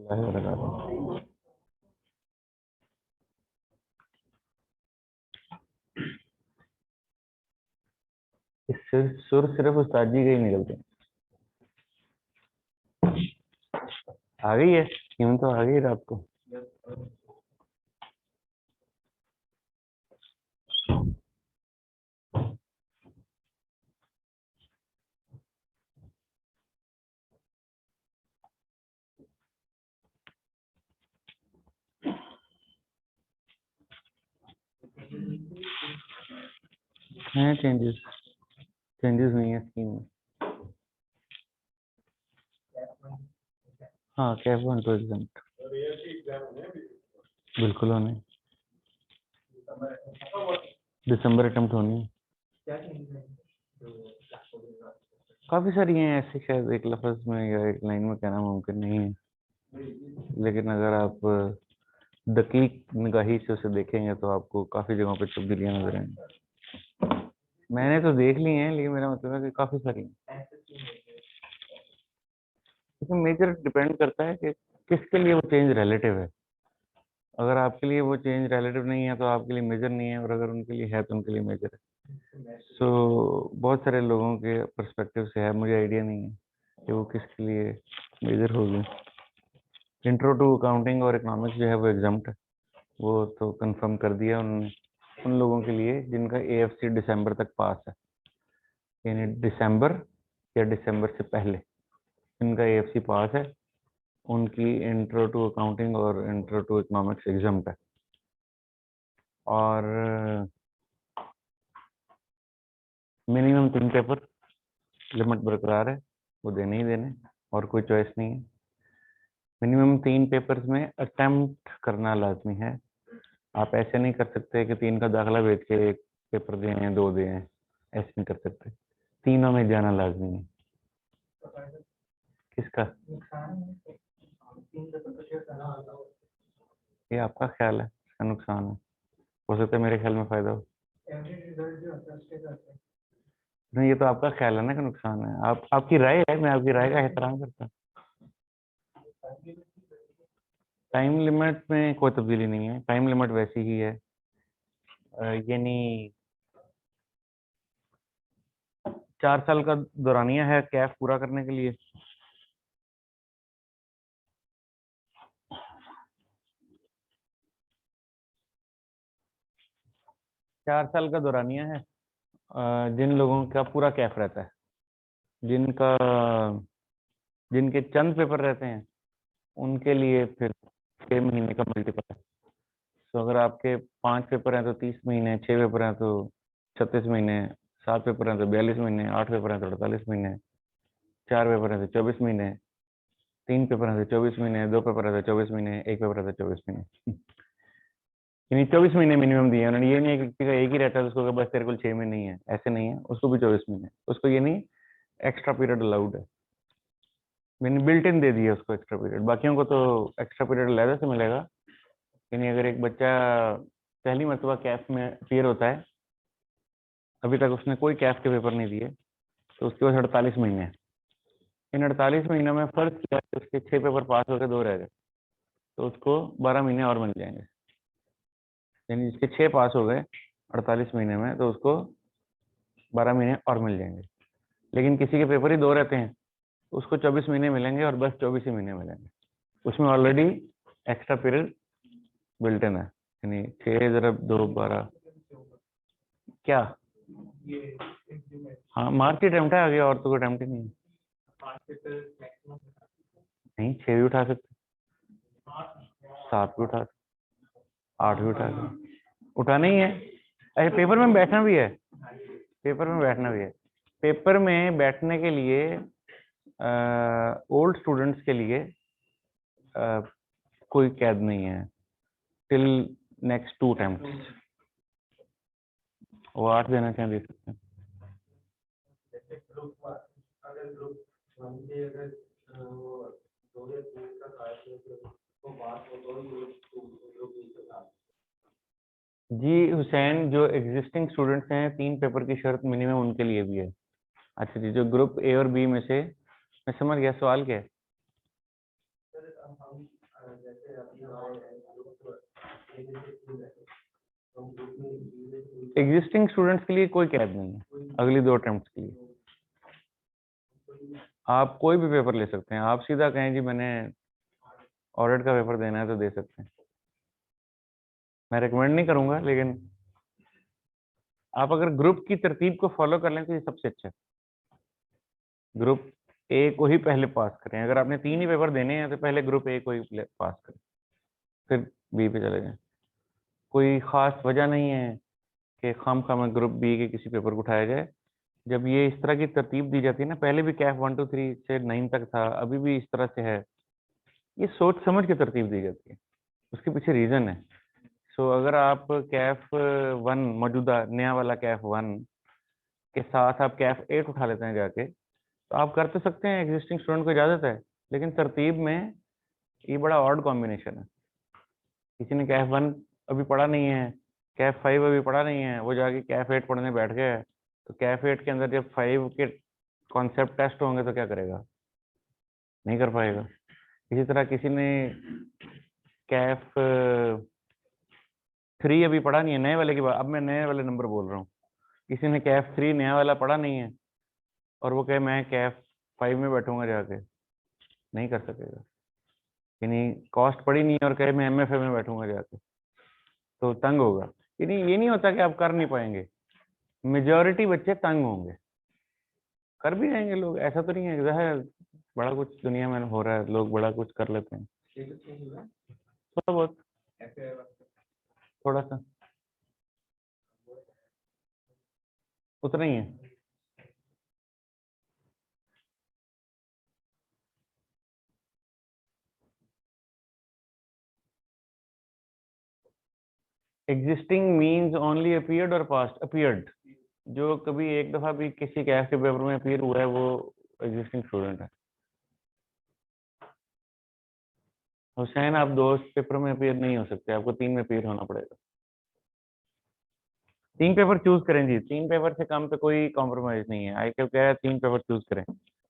इस सुर सिर्फ उस्ताद जी के ही निकलते हैं। आ गई है, यूं तो आ गई रात को। हैं चेंजेस, चेंजेस नहीं है स्कीम में। हाँ, कैफ वन तो एग्जाम बिल्कुल होने, दिसंबर अटेम्प्ट होनी है। काफी सारी हैं ऐसे, शायद एक लफ्ज में या एक लाइन में कहना मुमकिन नहीं है, लेकिन अगर आप दकीक निगाही से उसे देखेंगे तो आपको काफी जगहों पे तब्दीलियां नजर आएंगी। मैंने तो देख ली हैं, लेकिन मेरा मतलब है कि काफी सारी हैं। इसमें मेजर डिपेंड करता है कि किसके लिए वो चेंज रिलेटिव है। अगर आपके लिए वो चेंज रिलेटिव नहीं है तो आपके लिए मेजर नहीं है, और अगर उनके लिए है तो उनके लिए मेजर है। बहुत सारे लोगों के पर्सपेक्टिव से है, मुझे आइडिया नहीं है कि वो किसके लिए मेजर होगी। इंट्रो टू अकाउंटिंग और इकोनॉमिक्स जो है वो एग्जाम्प्ट है, वो तो कंफर्म कर दिया उन्होंने उन लोगों के लिए जिनका एएफसी दिसंबर तक पास है, यानी दिसंबर या दिसंबर से पहले इनका एएफसी पास है, उनकी इंट्रो टू अकाउंटिंग और इंट्रो टू इकोनॉमिक्स एग्जाम्प्ट है। और मिनिमम 3 पेपर लिमिट बरकरार है, वो देने ही देने, और कोई चॉइस नहीं है। मिनिमम 3 पेपर्स में अटेम्प्ट करना लाजमी है। आप ऐसे नहीं कर सकते कि 3 का दाखला भेज के 1 पेपर दें 2 दें, ऐसे नहीं कर सकते, तीनों में जाना लाजमी है। किसका? ये आपका ख्याल है, इसका नुकसान हो सकता है, मेरे ख्याल में फायदा हो। नहीं, ये तो आपका ख्याल है ना कि नुकसान है, आपकी राय है, मैं आपकी राय का एहतराम करता हूँ। टाइम लिमिट में कोई तब्दीली नहीं है, टाइम लिमिट वैसी ही है, यानी 4 साल का दौरानिया है कैफ पूरा करने के लिए। चार साल का दौरानिया है, जिन लोगों का पूरा कैफ रहता है, जिनका जिनके चंद पेपर रहते हैं उनके लिए फिर 6 महीने का मल्टीपल है। तो अगर आपके 5 पेपर हैं तो 30 महीने, 6 पेपर हैं तो 36 महीने, 7 पेपर हैं तो 42 महीने, 8 पेपर हैं तो 48 महीने, 4 पेपर हैं तो 24 महीने, 3 पेपर हैं तो 24 महीने, 2 पेपर हैं तो 24 महीने, 1 पेपर है तो 24 महीने। यानी 24 महीने मिनिमम दिए उन्होंने। ये नहीं है कि किसी का एक ही रहता है उसको बस तेरे को 6 महीने नहीं है, ऐसे नहीं है, उसको भी 24 महीने, उसको ये नहीं एक्स्ट्रा पीरियड अलाउड है, मैंने बिल्ट इन दे दिया उसको एक्स्ट्रा पीरियड। बाकियों को तो एक्स्ट्रा पीरियड अलग से मिलेगा। यानी अगर एक बच्चा पहली मरतबा कैफ में अपीयर होता है, अभी तक उसने कोई कैफ के पेपर नहीं दिए, तो उसके पास 48 महीने हैं। इन 48 महीनों में फर्ज किया कि उसके 6 पेपर पास होकर 2 रह गए, तो उसको 12 महीने और मिल जाएंगे। यानी जिसके 6 पास हो गए 48 महीने में, तो उसको 12 महीने और मिल जाएंगे। लेकिन किसी के पेपर ही 2 रहते हैं, उसको 24 महीने मिलेंगे और बस 24 ही महीने मिलेंगे, उसमें already extra period built in है। यानी 6 ज़रब 2 12 क्या? हाँ, मार्च की अटेम्प्ट है, आगे और तो कोई अटेम्प्ट ही नहीं है। नहीं, 6 भी उठा सकते, 7 भी उठा सकते, 8 भी उठा सकते, उठाना ही है। अरे पेपर में बैठना भी है, पेपर में बैठना भी है। पेपर में बैठने के लिए ओल्ड स्टूडेंट्स के लिए कोई कैद नहीं है टिल नेक्स्ट 2 अटेम्प्ट्स। वो 8 देना चाहें दे सकते हैं। जी हुसैन, जो एग्जिस्टिंग स्टूडेंट्स हैं 3 पेपर की शर्त मिनिमम उनके लिए भी है। अच्छा जी, जो ग्रुप ए और बी में से, मैं समझ गया, सवाल क्या है? एग्जिस्टिंग स्टूडेंट्स के लिए कोई कैब नहीं है अगली 2 अटेम्प्ट के लिए। आप कोई भी पेपर ले सकते हैं, आप सीधा कहें जी मैंने ऑडिट का पेपर देना है तो दे सकते हैं। मैं रिकमेंड नहीं करूंगा, लेकिन आप अगर ग्रुप की तरतीब को फॉलो कर लें तो ये सबसे अच्छा है। ग्रुप ए को ही पहले पास करें। अगर आपने 3 ही पेपर देने हैं तो पहले ग्रुप ए को ही पास करें, फिर बी पे चले जाएं। कोई खास वजह नहीं है कि खामखा में ग्रुप बी के किसी पेपर को उठाया जाए। जब ये इस तरह की तरतीब दी जाती है ना, पहले भी कैफ 1 2 3 से 9 तक था, अभी भी इस तरह से है, ये सोच समझ के तरतीब दी जाती है, उसके पीछे रीजन है। सो अगर आप कैफ 1 मौजूदा नया वाला कैफ 1 के साथ आप कैफ 8 उठा लेते हैं जाके, तो आप कर तो सकते हैं, एग्जिस्टिंग स्टूडेंट को इजाजत है, लेकिन तरतीब में ये बड़ा ऑड कॉम्बिनेशन है। किसी ने कैफ 1 अभी पढ़ा नहीं है, कैफ 5 अभी पढ़ा नहीं है, वो जाके कैफ 8 पढ़ने बैठ गया है, तो कैफ 8 के अंदर जब 5 के कॉन्सेप्ट टेस्ट होंगे तो क्या करेगा? नहीं कर पाएगा। इसी तरह किसी ने कैफ 3 अभी पढ़ा नहीं है, नए वाले की बात, अब मैं नए वाले नंबर बोल रहा हूँ। किसी ने कैफ 3 नया वाला पढ़ा नहीं है और वो कहे मैं कैफ 5 में बैठूंगा जाके, नहीं कर सकेगा। यानी कॉस्ट पड़ी नहीं है और कहे मैं एमएफए में बैठूंगा जाके, तो तंग होगा। यानी ये नहीं होता कि आप कर नहीं पाएंगे, मेजॉरिटी बच्चे तंग होंगे। कर भी जाएंगे लोग, ऐसा तो नहीं है, ज़ाहिर बड़ा कुछ दुनिया में हो रहा है, लोग बड़ा कुछ कर लेते हैं, थोड़ा बहुत, थोड़ा सा, उतना ही है। एग्जिस्टिंग मीन्स ओनली अपीयर्ड और पास्ट। अपीयर्ड जो कभी एक दफा भी किसी कैफ के पेपर में अपीयर हुआ है वो एग्जिस्टिंग स्टूडेंट है। हुसैन आप 2 पेपर में अपीयर नहीं हो सकते, आपको 3 में अपीयर होना पड़ेगा। 3 पेपर चूज करें जी, 3 पेपर से कम पे कोई कॉम्प्रोमाइज नहीं है। आई क्यों कह रहा है 3 पेपर चूज करें।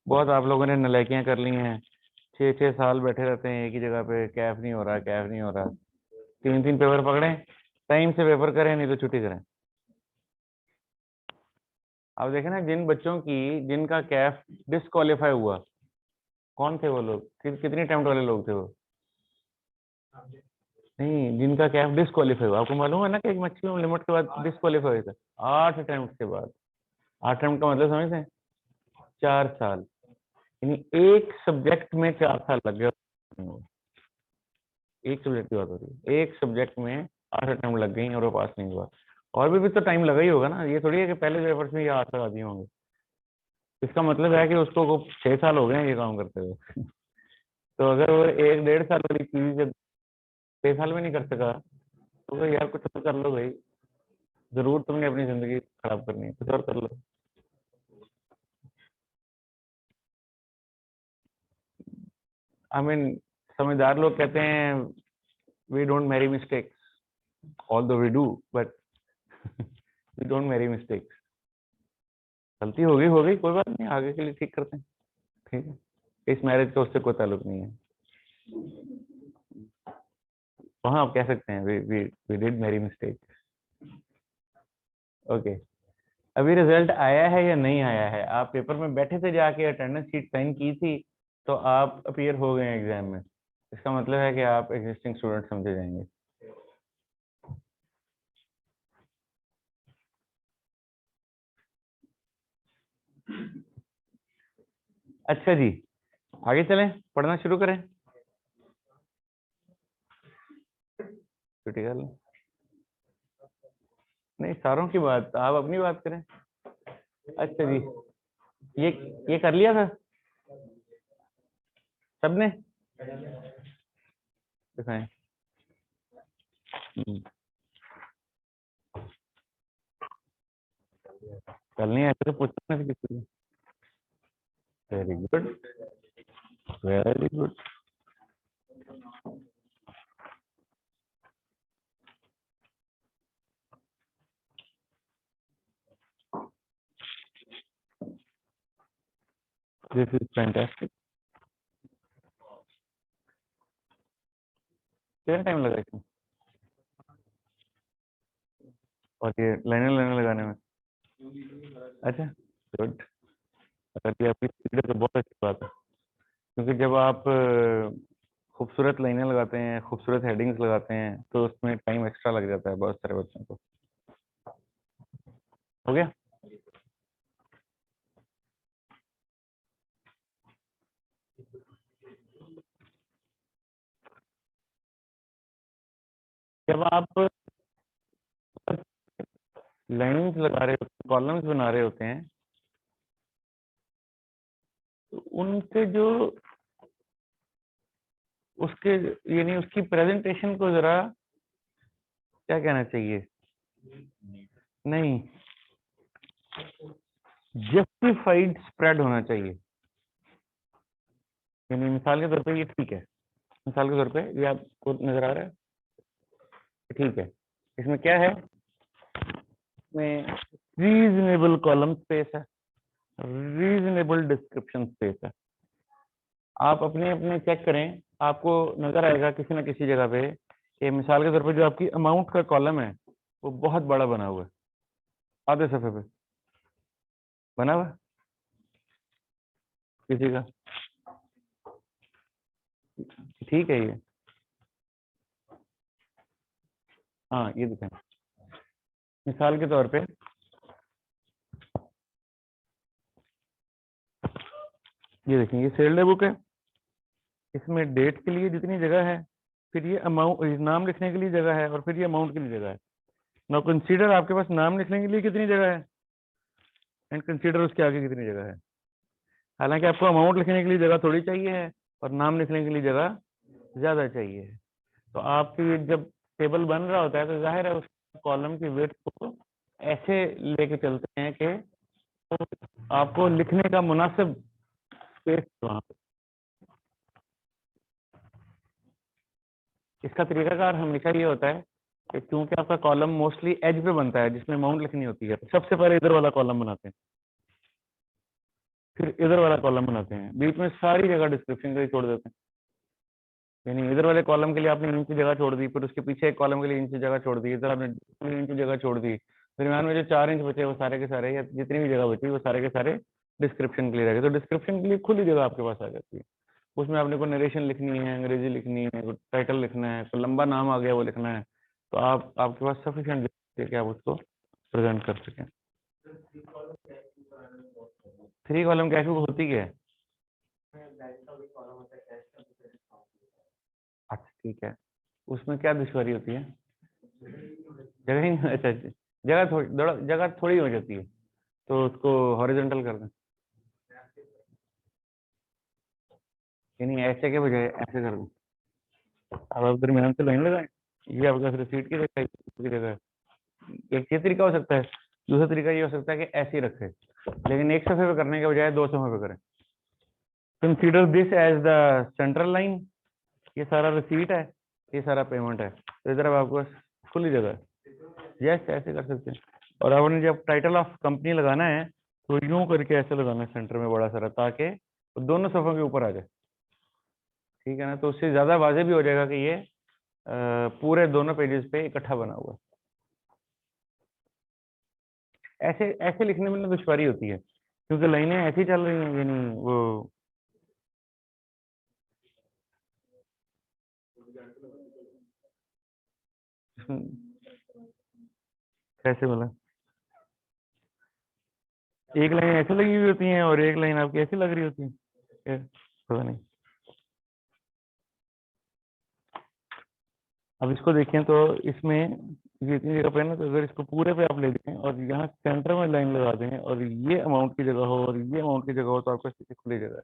बहुत आप लोगों ने नलायकियां कर ली हैं, 6 6 साल बैठे रहते हैं एक ही जगह पे, कैफ नहीं हो रहा, कैफ नहीं हो रहा। 3 3 पेपर पकड़ें, टाइम से पेपर करें, नहीं तो छुट्टी करें। आप देखें ना, जिन बच्चों की जिनका कैफ डिस्क्वालीफाई हुआ, कौन थे वो लोग? कितनी अटेम्प्ट वाले लोग थे वो? नहीं, जिनका कैफ डिस्क्वालीफाई हुआ, आपको मालूम है ना कि एक मैक्सिमम लिमिट के बाद डिस्क्वालीफाई हुआ था 8 अटेम्प्ट के बाद। 8 अटेम्प्ट का मतलब समझते हैं? 4 साल। यानी एक सब्जेक्ट में 4 साल लग गया। एक सब्जेक्ट की बात हो रही है, एक सब्जेक्ट में 8 अटेम्प्ट लग गई और वो पास नहीं हुआ। और भी तो टाइम लगा ही होगा ना, ये थोड़ी है कि पहले पेपर्स में ये 8 साल आदि होंगे। इसका मतलब है कि उसको 6 साल हो गए हैं ये काम करते हुए। तो अगर वो 1 1.5 साल वाली चीज जब 6 साल में नहीं कर सका, तो भाई यार कुछ और कर लो भाई, जरूर तुमने अपनी जिंदगी खराब करनी है, कुछ और कर लो। आई मीन समझदार लोग कहते हैं we don't marry mistakes, although we do, but we don't marry mistakes. गलती हो गई, कोई बात नहीं, आगे के लिए ठीक करते हैं, ठीक है। इस मैरिज का उससे कोई ताल्लुक नहीं है। वहाँ आप कह सकते हैं we did marry mistake. Okay, अभी रिजल्ट आया है या नहीं आया है? आप पेपर में बैठे थे जाके, अटेंडेंस शीट साइन की थी, तो आप अपीयर हो गए एग्जाम में, इसका मतलब है कि आप एग्जिस्टिंग स्टूडेंट समझे जाएंगे। अच्छा जी, आगे चलें, पढ़ना शुरू करें। छुट्टी कर लें? नहीं, सारों की बात, आप अपनी बात करें। अच्छा जी, ये ये कर लिया था सबने? दिखाएं। कल नहीं आया तो पूछना था किसी को। Very good, very good. This is fantastic. कितना टाइम लगा इसमें? और ये लाइनर लाइनर लगाने में? अच्छा, गुड। अगर ये आपकी स्पीड है तो बहुत अच्छी बात है, क्योंकि जब आप खूबसूरत लाइनें लगाते हैं, खूबसूरत हेडिंग्स लगाते हैं, तो उसमें टाइम एक्स्ट्रा लग जाता है बहुत सारे बच्चों को। हो गया? जब आप लाइंस लगा रहे होते हैं, कॉलम्स बना रहे होते हैं, तो उनके जो उसके यानी उसकी प्रेजेंटेशन को जरा क्या कहना चाहिए, नहीं, जस्टिफाइड स्प्रेड होना चाहिए। यानी मिसाल के तौर पे ये ठीक है, मिसाल के तौर पे ये आपको नजर आ रहा है, ठीक है, इसमें क्या है, इसमें रीजनेबल कॉलम स्पेस है, रीजनेबल डिस्क्रिप्शन स्पेस है। आप अपने अपने चेक करें, आपको नजर आएगा किसी ना किसी जगह पे कि मिसाल के तौर पे जो आपकी अमाउंट का कॉलम है वो बहुत बड़ा बना हुआ है, आधे सफे पे बना हुआ है किसी का, ठीक है ये, हाँ ये दिखाएं। मिसाल के तौर पे ये देखें, ये सेल डे बुक है, इसमें डेट के लिए जितनी जगह है, फिर ये अमाउंट नाम लिखने के लिए जगह है, और फिर ये अमाउंट के लिए जगह है। नाउ कंसीडर आपके पास नाम लिखने के लिए कितनी जगह है, एंड कंसीडर उसके आगे कितनी जगह है। हालांकि आपको अमाउंट लिखने के लिए जगह थोड़ी चाहिए है, और नाम लिखने के लिए जगह ज्यादा चाहिए है। तो आपकी जब टेबल बन रहा होता है तो जाहिर है उस कॉलम की वेट को ऐसे लेके चलते हैं कि तो आपको लिखने का मुनासिब स्पेस वहां पे। इसका तरीकाकार हमेशा ये होता है कि क्योंकि आपका कॉलम मोस्टली एज पे बनता है जिसमें अमाउंट लिखनी होती है, तो सबसे पहले इधर वाला कॉलम बनाते हैं, फिर इधर वाला कॉलम बनाते हैं, बीच में सारी जगह डिस्क्रिप्शन के लिए छोड़ देते हैं। यानी इधर वाले कॉलम के लिए आपने इंच की जगह छोड़ दी, फिर उसके पीछे एक कॉलम के लिए इंच की जगह छोड़ दी, इधर आपने इंच की जगह छोड़ दी, दरम्यान में जो 4 इंच बचे वो सारे के सारे, या जितनी भी जगह बची वो सारे के सारे डिस्क्रिप्शन के लिए रह गए। तो डिस्क्रिप्शन के लिए खुली जगह आपके पास आ जाती है, उसमें आपने कोई नरेशन लिखनी है, अंग्रेजी लिखनी है, कोई टाइटल लिखना है, कोई लंबा नाम आ गया वो लिखना है, तो आपके पास सफिशिएंट है कि आप उसको प्रेजेंट कर सकें। 3 कॉलम कैश बुक होती क्या है? अच्छा ठीक है, उसमें क्या दुश्वारी होती है? जगह ही अच्छा अच्छा, जगह थोड़ी हो जाती है, तो उसको हॉरिजॉन्टल कर दें, यानी ऐसे के बजाय ऐसे कर दें। अब आप दरमियान से लाइन लगाएं, ये आपके पास रिसीट की जगह है, की जगह है। एक ये तरीका हो सकता है, दूसरा तरीका ये हो सकता है कि ऐसे ही रखें, लेकिन एक सफे पे करने के बजाय 2 सफे पे करें। Consider this as the central line, ये सारा रिसीट है, ये सारा पेमेंट है, तो इधर अब आपको खुली जगह है, यस ऐसे कर सकते हैं। और आपने जब टाइटल ऑफ कंपनी लगाना है तो यूं करके ऐसे लगाना है सेंटर में बड़ा सारा, ताकि वो दोनों सफों के ऊपर आ जाए, ठीक है ना, तो उससे ज्यादा वाजे भी हो जाएगा कि ये पूरे दोनों पेजेस पे इकट्ठा बना हुआ है। ऐसे ऐसे लिखने में ना दुश्वारी होती है, क्योंकि लाइनें ऐसी चल रही हैं, यानी वो कैसे बोला, एक लाइन ऐसे लगी हुई होती है और एक लाइन आपकी ऐसी लग रही होती है, पता नहीं। अब इसको देखें तो इसमें ये इतनी जगह पे है ना, तो अगर इसको पूरे पे आप ले दें और यहाँ सेंटर में लाइन लगा दें और ये अमाउंट की जगह हो और ये अमाउंट की जगह हो, तो आपको इसकी खुली जगह है।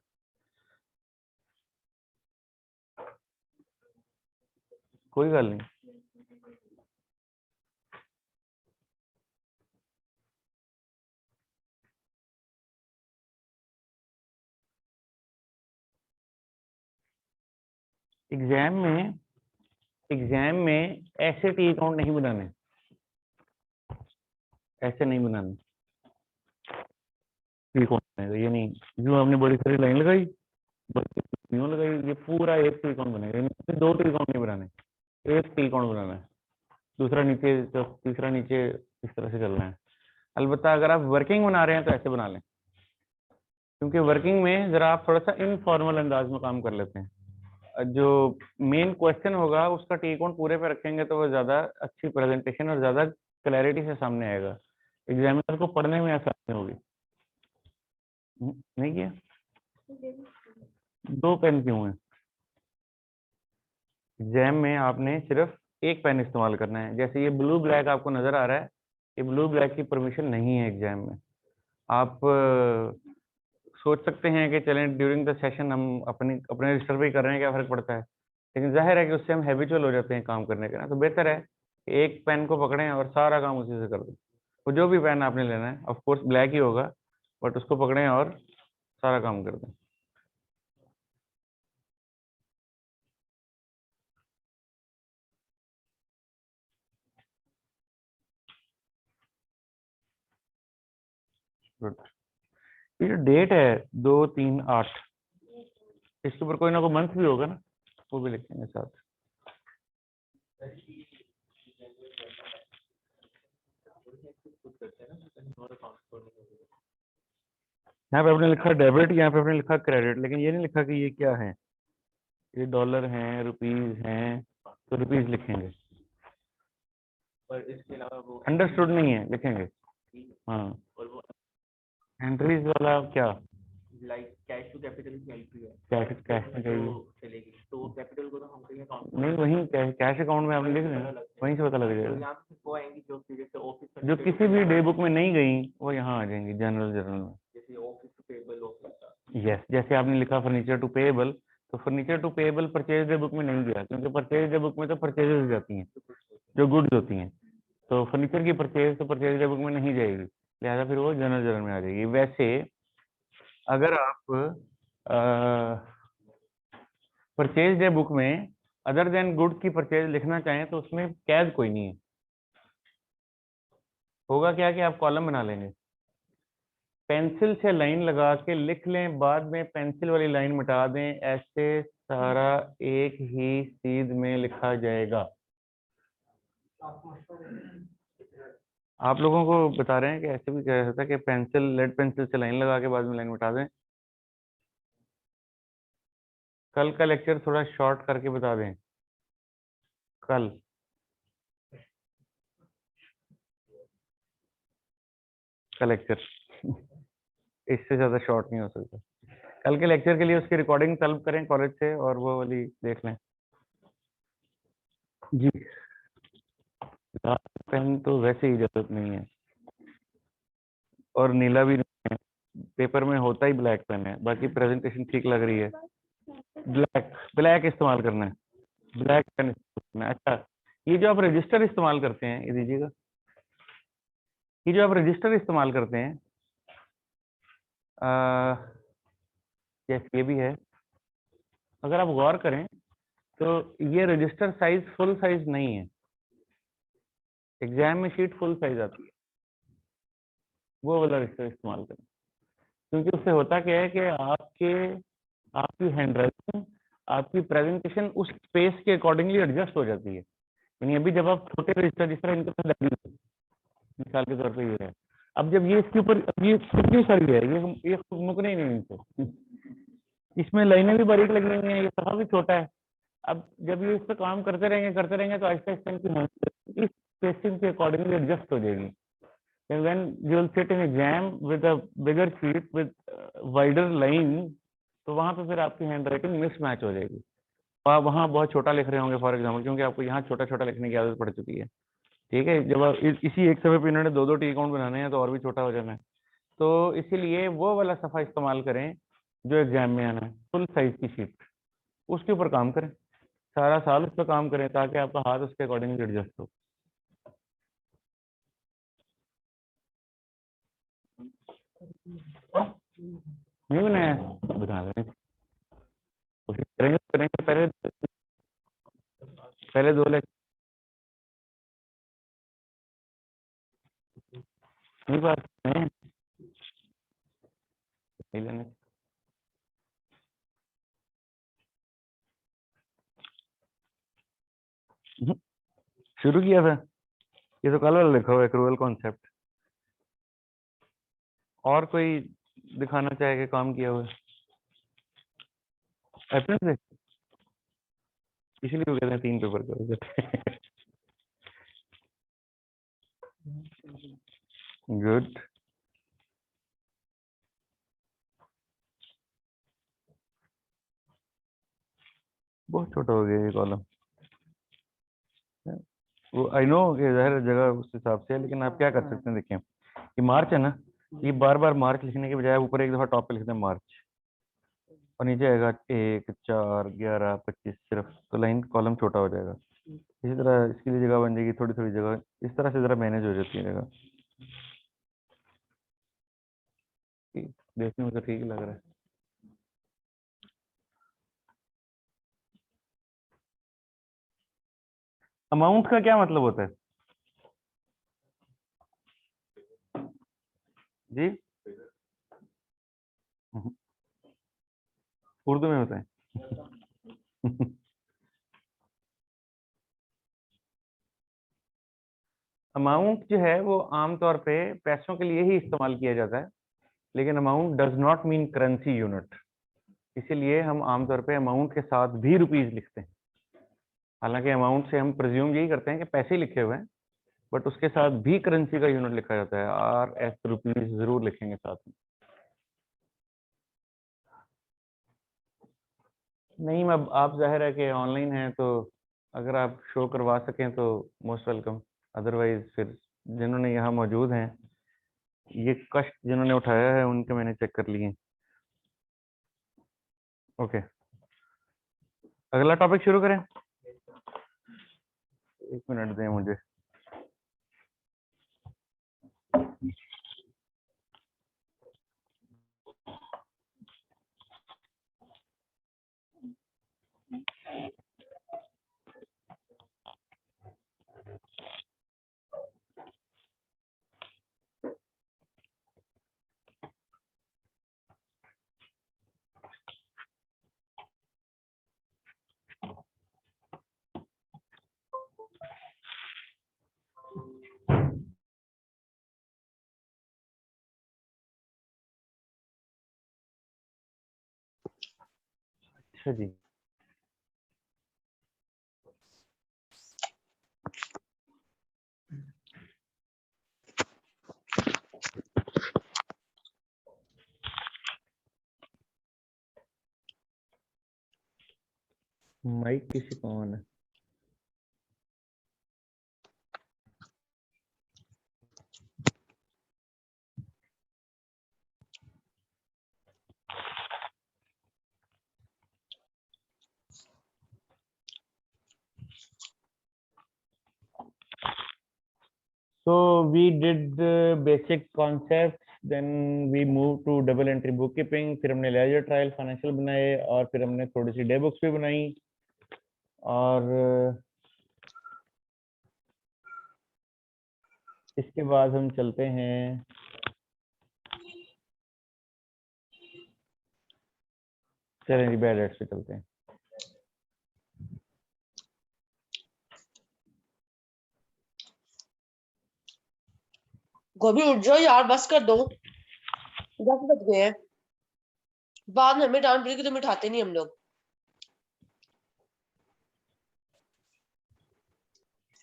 कोई गल नहीं, एग्जाम में ऐसे टी अकाउंट नहीं बनाने, ऐसे नहीं बनाने टी अकाउंट बनेगा, ये नहीं, जो आपने बड़ी सारी लाइन लगाई, बस यूं लगाई, ये पूरा एक टी अकाउंट बनेगा, यानी 2 टी अकाउंट नहीं बनाने। एक टी काउंट बनाना है, दूसरा नीचे, तो तीसरा नीचे, इस तरह से चलना है। अलबत्ता अगर आप वर्किंग बना रहे हैं तो ऐसे बना लें, क्योंकि वर्किंग में जरा आप थोड़ा सा इनफॉर्मल अंदाज में काम कर लेते हैं। जो मेन क्वेश्चन होगा उसका टी काउंट पूरे पे रखेंगे तो वो ज्यादा अच्छी प्रेजेंटेशन और ज्यादा क्लैरिटी से सामने आएगा, एग्जामिनर को पढ़ने में आसानी होगी। नहीं किया? दो पेन क्यों है? एग्जाम में आपने सिर्फ एक पेन इस्तेमाल करना है। जैसे ये ब्लू ब्लैक आपको नजर आ रहा है, ये ब्लू ब्लैक की परमिशन नहीं है एग्जाम में। आप सोच सकते हैं कि चलें ड्यूरिंग द सेशन हम अपने अपने रजिस्टर पे ही कर रहे हैं, क्या फर्क पड़ता है, लेकिन जाहिर है कि उससे हम हैबिचुअल हो जाते हैं काम करने के ना, तो बेहतर है कि एक पेन को पकड़ें और सारा काम उसी से कर दें। वो जो भी पेन आपने लेना है, ऑफ कोर्स ब्लैक ही होगा, बट उसको पकड़ें और सारा काम कर दें। गुड। ये जो डेट है 2-3-8, इसके ऊपर कोई ना कोई मंथ भी होगा ना, वो भी लिखेंगे साथ। यहाँ पे आपने लिखा डेबिट, यहाँ पे आपने लिखा क्रेडिट, लेकिन ये नहीं लिखा कि ये क्या है। ये डॉलर हैं, रुपीज हैं, तो रुपीज लिखेंगे, पर इसके अलावा वो अंडरस्टूड नहीं है, लिखेंगे। हाँ, और वो एंट्रीज वाला क्या, लाइक कैश टू कैपिटल की एंट्री है, कैश कैश में चलेगी, तो कैपिटल को तो हम कहीं अकाउंट नहीं, वहीं कैश अकाउंट में आपने लिख देना, वहीं से पता लग जाएगा। यहाँ पे वो आएंगी जो सीधे ऑफिस, जो किसी भी डे बुक में नहीं गई वो यहाँ आ जाएंगी जनरल में, जैसे office to payable, office. Yes, जैसे आपने लिखा फर्नीचर टू पेबल, तो furniture to payable purchase day book में नहीं गया, क्योंकि परचेज डे बुक में तो परचेजेस जाती हैं, जो गुड्स होती हैं, तो फर्नीचर की परचेज तो परचेज डे बुक में नहीं जाएगी, लिहाजा फिर वो जनरल में आ जाएगी। वैसे अगर आप परचेज डे बुक में अदर देन गुड की परचेज लिखना चाहें तो उसमें कैद कोई नहीं है। होगा क्या कि आप कॉलम बना लेंगे, पेंसिल से लाइन लगा के लिख लें, बाद में पेंसिल वाली लाइन मिटा दें, ऐसे सारा एक ही सीध में लिखा जाएगा। आप लोगों को बता रहे हैं कि ऐसे भी कह सकता है कि पेंसिल, लेड पेंसिल से लाइन लगा के बाद में लाइन मिटा दें। कल का लेक्चर थोड़ा शॉर्ट करके बता दें, कल का लेक्चर इससे ज्यादा शॉर्ट नहीं हो सकता। कल के लेक्चर के लिए उसकी रिकॉर्डिंग तलब करें कॉलेज से और वो वाली देख लें। जी, पेन तो वैसे ही जरूरत नहीं है, और नीला भी नहीं है, पेपर में होता ही ब्लैक पेन है, बाकी प्रेजेंटेशन ठीक लग रही है। ब्लैक ब्लैक इस्तेमाल करना है, ब्लैक पेन इस्तेमाल करना है। अच्छा, ये जो आप रजिस्टर इस्तेमाल करते हैं, ये दीजिएगा, ये जो आप रजिस्टर इस्तेमाल करते हैं, यस ये भी है, अगर आप गौर करें तो ये रजिस्टर साइज फुल साइज नहीं है, एग्जाम में शीट फुल साइज आती है, वो वाला रजिस्टर इस्तेमाल करें, क्योंकि उससे होता क्या है कि आपकी हैंड राइटिंग, आपकी प्रेजेंटेशन उस स्पेस के अकॉर्डिंगली एडजस्ट हो जाती है। यानी अभी जब आप छोटे रजिस्टर, जिस तरह इनके पास मिसाल के तौर पे ये है, अब जब ये इसके ऊपर, अब ये कितनी सारी है, ये मुकने ही नहीं इनसे, इसमें लाइनें भी बारीक लगी हुई हैं, ये सफा भी छोटा है। अब जब ये इस पर काम करते रहेंगे तो आहिस्ता आहिस्ता इनकी इस स्पेसिंग के अकॉर्डिंगली एडजस्ट हो जाएगी। And when you will sit in exam with a bigger sheet with wider line, तो वहां पे फिर आपकी हैंड राइटिंग मिसमैच हो जाएगी, तो आप वहाँ बहुत छोटा लिख रहे होंगे फॉर एग्जाम्पल, क्योंकि आपको यहाँ छोटा छोटा लिखने की आदत पड़ चुकी है। ठीक है, जब आप इसी एक समय पे इन्होंने दो दो टी अकाउंट बनाने हैं तो और भी छोटा हो जाना है, तो इसीलिए वो वाला सफ़ा इस्तेमाल करें जो एग्जाम में आना है, फुल साइज की शीट, उसके ऊपर काम करें, सारा साल उस पर काम करें ताकि आपका हाथ उसके अकॉर्डिंगली एडजस्ट हो। नहीं बनाया, बता रहे हैं, कोशिश करेंगे करेंगे, पहले पहले दो लेक्चर नहीं बात नहीं लेने, शुरू किया था, ये तो कल वाला लिखा हुआ है एक्रूअल कॉन्सेप्ट। और कोई दिखाना चाहेगा काम किया हुआ अप्रैल से? इसलिए वो कहते हैं 3 पेपर करोगे। गुड। बहुत छोटा हो गया ये कॉलम। वो आई नो कि ज़ाहिर जगह उस हिसाब से है, लेकिन आप क्या कर सकते हैं, देखिए ये मार्च है ना, ये बार बार मार्च लिखने के बजाय ऊपर एक दफा टॉप पे लिख दें मार्च, और नीचे आएगा 1, 4, 11, 25 सिर्फ, तो लाइन कॉलम छोटा हो जाएगा। इसी तरह इसके लिए जगह बन जाएगी, थोड़ी थोड़ी जगह, इस तरह से जरा मैनेज हो जाती है जगह। देखने में तो ठीक लग रहा है। अमाउंट का क्या मतलब होता है जी? उर्दू में होता है। अमाउंट जो है वो आमतौर पे पैसों के लिए ही इस्तेमाल किया जाता है, लेकिन amount does not mean currency unit, इसीलिए हम आमतौर पे अमाउंट के साथ भी रुपीज लिखते हैं। हालांकि अमाउंट से हम प्रिज्यूम यही करते हैं कि पैसे लिखे हुए हैं, बट उसके साथ भी करेंसी का यूनिट लिखा जाता है, आर एस रुपीज जरूर लिखेंगे साथ में। नहीं, मैं आप जाहिर है कि ऑनलाइन हैं, तो अगर आप शो करवा सकें तो मोस्ट वेलकम, अदरवाइज फिर जिन्होंने यहाँ मौजूद हैं, ये कष्ट जिन्होंने उठाया है उनके मैंने चेक कर लिए। ओके, अगला टॉपिक शुरू करें। 1 मिनट दें मुझे। अच्छा जी, माइक किसी कौन है? So we did basic concepts, then we moved to double entry bookkeeping, फिर हमने लेजर ट्रायल फाइनेंशियल बनाए, और फिर हमने थोड़ी सी डे बुक्स भी बनाई, और इसके बाद हम चलते हैं चलें जी बैड डेट्स पे चलते हैं। गोभी उठ जाओ यार, बस कर दो, 10 बज गए हैं। बाद में हमें डांट पड़ी कि तुम उठाते नहीं हम लोग।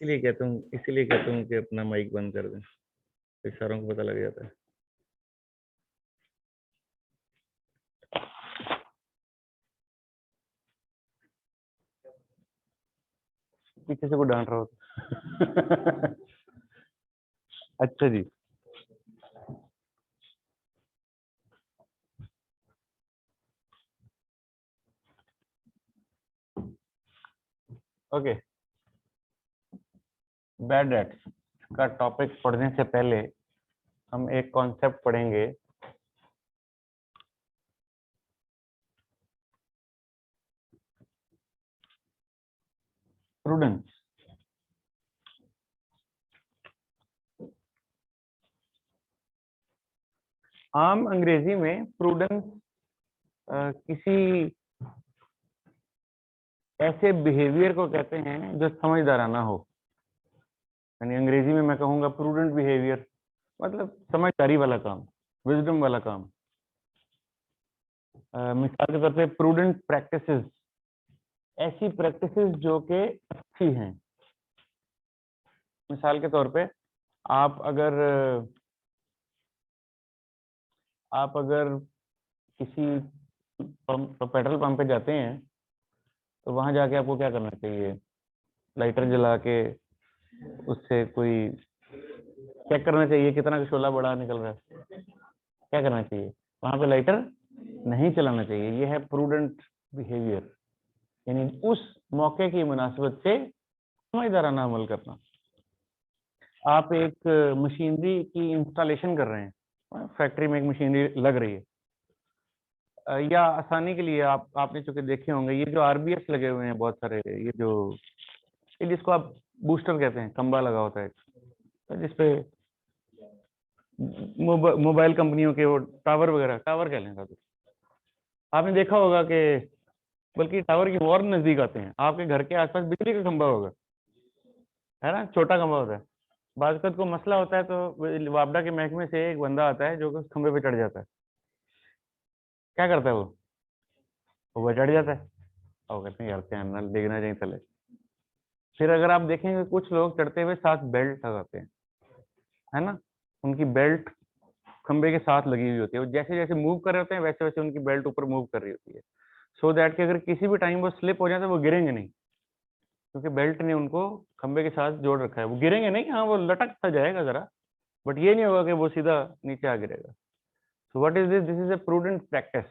इसीलिए कहता हूँ कि अपना माइक बंद कर दें, फिर सारों को पता लग जाता है। पीछे से कोई डांट रहा होता। अच्छा जी, ओके। बैड डेट्स का टॉपिक पढ़ने से पहले हम एक कॉन्सेप्ट पढ़ेंगे, प्रूडेंस। आम अंग्रेजी में प्रूडेंस किसी ऐसे बिहेवियर को कहते हैं जो समझदाराना हो, यानी अंग्रेजी में मैं कहूँगा प्रूडेंट बिहेवियर, मतलब समझदारी वाला काम, विजडम वाला काम। मिसाल के तौर पे प्रूडेंट प्रैक्टिसेस, ऐसी प्रैक्टिसेस जो कि अच्छी हैं। मिसाल के तौर पे आप अगर किसी पेट्रोल पंप पे जाते हैं तो वहां जाके आपको क्या करना चाहिए? लाइटर जला के उससे कोई चेक करना चाहिए कितना शोला बड़ा निकल रहा है। क्या करना चाहिए? वहां पे लाइटर नहीं चलाना चाहिए। ये है प्रूडेंट बिहेवियर, यानी उस मौके की मुनासिबत से समझदाराना अमल करना। आप एक मशीनरी की इंस्टॉलेशन कर रहे हैं, फैक्ट्री में एक मशीनरी लग रही है, या आसानी के लिए आपने चूंकि देखे होंगे ये जो आरबीएस लगे हुए हैं बहुत सारे, ये जिसको आप बूस्टर कहते हैं, खंबा लगा होता है तो जिसपे मोबाइल कंपनियों के वो टावर वगैरह, टावर कह लें तो आपने देखा होगा कि बल्कि टावर की और नजदीक आते हैं, आपके घर के आसपास बिजली का खंबा होगा, है ना, छोटा खंबा होता है। बाज़ को मसला होता है तो वापडा के महकमे से एक बंदा आता है जो कि उस खंबे पे चढ़ जाता है। क्या करता है वो चढ़ जाता है और कहते हैं यार ध्यान देखना चाहिए चले। फिर अगर आप देखेंगे कुछ लोग चढ़ते हुए साथ बेल्ट लगाते हैं, है ना, उनकी बेल्ट खंबे के साथ लगी हुई होती है, वो जैसे जैसे मूव कर रहे होते हैं वैसे वैसे उनकी बेल्ट ऊपर मूव कर रही होती है, सो दैट कि अगर किसी भी टाइम वो स्लिप हो जाए तो वो गिरेंगे नहीं, क्योंकि बेल्ट ने उनको खंबे के साथ जोड़ रखा है। वो गिरेंगे नहीं, हाँ वो लटक सा जाएगा जरा, बट ये नहीं होगा कि वो सीधा नीचे आ गिरेगा। So what is this? This is a prudent practice.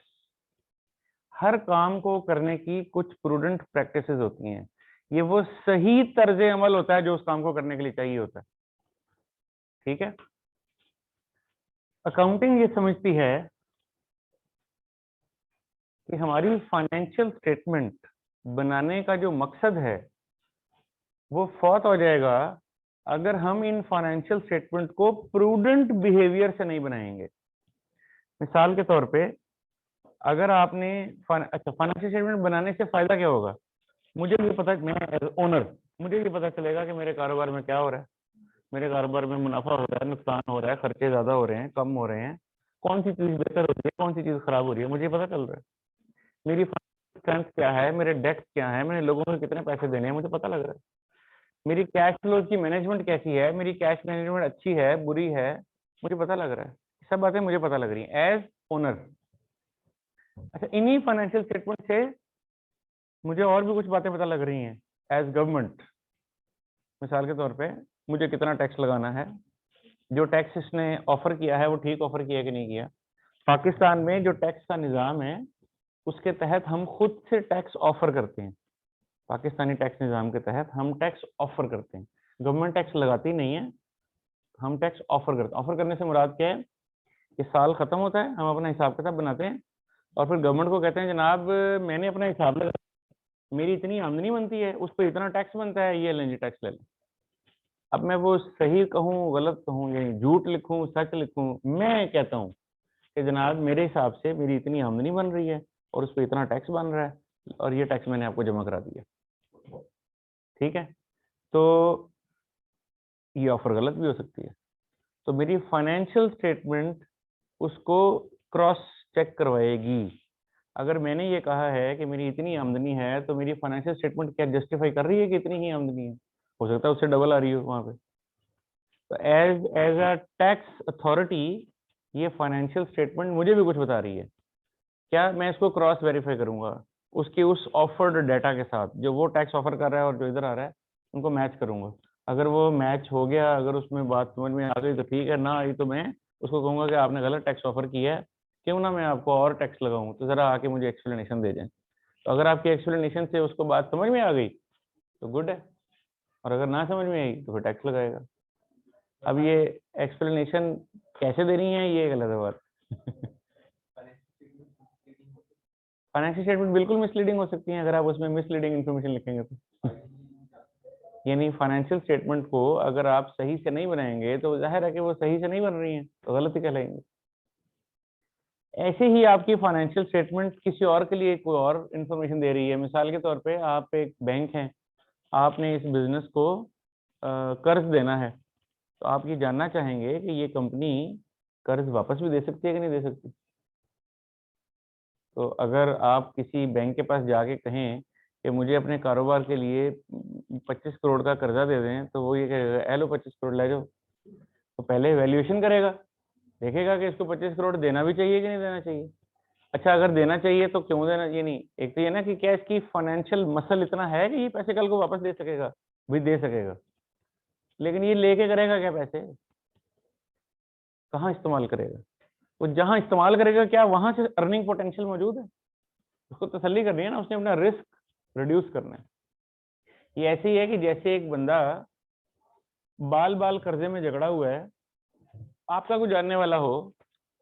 हर काम को करने की कुछ प्रूडेंट प्रैक्टिसेस होती हैं, ये वो सही तर्ज अमल होता है जो उस काम को करने के लिए चाहिए होता है। ठीक है। अकाउंटिंग ये समझती है कि हमारी फाइनेंशियल स्टेटमेंट बनाने का जो मकसद है वो फौत हो जाएगा अगर हम इन फाइनेंशियल स्टेटमेंट को प्रूडेंट बिहेवियर से नहीं बनाएंगे। मिसाल के तौर पे अगर आपने फाइनेंशियल स्टेटमेंट बनाने से फायदा क्या होगा? मुझे भी पता, मैं एज ओनर मुझे भी पता चलेगा कि मेरे कारोबार में क्या हो रहा है, मेरे कारोबार में मुनाफा हो रहा है, नुकसान हो रहा है, खर्चे ज्यादा हो रहे हैं, कम हो रहे हैं, कौन सी चीज बेहतर हो रही है, कौन सी चीज खराब हो रही है, मुझे पता चल रहा है। मेरी स्ट्रेंथ क्या है, मेरे डेट क्या है, मैंने लोगों को कितने पैसे देने हैं, मुझे पता लग रहा है। मेरी कैश फ्लो की मैनेजमेंट कैसी है, मेरी कैश मैनेजमेंट अच्छी है, बुरी है, मुझे पता लग रहा है। सब बातें मुझे पता लग रही हैं एज ओनर। अच्छा, इन्हीं फाइनेंशियल स्टेटमेंट से मुझे और भी कुछ बातें पता लग रही हैं एज गवर्नमेंट। मिसाल के तौर पे मुझे कितना टैक्स लगाना है, जो टैक्स इसने ऑफर किया है वो ठीक ऑफर किया कि नहीं किया। पाकिस्तान में जो टैक्स का निज़ाम है उसके तहत हम खुद से टैक्स ऑफर करते हैं। पाकिस्तानी टैक्स निज़ाम के तहत हम टैक्स ऑफर करते हैं, गवर्नमेंट टैक्स लगाती नहीं है, हम टैक्स ऑफर करते हैं। ऑफर करने से मुराद क्या है कि साल खत्म होता है, हम अपना हिसाब किताब बनाते हैं और फिर गवर्नमेंट को कहते हैं जनाब मैंने अपना हिसाब लगा, मेरी इतनी आमदनी बनती है, उस पर इतना टैक्स बनता है, ये लें जी टैक्स ले लें। अब मैं वो सही कहूँ गलत कहूँ, यानी झूठ लिखूँ सच लिखूँ, मैं कहता हूँ कि जनाब मेरे हिसाब से मेरी इतनी आमदनी बन रही है और उस पर इतना टैक्स बन रहा है और ये टैक्स मैंने आपको जमा करा दिया। ठीक है, तो ये ऑफर गलत भी हो सकती है। तो मेरी फाइनेंशियल स्टेटमेंट उसको क्रॉस चेक करवाएगी। अगर मैंने ये कहा है कि मेरी इतनी आमदनी है तो मेरी फाइनेंशियल स्टेटमेंट क्या जस्टिफाई कर रही है कि इतनी ही आमदनी है? हो सकता है उससे डबल आ रही हो वहां पे। तो as as a tax authority ये फाइनेंशियल स्टेटमेंट मुझे भी कुछ बता रही है। क्या मैं इसको क्रॉस वेरीफाई करूंगा उसके उस ऑफर्ड डाटा के साथ, जो वो टैक्स ऑफर कर रहा है और जो इधर आ रहा है, उनको मैच करूंगा। अगर वो मैच हो गया, अगर उसमें बात समझ में आ गई तो ठीक है, ना आई तो मैं उसको कहूंगा कि आपने गलत टैक्स ऑफर किया है, क्यों ना मैं आपको और टैक्स लगाऊं, तो जरा आके मुझे एक्सप्लेनेशन दे जाएं। तो अगर आपकी एक्सप्लेनेशन से उसको बात समझ में आ गई तो गुड है, और अगर ना समझ में आई तो फिर टैक्स लगाएगा। अब ये एक्सप्लेनेशन कैसे देनी है ये गलत है बात। फाइनेंशियल स्टेटमेंट बिल्कुल मिसलीडिंग हो सकती है अगर आप उसमें मिसलीडिंग इन्फॉर्मेशन लिखेंगे तो। यानी फाइनेंशियल स्टेटमेंट को अगर आप सही से नहीं बनाएंगे तो जाहिर है कि वो सही से नहीं बन रही हैं, तो गलत ही कहलाएंगे। ऐसे ही आपकी फाइनेंशियल स्टेटमेंट किसी और के लिए कोई और इन्फॉर्मेशन दे रही है। मिसाल के तौर पे आप एक बैंक हैं, आपने इस बिजनेस को कर्ज देना है, तो आप ये जानना चाहेंगे कि ये कंपनी कर्ज वापस भी दे सकती है कि नहीं दे सकती। तो अगर आप किसी बैंक के पास जाके कहें कि मुझे अपने कारोबार के लिए 25 करोड़ का कर्जा दे दें, तो वो ये कहेगा, लो 25 करोड़ ले जाओ। तो पहले वैल्यूएशन करेगा, देखेगा कि इसको 25 करोड़ देना भी चाहिए कि नहीं देना चाहिए। अच्छा, अगर देना चाहिए तो क्यों देना, ये नहीं, एक तो ये ना कि क्या इसकी फाइनेंशियल मसल इतना है कि ये पैसे कल को वापस दे सकेगा, भी दे सकेगा, लेकिन ये लेके करेगा क्या, पैसे कहाँ इस्तेमाल करेगा। वो जहां इस्तेमाल करेगा, क्या वहां से अर्निंग पोटेंशियल मौजूद है, उसको तसल्ली करनी है ना, उसने अपना रिस्क रिड्यूस करना है। ये ऐसे ही है कि जैसे एक बंदा बाल बाल कर्जे में झगड़ा हुआ है, आपका कोई जानने वाला हो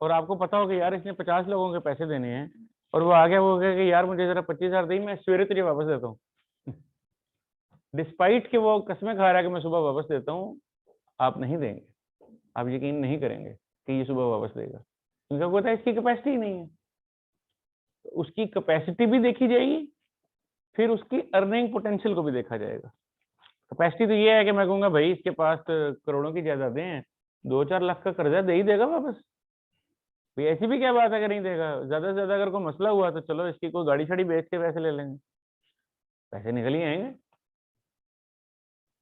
और आपको पता हो कि यार इसने 50 लोगों के पैसे देने हैं, और वो आगे वो कहे कि यार मुझे जरा 25,000 दी, मैं सवेरे तुझे वापस देता हूँ। डिस्पाइट कि वो कसमें खा रहा है कि मैं सुबह वापस देता हूँ, आप नहीं देंगे, आप यकीन नहीं करेंगे कि ये सुबह वापस देगा, क्योंकि पता है इसकी कैपेसिटी ही नहीं है। तो उसकी कैपेसिटी भी देखी जाएगी, फिर उसकी अर्निंग पोटेंशियल को भी देखा जाएगा। कैपेसिटी तो ये है कि मैं कहूंगा भाई इसके पास करोड़ों की जायदादें हैं, 2-4 लाख का कर्जा दे ही देगा वापस। भाई ऐसी भी क्या बात है कि नहीं देगा। ज्यादा से ज्यादा अगर कोई मसला हुआ तो चलो इसकी कोई गाड़ी शाड़ी बेच के पैसे ले लेंगे, पैसे निकल ही आएंगे।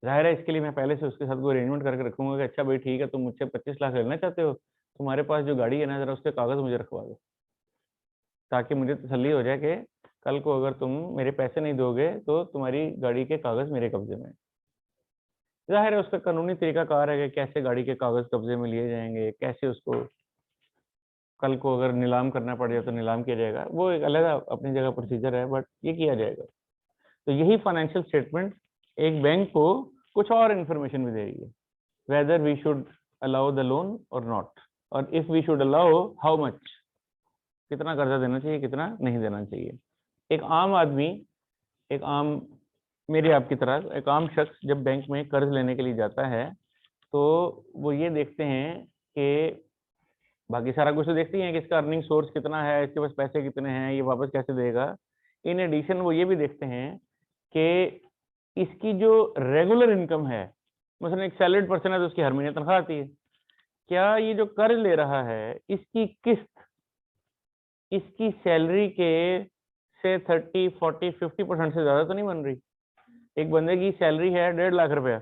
जाहिर है इसके लिए मैं पहले से उसके साथ कोई अरेंजमेंट करके रखूंगा कि अच्छा भाई ठीक है, तुम मुझसे 25 लाख लेना चाहते हो, तुम्हारे पास जो गाड़ी है ना, जरा उसके कागज मुझे रखवा दो, ताकि मुझे तसल्ली हो जाए कि कल को अगर तुम मेरे पैसे नहीं दोगे तो तुम्हारी गाड़ी के कागज मेरे कब्जे में। जाहिर है उसका कानूनी तरीकाकार है कि कैसे गाड़ी के कागज कब्जे में लिए जाएंगे, कैसे उसको कल को अगर नीलाम करना पड़ जाए तो नीलाम किया जाएगा, वो एक अलग अपनी जगह प्रोसीजर है, बट ये किया जाएगा। तो यही फाइनेंशियल स्टेटमेंट एक बैंक को कुछ और इन्फॉर्मेशन भी दे रही है, whether we should allow the loan और नॉट, और if we should allow how much, कितना कर्जा देना चाहिए, कितना नहीं देना चाहिए। एक आम आदमी, एक आम मेरे आपकी तरह एक आम शख्स जब बैंक में कर्ज लेने के लिए जाता है, तो वो ये देखते हैं कि बाकी सारा कुछ तो देखते ही हैं कि इसका अर्निंग सोर्स कितना है, इसके पास पैसे कितने हैं, ये वापस कैसे देगा। इन एडिशन वो ये भी देखते हैं कि इसकी जो रेगुलर इनकम है, मसलन एक सैलरीड पर्सन है तो उसकी हर महीने तनख्वाह आती है, क्या ये जो कर्ज ले रहा है इसकी किस्त इसकी सैलरी के से 30, 40, 50% से ज्यादा तो नहीं बन रही। एक बंदे की सैलरी है 1.5 लाख रुपया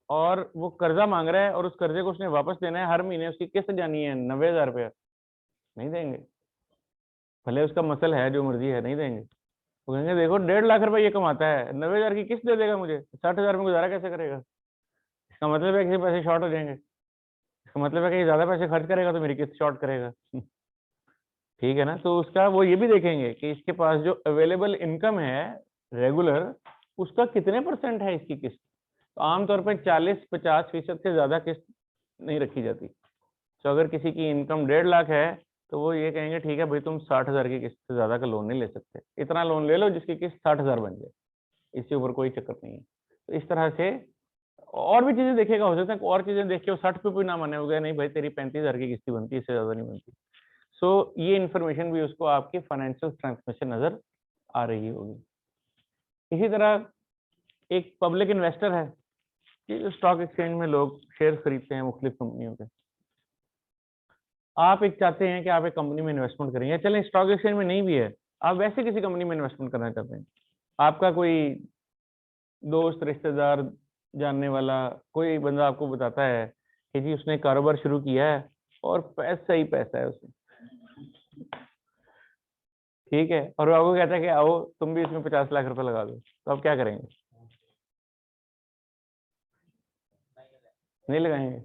और वो कर्जा मांग रहा है और उस कर्जे को उसने वापस देना है, हर महीने उसकी किस्त जानी है 90,000 रुपया, नहीं देंगे। भले उसका मसल है जो मर्जी है, नहीं देंगे। वो कहेंगे देखो 1.5 लाख रुपया ये कमाता है, 90,000 की किस्त दे देगा मुझे, 60,000 में गुजारा कैसे करेगा। इसका मतलब है किसी पैसे शॉर्ट हो जाएंगे, इसका मतलब है कि ज्यादा पैसे खर्च करेगा तो मेरी किस्त शॉर्ट करेगा। ठीक है ना। तो उसका वो ये भी देखेंगे कि इसके पास जो अवेलेबल इनकम है रेगुलर, उसका कितने % है इसकी किस्त। तो आमतौर पर 40-50% से ज्यादा किस्त नहीं रखी जाती। तो अगर किसी की इनकम 1.5 लाख है तो वो ये कहेंगे ठीक है भाई तुम 60,000 की किस्त से ज्यादा का लोन नहीं ले सकते, इतना लोन ले लो जिसकी किस्त 60,000 बन जाए, इसके ऊपर कोई चक्कर नहीं है। तो इस तरह से और भी चीजें देखेगा, हो सकता है और चीजें देख के वो 60 पे भी ना माने, हो गया नहीं भाई तेरी 35,000 की किस्ती बनती है, इससे ज्यादा नहीं बनती। सो ये इन्फॉर्मेशन भी उसको आपके फाइनेंशियल स्ट्रेंथ में से नजर आ रही होगी। इसी तरह एक पब्लिक इन्वेस्टर है कि स्टॉक एक्सचेंज में लोग शेयर खरीदते हैं मुख्तलिफ कंपनियों के। आप एक चाहते हैं कि आप एक कंपनी में इन्वेस्टमेंट करेंगे, चलें स्टॉक एक्सचेंज में नहीं भी है, आप वैसे किसी कंपनी में इन्वेस्टमेंट करना चाहते हैं, आपका कोई दोस्त रिश्तेदार जानने वाला कोई बंदा आपको बताता है कि जी उसने कारोबार शुरू किया है और पैसा ही पैसा है उसमें, ठीक है, और वो आपको कहता है कि आओ तुम भी इसमें 50 लाख रुपए लगा दो, तो आप क्या करेंगे। नहीं लगाएंगे।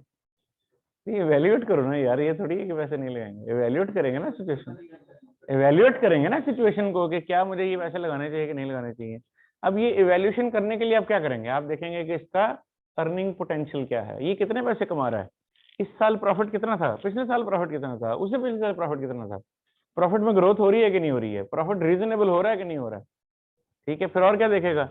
तो इवैल्यूएट करो ना यार, ये थोड़ी है कि पैसे नहीं लगाएंगे, इवैल्यूएट करेंगे ना सिचुएशन, इवैल्यूएट करेंगे ना सिचुएशन को कि क्या मुझे ये पैसे लगाने चाहिए कि नहीं लगाने चाहिए। अब ये इवैल्यूएशन करने के लिए आप क्या करेंगे, आप देखेंगे कि इसका अर्निंग पोटेंशियल क्या है, ये कितने पैसे कमा रहा है, इस साल प्रॉफिट कितना था, पिछले साल प्रॉफिट कितना था, उससे पिछले साल प्रॉफिट कितना था, प्रॉफिट में ग्रोथ हो रही है कि नहीं हो रही है, प्रॉफिट रीजनेबल हो रहा है कि नहीं हो रहा है। ठीक है, फिर और क्या देखेगा,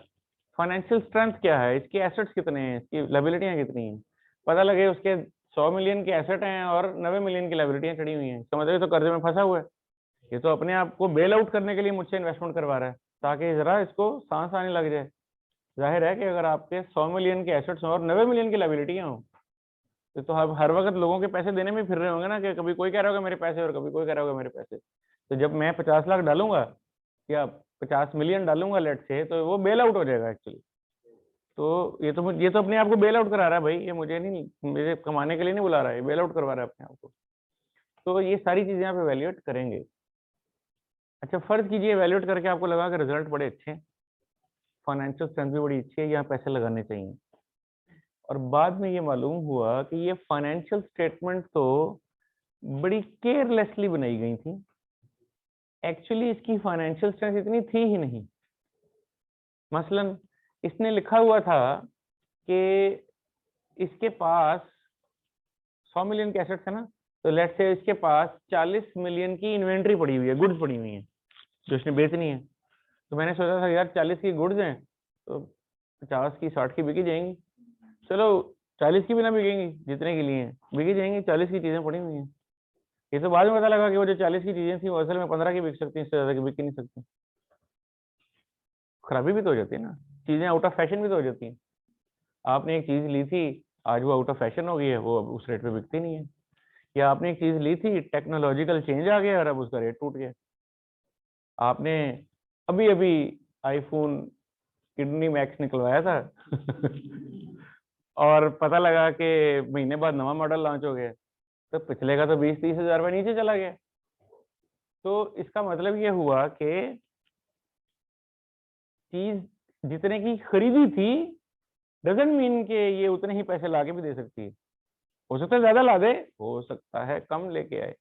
फाइनेंशियल स्ट्रेंथ क्या है, इसके एसेट्स कितने हैं, इसकी लायबिलिटियां कितनी हैं, पता लगे उसके 100 मिलियन के एसेट हैं और 90 मिलियन की लायबिलिटियां चढ़ी हुई हैं, इसका मतलब ये तो कर्जे में फंसा हुआ है। ये तो अपने आप को बेल आउट करने के लिए मुझसे इन्वेस्टमेंट करवा रहा है ताकि जरा इसको सांस आने लग जाए। जाहिर है कि अगर आपके 100 मिलियन के एसेट्स हों और 90 मिलियन की लायबिलिटियां हों तो आप हर वक्त लोगों के पैसे देने में फिर रहे होंगे ना, कि कभी कोई कह रहा होगा मेरे पैसे और कभी कोई कह रहा होगा मेरे पैसे। तो जब मैं 50 लाख डालूंगा या 50 मिलियन डालूंगा लेट से, तो वो बेल आउट हो जाएगा एक्चुअली। तो ये तो अपने आप को बेल आउट करा रहा है भाई, ये मुझे नहीं, मेरे कमाने के लिए नहीं बुला रहा है, बेल आउट करवा रहा है अपने आप को। तो ये सारी चीजें आप एवेल्युएट करेंगे। अच्छा फर्ज कीजिए एवेल्युएट करके आपको लगा कि रिजल्ट बड़े अच्छे हैं, फाइनेंशियल स्ट्रेंथ भी बड़ी अच्छी है, यहाँ पैसे लगाने चाहिए, और बाद में ये मालूम हुआ कि ये फाइनेंशियल स्टेटमेंट तो बड़ी केयरलेसली बनाई गई थी। एक्चुअली इसकी फाइनेंशियल स्ट्रेंथ इतनी थी ही नहीं। मसलन इसने लिखा हुआ था कि इसके पास 100 मिलियन के एसेट्स है ना, तो लेट्स से इसके पास 40 मिलियन की इन्वेंट्री पड़ी हुई है, गुड्स पड़ी हुई है जो इसने बेचनी है। तो मैंने सोचा था यार 40 की गुड्स हैं तो 50 की 60 की बिकी जाएंगी, चलो 40 की भी ना बिकेंगी, जितने की लिए बिकी जाएंगी, 40 की चीजें पड़ी हुई हैं। ये तो बाद में पता लगा कि वो जो 40 की चीजें थी वो असल में 15 की बिक सकती है, इससे ज्यादा की बिक नहीं सकती। खराबी भी तो हो जाती है ना, चीजें आउट ऑफ फैशन भी तो हो जाती हैं। आपने एक चीज ली थी, आज वो आउट ऑफ फैशन हो गई है, वो अब उस रेट पे बिकती नहीं है। या आपने एक चीज ली थी, टेक्नोलॉजिकल चेंज आ गया और अब उसका रेट टूट गया। आपने अभी अभी आईफोन किडनी मैक्स निकलवाया था और पता लगा कि महीने बाद नवा मॉडल लॉन्च हो गया, तो पिछले का तो 20-30 हजार रुपये नीचे चला गया। तो इसका मतलब ये हुआ कि चीज जितने की खरीदी थी डजंट मीन कि ये उतने ही पैसे लाके भी दे सकती है। हो सकता है ज्यादा ला दे, हो सकता है कम लेके आए।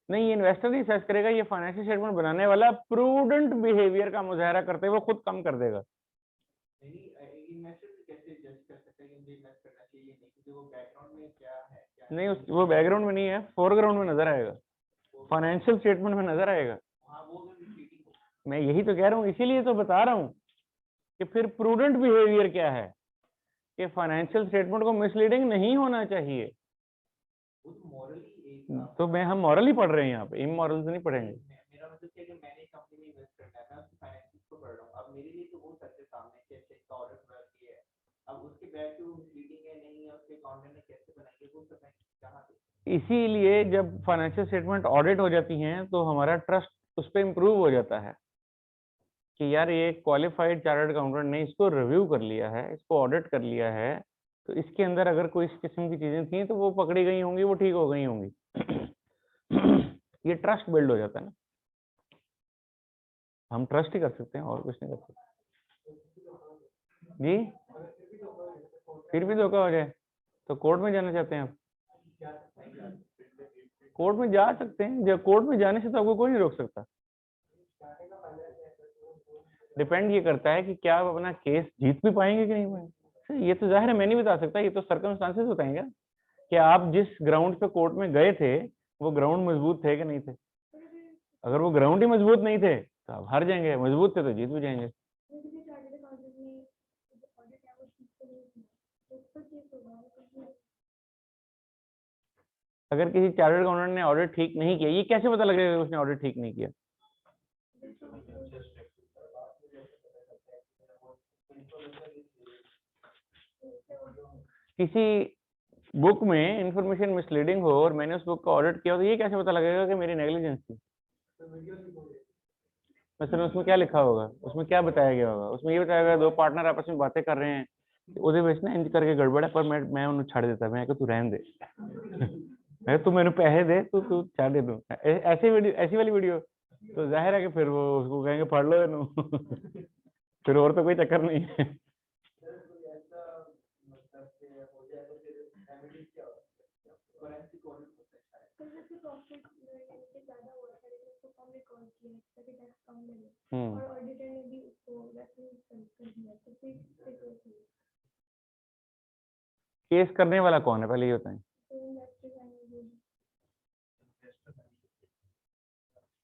नहीं, ये इन्वेस्टर नहीं सर्च करेगा, ये फाइनेंशियल स्टेटमेंट बनाने वाला प्रूडेंट बिहेवियर का मुजाहरा करते हुए खुद कम कर देगा। नहीं, वो बैकग्राउंड में नहीं है, फोरग्राउंड में नजर आएगा, फाइनेंशियल स्टेटमेंट में नजर आएगा। मैं यही तो कह रहा हूँ, इसीलिए तो बता रहा हूँ कि फिर प्रूडेंट बिहेवियर क्या है, कि फाइनेंशियल स्टेटमेंट को मिसलीडिंग नहीं होना चाहिए। तो हम मॉरल ही पढ़ रहे हैं यहाँ पे, इमोरल से नहीं पढ़ेंगे। मेरा मतलब है कि मैंने कंपनी में इन्वेस्ट करना है, मैं उसकी फाइनेंशियल को पढ़ रहा हूँ, अब मेरे लिए तो वो सबसे सामने कि अच्छा इसका ऑर्डर वर्क ये है, अब उसके बैक टू मिसलीडिंग है नहीं है, उसके अकाउंटेंट ने कैसे बनाई है, वो सब मैं कहाँ पे। इसीलिए जब फाइनेंशियल स्टेटमेंट ऑडिट हो जाती हैं तो हमारा ट्रस्ट उस पर इम्प्रूव हो जाता है कि यार ये क्वालिफाइड चार्टर्ड अकाउंटेंट ने इसको रिव्यू कर लिया है, इसको ऑडिट कर लिया है, तो इसके अंदर अगर कोई इस किस्म की चीजें थी तो वो पकड़ी गई होंगी, वो ठीक हो गई होंगी। ये ट्रस्ट बिल्ड हो जाता है ना, हम ट्रस्ट ही कर सकते हैं और कुछ नहीं कर सकते जी। फिर भी धोखा हो जाए तो कोर्ट में जाना चाहते हैं आप? कोर्ट में जा सकते हैं, जब कोर्ट में जाने से तो आपको कोई नहीं रोक सकता। डिपेंड ये करता है कि क्या आप अपना केस जीत भी पाएंगे कि नहीं पाएंगे। ये तो जाहिर है मैं नहीं बता सकता, ये तो सर्कमस्टांसेस बताएंगे कि आप जिस ग्राउंड पे कोर्ट में गए थे वो ग्राउंड मजबूत थे कि नहीं थे। अगर वो ग्राउंड ही मजबूत नहीं थे तो आप हार जाएंगे, मजबूत थे तो जीत भी जाएंगे। अगर किसी चार्टर्ड अकाउंटेंट ने ऑडिट ठीक नहीं किया, ये कैसे पता लगेगा कि उसने ऑडिट ठीक नहीं किया? किसी बुक में इंफॉर्मेशन मिसलीडिंग हो और मैंने उस बुक का ऑडिट किया तो ये कैसे पता लगेगा कि मेरी नेग्लिजेंस थी? मतलब उसमें क्या लिखा होगा, उसमें क्या बताया गया होगा? उसमें ये बताया गया दो पार्टनर आपस में बातें कर रहे हैं, ਉਹਦੇ ਵਿੱਚ ना इंज करके गड़बड़ है, पर मैं उन्हें छाड़ देता, मैं तू रहने दे मैं तू मेरे पैसे दे, तू छाड़ दे दूं। ऐसी वाली वीडियो तो जाहिर है कि फिर वो उसको कहेंगे पढ़ लो इन्हों फिर और तो कोई चक्कर नहीं है। केस करने वाला कौन है पहले ये बताएं।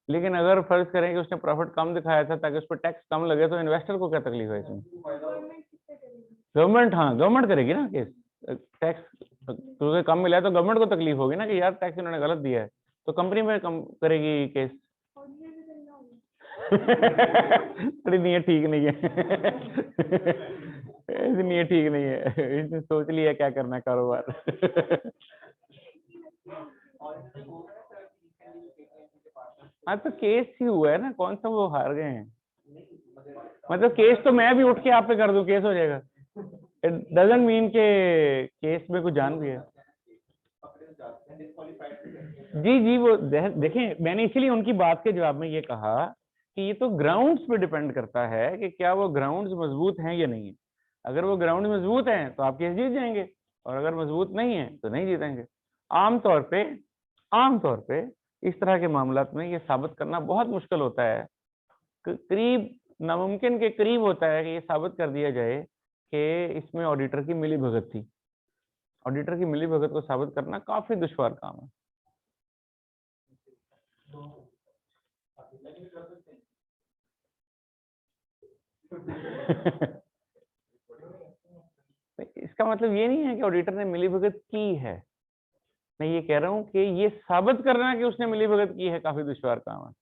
लेकिन अगर फर्ज करें कि उसने प्रॉफिट कम दिखाया था ताकि उस पर टैक्स कम लगे तो इन्वेस्टर को क्या तकलीफ है इसमें? गवर्नमेंट, हाँ गवर्नमेंट करेगी ना केस। टैक्स क्योंकि कम मिला है तो गवर्नमेंट को तकलीफ होगी ना कि यार टैक्स इन्होंने गलत दिया है, तो कंपनी में कम करेगी केस। थोड़ी नीयत ठीक नहीं है। ऐसी नीयत ठीक नहीं है, इसने सोच लिया क्या करना है कारोबार। हाँ तो केस ही हुआ है ना, कौन सा वो हार गए हैं। मतलब केस तो मैं भी उठ के आप पे कर दूं, केस हो जाएगा। इट डजंट मीन के केस में कुछ जान भी है। जी जी, वो देखें, मैंने इसीलिए उनकी बात के जवाब में ये कहा कि ये तो ग्राउंड्स पे डिपेंड करता है कि क्या वो ग्राउंड्स मजबूत हैं या नहीं है। अगर वो ग्राउंड मजबूत हैं तो आप केस जीत जाएंगे, और अगर मजबूत नहीं है तो नहीं जीतेंगे। आमतौर पे इस तरह के मामलात में ये साबित करना बहुत मुश्किल होता है, करीब नामुमकिन के करीब होता है कि ये साबित कर दिया जाए कि इसमें ऑडिटर की मिलीभगत थी। ऑडिटर की मिलीभगत को साबित करना काफी दुश्वार काम है। इसका मतलब ये नहीं है कि ऑडिटर ने मिलीभगत की है, मैं ये कह रहा हूं कि ये साबित करना कि उसने मिलीभगत की है काफी दुश्वार काम है।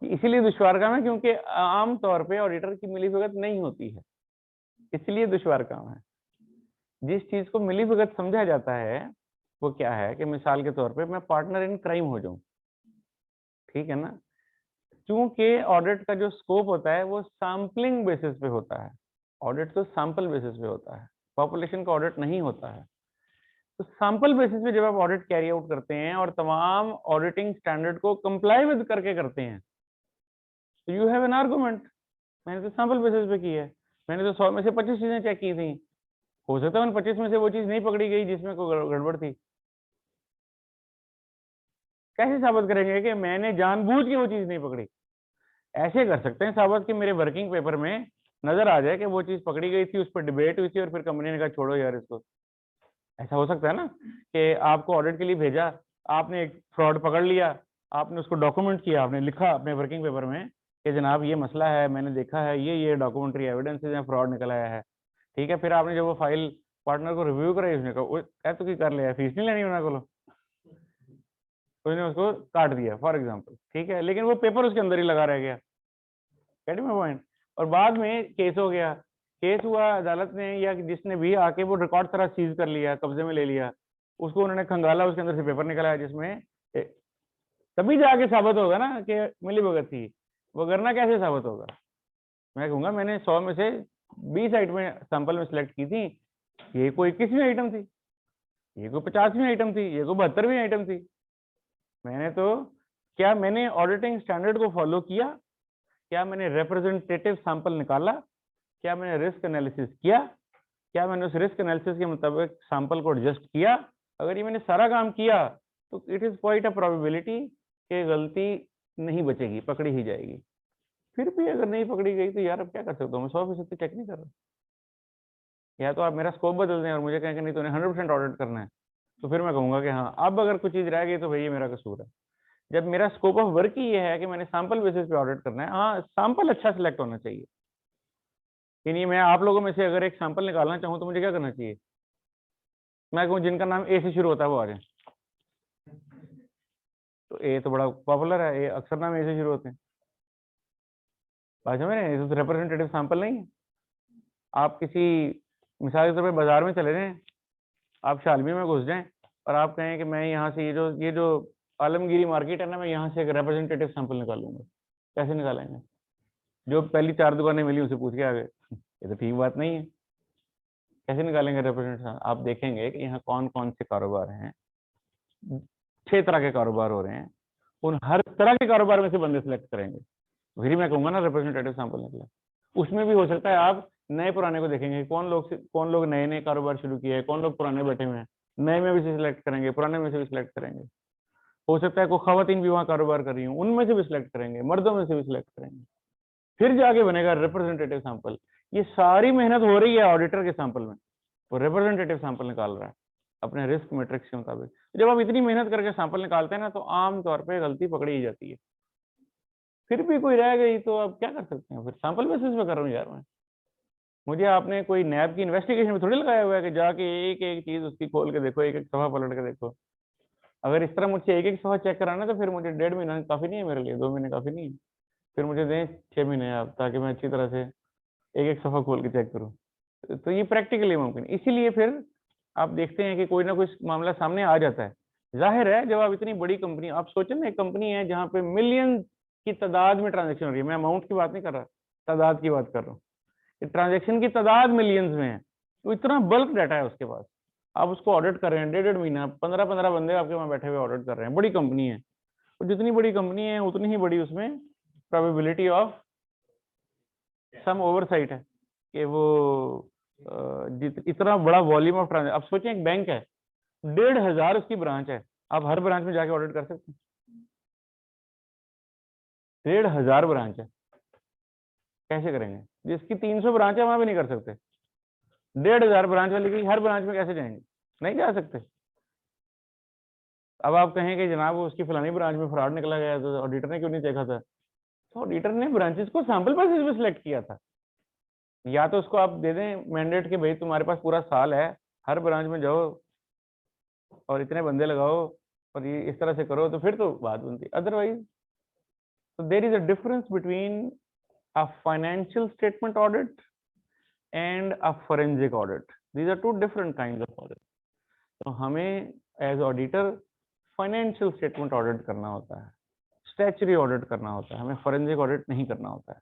इसीलिए दुश्वार काम है क्योंकि आम तौर पे ऑडिटर की मिलीभगत नहीं होती है, इसलिए दुश्वार काम है। जिस चीज को मिलीभगत समझा जाता है वो क्या है कि मिसाल के तौर पे मैं पार्टनर इन क्राइम हो जाऊं, ठीक है ना। क्योंकि ऑडिट का जो स्कोप होता है वो सैम्पलिंग बेसिस पे होता है, ऑडिट तो सैंपल बेसिस पे होता है, पॉपुलेशन का ऑडिट नहीं होता है। तो सैंपल बेसिस पे जब आप ऑडिट कैरी आउट करते हैं और तमाम ऑडिटिंग स्टैंडर्ड को कंप्लाई विद करके करते हैं तो यू हैव एन आर्गुमेंट। मैंने तो सैंपल बेसिस पे की है, मैंने तो 100 में से 25 चीजें चेक की थी, हो सकता है उन 25 में से वो चीज नहीं पकड़ी गई जिसमें कोई गड़बड़ थी। कैसे साबित करेंगे कि मैंने जानबूझ के वो चीज नहीं पकड़ी? ऐसे कर सकते हैं साबित कि मेरे वर्किंग पेपर में नजर आ जाए कि वो चीज पकड़ी गई थी, उस पर डिबेट हुई थी और फिर कंपनी ने कहा छोड़ो यार इसको। ऐसा हो सकता है ना कि आपको ऑडिट के लिए भेजा, आपने एक फ्रॉड पकड़ लिया, आपने उसको डॉक्यूमेंट किया, आपने लिखा अपने वर्किंग पेपर में कि जनाब ये मसला है, मैंने देखा है, ये डॉक्यूमेंट्री एविडेंसेस हैं, फ्रॉड निकल आया है, ठीक है। फिर आपने जब वो फाइल पार्टनर को रिव्यू कराई, उसने कहा तो की कर लिया, फीस नहीं लेनी उन्होंने को, उसने उसको काट दिया फॉर एग्जाम्पल, ठीक है, लेकिन वो पेपर उसके अंदर ही लगा रह गया। Gate my point. और बाद में केस हो गया, केस हुआ, अदालत ने या जिसने भी आके वो रिकॉर्ड सारा सीज कर लिया, कब्जे में ले लिया, उसको उन्होंने खंगाला, उसके अंदर से पेपर निकला है जिसमें तभी जाके साबित होगा ना कि मिलीभगत थी। वो करना कैसे साबित होगा? मैं कहूंगा मैंने 100 में से 20 आइटमें सैंपल में सिलेक्ट की थी, ये कोई 21वीं आइटम थी, ये कोई 50वीं आइटम थी, ये कोई 72वीं आइटम थी। मैंने तो क्या मैंने ऑडिटिंग स्टैंडर्ड को फॉलो किया? क्या मैंने रिप्रेजेंटेटिव सैंपल निकाला? क्या मैंने रिस्क एनालिसिस किया? क्या मैंने उस रिस्क एनालिसिस के मुताबिक सैंपल को एडजस्ट किया? अगर ये मैंने सारा काम किया तो it is quite a probability कि गलती नहीं बचेगी, पकड़ी ही जाएगी। फिर भी अगर नहीं पकड़ी गई तो यार अब क्या कर सकता हूँ, मैं 100% चेक नहीं कर रहा। या तो आप मेरा स्कोप बदल दें और मुझे कहें कि नहीं तूने 100% ऑडिट करना है, तो फिर मैं कहूंगा कि हाँ अब अगर कुछ चीज रह गई तो भैया मेरा कसूर है। जब मेरा स्कोप ऑफ वर्क ही ये है कि मैंने सैंपल बेसिस पे ऑडिट करना है, हाँ सैंपल अच्छा सिलेक्ट होना चाहिए। यानी मैं आप लोगों में से अगर एक सैंपल निकालना चाहूँ तो मुझे क्या करना चाहिए? मैं कहूँ जिनका नाम ए से शुरू होता है वो आ जाए, तो ए तो बड़ा पॉपुलर है, ए अक्सर नाम ए से शुरू होते हैं। बात समझ रहे हैं? तो रिप्रेजेंटेटिव सैंपल नहीं है। आप किसी मिसाल के तौर पर बाजार में चले जाएं, आप शालमी में घुस जाएं और आप कहें कि मैं यहाँ से ये जो आलमगीरी मार्केट है ना, मैं यहाँ से एक रिप्रेजेंटेटिव सैंपल निकालूंगा। कैसे निकालेंगे? जो पहली 4 दुकानें मिली उनसे पूछ के आ गए, ये तो ठीक बात नहीं है। कैसे निकालेंगे रिप्रेजेंटेटिव? आप देखेंगे कि यहाँ कौन कौन से कारोबार हैं, 6 तरह के कारोबार हो रहे हैं, उन हर तरह के कारोबार में से बंदे सिलेक्ट करेंगे, फिर मैं कहूंगा ना रिप्रेजेंटेटिव सैंपल निकला। उसमें भी हो सकता है आप नए पुराने को देखेंगे, कौन लोग नए नए कारोबार शुरू किए हैं, कौन लोग पुराने बैठे हुए हैं, नए में भी से सिलेक्ट करेंगे, पुराने में से भी सिलेक्ट करेंगे। हो सकता है कोई खवातीन भी वहां कारोबार कर रही हूँ, उनमें से भी सिलेक्ट करेंगे, मर्दों में से भी सिलेक्ट करेंगे, फिर जाके बनेगा रिप्रेजेंटेटिव सैंपल। ये सारी मेहनत हो रही है ऑडिटर के सैंपल में, वो रिप्रेजेंटेटिव सैंपल निकाल रहा है अपने रिस्क मैट्रिक्स के मुताबिक। जब आप इतनी मेहनत करके सैंपल निकालते हैं ना तो आमतौर पर गलती पकड़ी ही जाती है। फिर भी कोई रह गई तो आप क्या कर सकते हैं? फिर सैंपल बेसिस पे कर रहा हूँ यार मैं। मुझे आपने कोई नैब की इन्वेस्टिगेशन में थोड़ी लगाया हुआ है कि जाके एक एक चीज उसकी खोल के देखो, एक एक सफा पलट के देखो। अगर इस तरह मुझसे एक एक सफा चेक कराना तो फिर मुझे 1.5 महीना काफी नहीं है मेरे लिए, 2 महीने काफी नहीं है। फिर मुझे दें 6 महीने आप, ताकि मैं अच्छी तरह से एक एक सफा खोल के चेक करूँ। तो ये प्रैक्टिकली मुमकिन, इसीलिए फिर आप देखते हैं कि कोई ना कोई मामला सामने आ जाता है। जाहिर है जब आप इतनी बड़ी कंपनी, आप सोचें ना, एक कंपनी है जहाँ पे मिलियन की तादाद में ट्रांजेक्शन हो रही है, मैं अमाउंट की बात नहीं कर रहा, तादाद की बात कर रहा हूँ। ट्रांजेक्शन की तादाद मिलियंस में है, तो इतना बल्क डाटा है उसके पास। आप उसको ऑडिट कर रहे हैं 1.5 महीना, 15-15 बंदे आपके वहां बैठे हुए ऑडिट कर रहे हैं, बड़ी कंपनी है। तो जितनी बड़ी कंपनी है उतनी ही बड़ी उसमें प्रोबेबिलिटी ऑफ सम ओवरसाइट है कि वो इतना बड़ा वॉल्यूम ऑफ ट्रांजेक्शन। आप सोचें एक बैंक है, 1,500 उसकी ब्रांच है, आप हर ब्रांच में जाके ऑडिट कर सकते हैं? 1,500 ब्रांच है, कैसे करेंगे? जिसकी 300 ब्रांच है वहां भी नहीं कर सकते। 1,500 ब्रांच वाले की हर ब्रांच में कैसे जाएंगे? नहीं जा सकते। अब आप कहें कि जनाब वो उसकी फलानी ब्रांच में फ्रॉड निकला गया तो ऑडिटर ने क्यों नहीं देखा था? तो ऑडिटर ने ब्रांचेस को सैंपल बेसिस पे सिलेक्ट किया था। या तो उसको आप दे दें मैंडेट कि भाई तुम्हारे पास पूरा साल है, हर ब्रांच में जाओ और इतने बंदे लगाओ और ये इस तरह से करो, तो फिर तो बात बनती। अदरवाइज तो there is a difference between a financial statement audit and a forensic audit. These are two different kinds of audit. तो हमें as auditor financial statement audit करना होता है, स्टैच्यूटरी ऑडिट करना होता है, हमें फोरेंसिक ऑडिट नहीं करना होता है।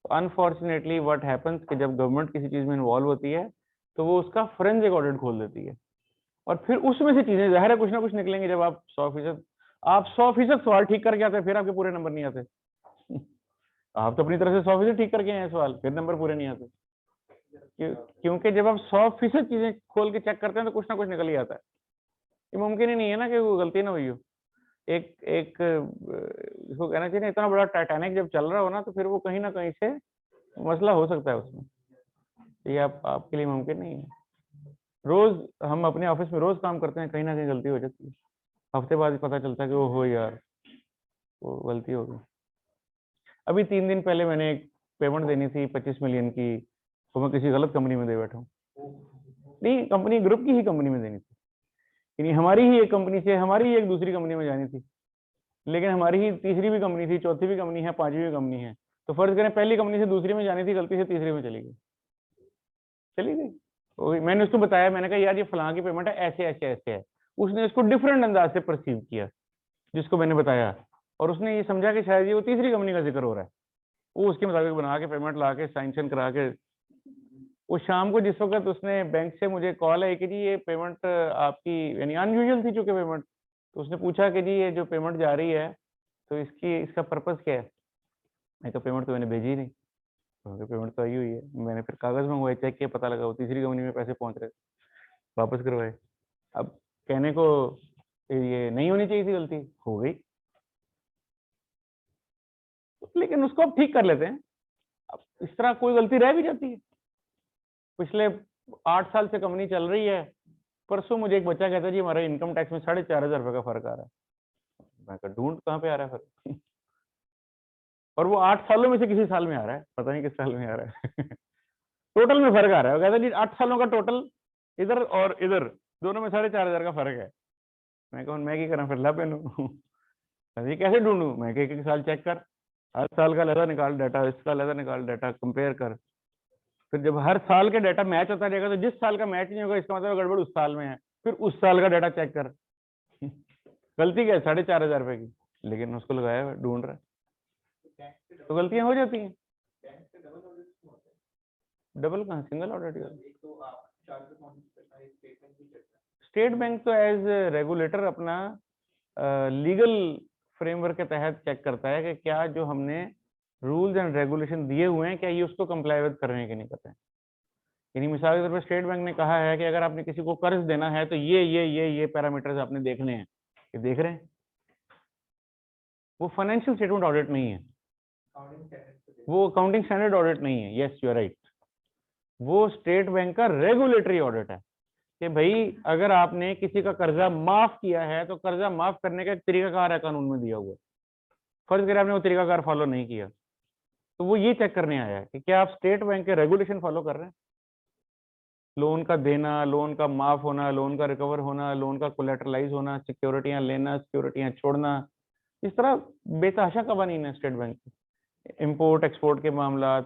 तो अनफॉर्चुनेटली व्हाट हैपेंस कि जब गवर्नमेंट किसी चीज में इन्वॉल्व होती है तो वो उसका फोरेंसिक ऑडिट खोल देती है, और फिर उसमें से चीजें जाहिर है कुछ ना कुछ निकलेंगे। जब आप 100% आप 100% सवाल ठीक करके आते हैं, फिर आपके पूरे नंबर नहीं आते। आप तो अपनी तरफ से 100% ठीक करके आए सवाल, फिर नंबर पूरे नहीं आते। क्योंकि जब आप 100% चीजें खोल के चेक करते हैं तो कुछ ना कुछ निकल ही आता है। ये मुमकिन ही नहीं है ना कि वो गलती ना हुई हो। एक एक इसको कहना चाहिए ना, इतना बड़ा टाइटैनिक जब चल रहा हो ना, तो फिर वो कहीं ना कहीं से मसला हो सकता है उसमें। ये आपके लिए मुमकिन नहीं है। रोज हम अपने ऑफिस में रोज काम करते हैं, कहीं ना कहीं गलती हो जाती है। हफ्ते बाद पता चलता है कि वो हो यार, वो गलती हो गई। अभी 3 दिन पहले मैंने एक पेमेंट देनी थी 25 मिलियन की, तो मैं किसी गलत कंपनी में दे बैठा हूँ। नहीं, कंपनी ग्रुप की ही कंपनी में देनी थी, यानी हमारी ही एक कंपनी से हमारी ही एक दूसरी कंपनी में जानी थी, लेकिन हमारी ही तीसरी भी कंपनी थी, चौथी भी कंपनी है, पांचवी भी कंपनी है। तो फर्ज करें पहली कंपनी से दूसरी में जानी थी, गलती से तीसरी में चली गई। मैंने उसको बताया, मैंने कहा यार ये फलां की पेमेंट है, ऐसे ऐसे ऐसे है। उसने इसको डिफरेंट अंदाज से परसीव किया जिसको मैंने बताया, और उसने ये समझा कि शायद ये वो तीसरी कंपनी का जिक्र हो रहा है। वो उसके मुताबिक बना के पेमेंट ला के सैंक्शन करा के, वो शाम को जिस वक्त उसने बैंक से मुझे कॉल है कि जी ये पेमेंट आपकी यानी अनयूजुअल थी चूंकि पेमेंट, तो उसने पूछा कि जी ये जो पेमेंट जा रही है तो इसका पर्पस क्या है? मैं तो पेमेंट तो मैंने भेजी ही नहीं। तो पेमेंट तो आई हुई है। मैंने फिर कागज मंगवाए, चेक किया, पता लगा वो तीसरी कंपनी में पैसे पहुंच रहे, वापस करवाए। अब कहने को ये नहीं होनी चाहिए थी, गलती हो गई, लेकिन उसको अब ठीक कर लेते हैं। अब इस तरह कोई गलती रह भी जाती है। पिछले 8 साल से कंपनी चल रही है, परसों मुझे एक बच्चा कहता है जी हमारे इनकम टैक्स में 4,500 रुपए का फर्क आ रहा है। मैं कहा ढूंढ कहाँ पे आ रहा है फर्क? और वो 8 सालों में से किसी साल में आ रहा है, पता नहीं किस साल में आ रहा है। टोटल में फर्क आ रहा है। वो कहता है जी 8 सालों का टोटल इधर और इधर दोनों में 4,500 का फर्क है। मैं कहूँ मैं क्या करा, फिर ला पहनू। ये कैसे ढूंढूं? मैं एक एक साल चेक कर, हर साल का लहदा निकाल डाटा, इसका लहदा निकाल डाटा, कंपेयर कर। फिर जब हर साल के डाटा मैच होता रहेगा तो जिस साल का मैच नहीं होगा इसका मतलब गड़बड़ उस साल में है, फिर उस साल का डाटा चेक कर। गलती क्या है? 4,500 रुपए की, लेकिन उसको लगाया हुआ ढूंढ रहा है। तो गलतियां हो जाती हैं। डबल कहाँ, सिंगल ऑडिट। स्टेट बैंक तो एज रेगुलेटर अपना लीगल फ्रेमवर्क के तहत चेक करता है कि क्या जो हमने रूल्स एंड रेगुलेशन दिए हुए हैं क्या ये उसको कंप्लाई विद कर रहे हैं कि नहीं करते हैं। यानी मिसाल के तौर पर स्टेट बैंक ने कहा है कि अगर आपने किसी को कर्ज देना है तो ये पैरामीटर्स आपने देखने हैं, ये देख रहे हैं। वो फाइनेंशियल स्टेटमेंट ऑडिट नहीं है, वो अकाउंटिंग स्टैंडर्ड ऑडिट नहीं है। Yes you are right. वो स्टेट बैंक का रेगुलेटरी ऑडिट है कि भाई अगर आपने किसी का कर्जा माफ किया है तो कर्जा माफ करने का एक तरीकाकार है कानून में दिया हुआ है। फर्ज करें आपने वो तरीकाकार फॉलो नहीं किया तो वो ये चेक करने आया है कि क्या आप स्टेट बैंक के रेगुलेशन फॉलो कर रहे हैं। लोन का देना, लोन का माफ होना, लोन का रिकवर होना, लोन का कोलेटरलाइज होना, सिक्योरिटियां लेना, सिक्योरिटियां छोड़ना, इस तरह बेतहाशा कवानीन है स्टेट बैंक के। इम्पोर्ट एक्सपोर्ट के मामला,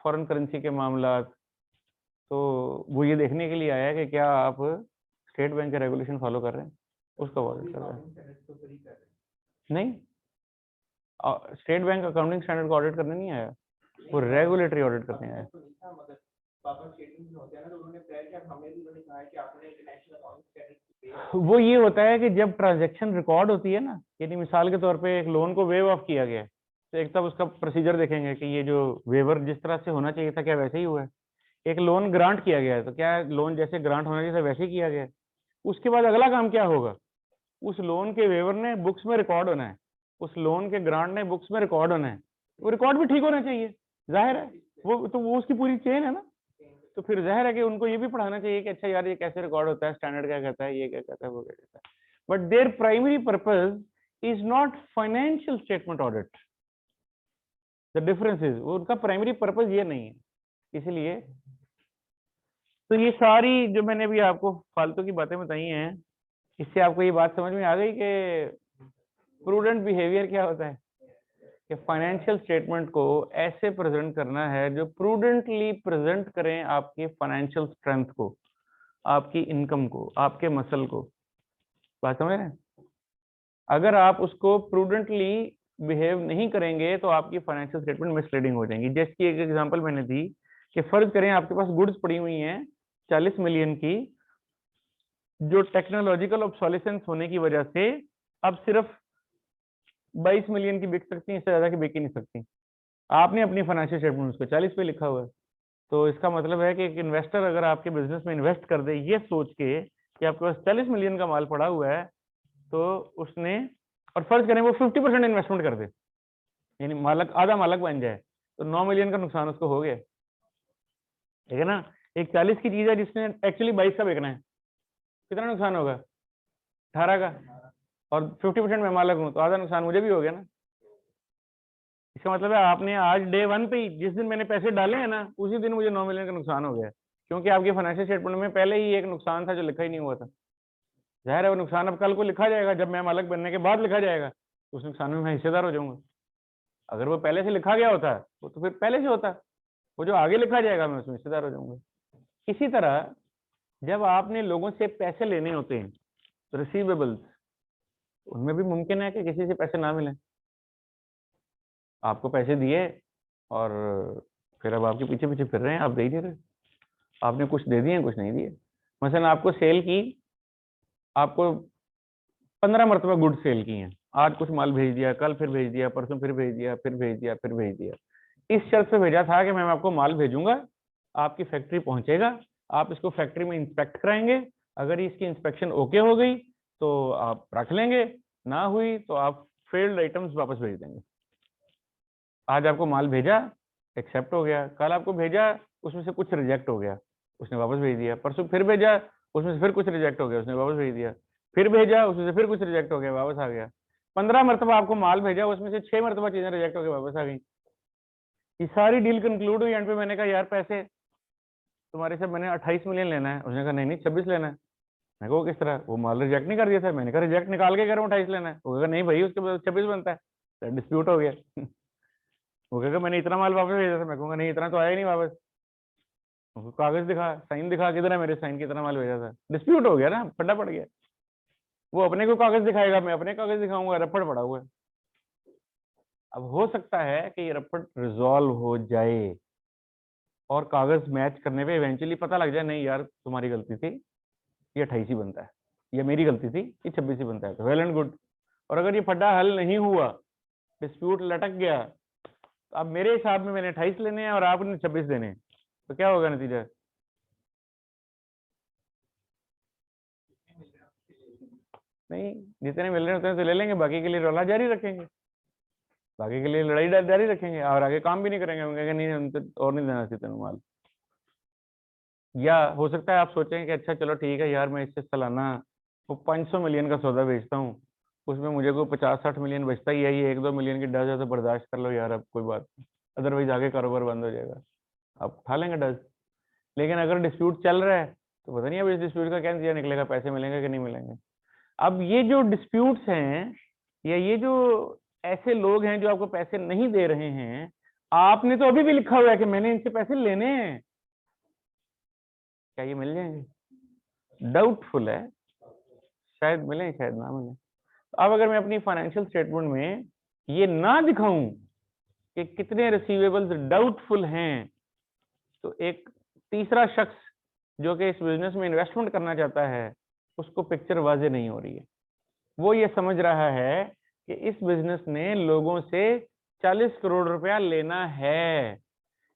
फॉरेन करेंसी के मामला। तो वो ये देखने के लिए आया है कि क्या आप स्टेट बैंक के रेगुलेशन फॉलो कर रहे हैं, उसका ऑडिट कर रहे हैं। नहीं, स्टेट बैंक अकाउंटिंग स्टैंडर्ड को ऑडिट करने नहीं आया, वो रेगुलेटरी ऑडिट करने आया। वो ये होता है कि जब ट्रांजैक्शन रिकॉर्ड होती है ना, यानी मिसाल के तौर पे एक लोन को वेव ऑफ किया गया है, तो एक तब उसका प्रोसीजर देखेंगे कि ये जो वेवर जिस तरह से होना चाहिए था क्या वैसे ही हुआ है। एक लोन ग्रांट किया गया है तो क्या लोन जैसे ग्रांट होना चाहिए था वैसे ही किया गया है। उसके बाद अगला काम क्या होगा, उस लोन के वेवर ने बुक्स में रिकॉर्ड होना है, उस लोन के ग्रांट ने बुक्स में रिकॉर्ड होना है। वो रिकॉर्ड भी ठीक होना चाहिए, जाहिर है, वो उसकी पूरी चेन है ना। तो फिर जाहिर है कि उनको ये भी पढ़ाना चाहिए कि अच्छा यार ये कैसे रिकॉर्ड होता है, स्टैंडर्ड क्या कहता है, ये क्या कहता है, वो क्या कहता है। But there primary purpose is not financial statement audit. The difference is, उनका प्राइमरी पर्पज ये नहीं है। इसलिए तो ये सारी जो मैंने अभी आपको फालतू की बातें बताई हैं, इससे आपको ये बात समझ में आ गई कि प्रूडेंट बिहेवियर क्या होता है, कि फाइनेंशियल स्टेटमेंट को ऐसे प्रेजेंट करना है जो प्रूडेंटली प्रेजेंट करें आपकी फाइनेंशियल स्ट्रेंथ को, आपकी इनकम को, आपके मसल को। बात समझ रहे हैं? अगर आप उसको प्रूडेंटली बिहेव नहीं करेंगे तो आपकी फाइनेंशियल स्टेटमेंट मिसलीडिंग हो जाएंगी। जैसे कि एक एग्जांपल मैंने दी कि फर्ज करें आपके पास गुड्स पड़ी हुई हैं 40 मिलियन की, जो टेक्नोलॉजिकल ऑब्सोलेसेंस होने की वजह से अब सिर्फ 22 मिलियन की बिक सकती है, इससे ज्यादा की बिक ही नहीं सकती। आपने अपनी फाइनेंशियल स्टेटमेंट उसको 40 पे लिखा हुआ है। तो इसका मतलब है कि एक इन्वेस्टर अगर आपके बिजनेस में इन्वेस्ट कर दे ये सोच के कि आपके पास 40 मिलियन का माल पड़ा हुआ है, तो उसने, और फर्ज करें वो 50% इन्वेस्टमेंट कर दे, यानी मालक आधा मालक बन जाए, तो 9 मिलियन का नुकसान उसको हो गया, ठीक है ना। एक 40 की चीज है जिसने एक्चुअली 22 का बेचना है, कितना नुकसान होगा, 18 का, और 50% मैं मालक हूं तो आधा नुकसान मुझे भी हो गया ना। इसका मतलब है आपने आज डे 1 पे ही, जिस दिन मैंने पैसे डाले हैं ना, उसी दिन मुझे 9 मिलियन का नुकसान हो गया, क्योंकि आपकी फाइनेंशियल स्टेटमेंट में पहले ही एक नुकसान था जो लिखा ही नहीं हुआ था। जाहिर है वो नुकसान अब कल को लिखा जाएगा, जब मैं मालक बनने के बाद लिखा जाएगा, उस नुकसान में मैं हिस्सेदार हो जाऊंगा। अगर वो पहले से लिखा गया होता वो तो फिर पहले से होता, वो जो आगे लिखा जाएगा मैं उसमें हिस्सेदार हो जाऊंगा। इसी तरह जब आपने लोगों से पैसे लेने होते हैं, रिसीवेबल्स, उनमें भी मुमकिन है कि किसी से पैसे ना मिले। आपको पैसे दिए और फिर अब आपके पीछे पीछे फिर रहे हैं, आप दे ही नहीं रहे। आपने कुछ दे दिए, कुछ नहीं दिए। मसलन आपको सेल की, आपको 15 मरतबा गुड सेल की हैं, आज कुछ माल भेज दिया, कल फिर भेज दिया, परसों फिर भेज दिया, फिर भेज दिया, फिर भेज दिया। इस शर्त पे भेजा था कि मैं आपको माल भेजूंगा, आपकी फैक्ट्री पहुंचेगा, आप इसको फैक्ट्री में इंस्पेक्ट कराएंगे, अगर इसकी इंस्पेक्शन ओके हो गई तो आप रख लेंगे, ना हुई तो आप फेल्ड आइटम्स वापस भेज देंगे। आज आपको माल भेजा, एक्सेप्ट हो गया, कल आपको भेजा, उसमें से कुछ रिजेक्ट हो गया, उसने वापस भेज दिया, परसों फिर भेजा, उसमें से फिर कुछ रिजेक्ट हो गया, उसने वापस भेज दिया, फिर भेजा, उसमें से फिर कुछ रिजेक्ट हो गया, वापस आ गया। 15 मरतबा आपको माल भेजा, उसमें से 6 मरतबा चीजें रिजेक्ट हो गई, वापस आ गई। ये सारी डील कंक्लूड हुई, एंड पे मैंने कहा यार पैसे तुम्हारे से मैंने 28 मिलियन लेना है। उसने कहा नहीं नहीं 26 लेना है। मैं कहा वो किस तरह, वो माल रिजेक्ट नहीं कर दिया था। मैंने कहा रिजेक्ट निकाल के कह रहा हूँ 28 लेना है। वो कहा नहीं भाई उसके बाद 26 बनता है, डिस्प्यूट हो गया। वो कहेगा मैंने इतना माल वापस भेजा था। मैं कहूँगा नहीं इतना तो आया ही नहीं वापस। कागज दिखा, साइन दिखा, किधर है मेरे साइन, कितना माल भेजा था। डिस्प्यूट हो गया ना, फड्डा पड़ गया। वो अपने को कागज दिखाएगा, मैं अपने कागज दिखाऊंगा, रफड़ पड़ा हुआ है। अब हो सकता है कि ये रफड़ रिजॉल्व हो जाए और कागज मैच करने पे इवेंचुअली पता लग जाए नहीं यार तुम्हारी गलती थी, ये 28 ही बनता है, ये मेरी गलती थी, ये 26 ही बनता है, तो वेल एंड गुड। और अगर ये फड्डा हल नहीं हुआ, डिस्प्यूट लटक गया, तो अब मेरे हिसाब में मैंने 28 लेने हैं और आपने 26 देने हैं, तो क्या होगा नतीजा? नहीं, जितने मिल रहे हैं उतने तो ले लेंगे, बाकी के लिए रौला जारी रखेंगे, बाकी के लिए लड़ाई जारी रखेंगे और आगे काम भी नहीं करेंगे। हम कहेंगे नहीं हम तो और नहीं देना चाहिए तेन माल। या हो सकता है आप सोचें कि अच्छा चलो ठीक है यार, मैं इससे सालाना वो 500 मिलियन का सौदा बेचता हूँ, उसमें मुझे कोई 50-60 मिलियन बचता ही है, ये 1-2 मिलियन की डर है तो बर्दाश्त कर लो यार, अब कोई बात नहीं। अदरवाइज आगे कारोबार बंद हो जाएगा, आप उठा लेंगे डज। लेकिन अगर डिस्प्यूट चल रहा है तो पता नहीं अब इस डिस्प्यूट का क्या नतीजा निकलेगा, पैसे मिलेंगे कि नहीं मिलेंगे। अब ये जो डिस्प्यूट्स हैं या ये जो ऐसे लोग हैं जो आपको पैसे नहीं दे रहे हैं, आपने तो अभी भी लिखा हुआ है कि मैंने इनसे पैसे लेने हैं, क्या ये मिल जाएंगे? डाउटफुल है, शायद मिले शायद ना मिले। अब अगर मैं अपनी फाइनेंशियल स्टेटमेंट में ये ना दिखाऊं कि कितने रिसीवेबल्स डाउटफुल हैं, तो एक तीसरा शख्स जो कि इस बिजनेस में इन्वेस्टमेंट करना चाहता है उसको पिक्चर वाजे नहीं हो रही है। वो ये समझ रहा है कि इस बिजनेस ने लोगों से 40 करोड़ रुपया लेना है,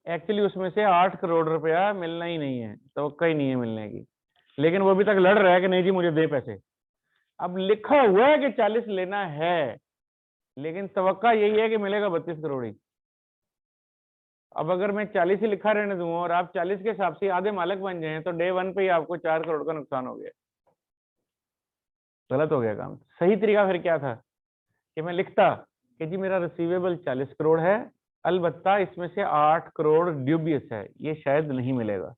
एक्चुअली उसमें से 8 करोड़ रुपया मिलना ही नहीं है, तवक्का ही नहीं है मिलने की, लेकिन वो अभी तक लड़ रहा है कि नहीं जी मुझे दे पैसे। अब लिखा हुआ है कि 40 लेना है, लेकिन तवक्का यही है कि मिलेगा 32 करोड़ ही। अब अगर मैं 40 ही लिखा रहने दूंगा और आप 40 के हिसाब से आधे मालिक बन जाएं तो डे 1 पे ही आपको 4 करोड़ का नुकसान हो गया, गलत हो गया काम। सही तरीका फिर क्या था कि मैं लिखता कि जी मेरा रिसीवेबल 40 करोड़ है, अलबत्ता इसमें से 8 करोड़ ड्यूबियस है, ये शायद नहीं मिलेगा।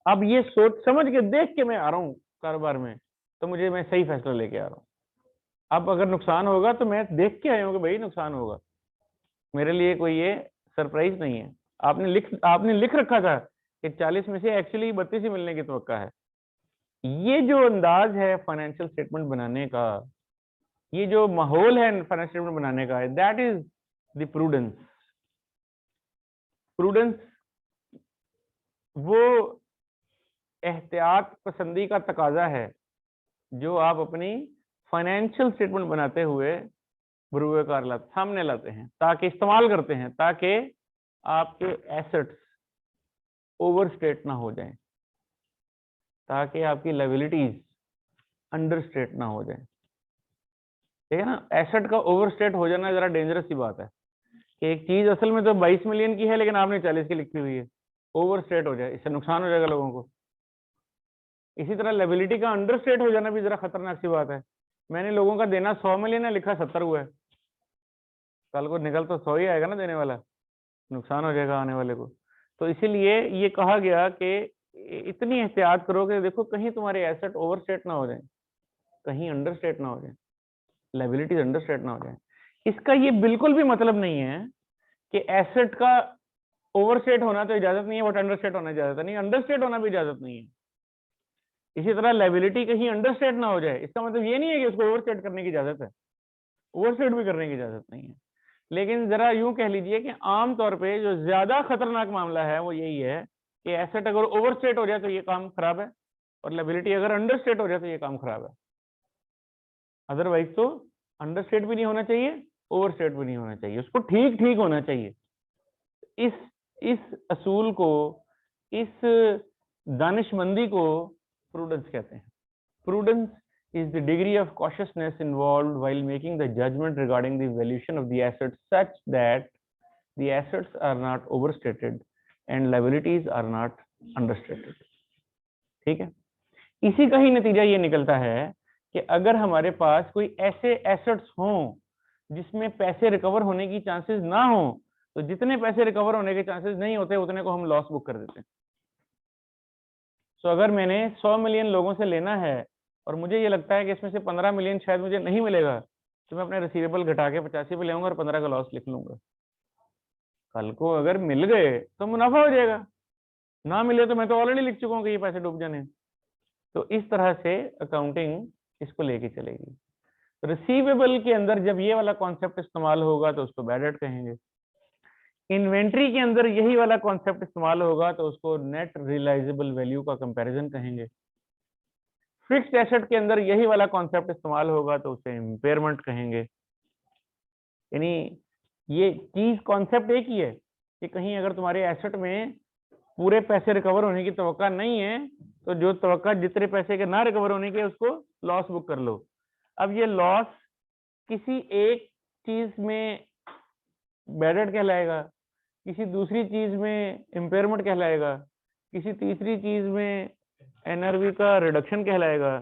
अब ये सोच समझ के देख के मैं आ रहा हूँ कारोबार में, तो मैं सही फैसला लेके आ रहा हूँ। अब अगर नुकसान होगा तो मैं देख के आया हूँ कि भाई नुकसान होगा, मेरे लिए कोई ये सरप्राइज नहीं है। आपने लिख रखा था कि 40 में से एक्चुअली 32 ही मिलने की तवक्का है। ये जो अंदाज है फाइनेंशियल स्टेटमेंट बनाने का, ये जो माहौल है फाइनेंशियल स्टेटमेंट बनाने का, that is the prudence. Prudence वो एहतियात पसंदी का तकाजा है जो आप अपनी फाइनेंशियल स्टेटमेंट बनाते हुए बरूए सामने लाते हैं, ताकि इस्तेमाल करते हैं, ताकि आपके एसेट्स ओवरस्टेट ना हो जाएं, ताकि आपकी लायबिलिटीज अंडरस्टेट ना हो जाएं। ठीक है ना, एसेट का ओवरस्टेट हो जाना जरा डेंजरस सी बात है कि एक चीज असल में तो 22 मिलियन की है लेकिन आपने 40 की लिखी हुई है, ओवरस्टेट हो जाए, इससे नुकसान हो जाएगा लोगों को। इसी तरह लायबिलिटी का अंडरस्टेट हो जाना भी जरा खतरनाक सी बात है। मैंने लोगों का देना 100 मिलियन है, लिखा 70 हुआ है, कल को निकल तो 100 ही आएगा ना देने वाला, नुकसान हो जाएगा आने वाले को। तो इसीलिए ये कहा गया कि इतनी एहतियात करो कि देखो कहीं तुम्हारे एसेट ओवरस्टेट ना हो जाए, कहीं अंडरस्टेट ना हो जाए, लायबिलिटीज अंडरस्टेट ना हो जाए। इसका ये बिल्कुल भी मतलब नहीं है कि एसेट का ओवरस्टेट होना तो इजाजत नहीं है, बट अंडरस्टेट होना इजाजत नहीं, अंडरस्टेट होना भी इजाजत नहीं है। इसी तरह लायबिलिटी कहीं अंडरस्टेट ना हो जाए, इसका मतलब ये नहीं है कि उसको ओवरस्टेट करने की इजाजत है, ओवरस्टेट भी करने की इजाजत नहीं है। लेकिन जरा यूं कह लीजिए कि आमतौर पे जो ज्यादा खतरनाक मामला है वो यही है कि एसेट अगर ओवरस्टेट हो जाए तो ये काम खराब है, और लायबिलिटी अगर अंडरस्टेट हो जाए तो ये काम खराब है। अदरवाइज तो अंडरस्टेट भी नहीं होना चाहिए, ओवरस्टेट भी नहीं होना चाहिए, उसको ठीक ठीक होना चाहिए। इस असूल को, इस दानिशमंदी को प्रूडेंस कहते हैं। Prudence is the degree of cautiousness involved while making the judgment regarding the valuation of the assets such that the assets are not overstated and liabilities are not understated। ठीक है, इसी का ही नतीजा ये निकलता है कि अगर हमारे पास कोई ऐसे एसेट्स हों जिसमें पैसे रिकवर होने की चांसेस ना हो, तो जितने पैसे रिकवर होने के चांसेस नहीं होते उतने को हम लॉस बुक कर देते हैं। तो अगर मैंने 100 मिलियन लोगों से लेना है और मुझे ये लगता है कि इसमें से 15 मिलियन शायद मुझे नहीं मिलेगा, तो मैं अपने रिसीवेबल घटा के 85 पे ले आऊंगा और 15 का लॉस लिख लूंगा। कल को अगर मिल गए तो मुनाफा हो जाएगा, ना मिले तो मैं तो ऑलरेडी लिख चुका हूँ कि ये पैसे डूब जाने। तो इस तरह से अकाउंटिंग इसको लेके चलेगी। रिसीवेबल के अंदर जब ये वाला कॉन्सेप्ट इस्तेमाल होगा तो उसको बैड डेट कहेंगे। इन्वेंट्री के अंदर यही वाला कॉन्सेप्ट इस्तेमाल होगा तो उसको नेट रियलाइजेबल वैल्यू का कंपैरिजन कहेंगे। फिक्स्ड एसेट के अंदर यही वाला कॉन्सेप्ट इस्तेमाल होगा तो उसे इम्पेयरमेंट कहेंगे। यानी ये चीज कॉन्सेप्ट एक ही है कि कहीं अगर तुम्हारे एसेट में पूरे पैसे रिकवर होने की तवक्का नहीं है तो जो तवक्का जितने पैसे के ना रिकवर होने के उसको लॉस बुक कर लो। अब ये लॉस किसी एक चीज में बैड डेट कहलाएगा, किसी दूसरी चीज में इम्पेयरमेंट कहलाएगा, किसी तीसरी चीज में एनआरवी का रिडक्शन कहलाएगा,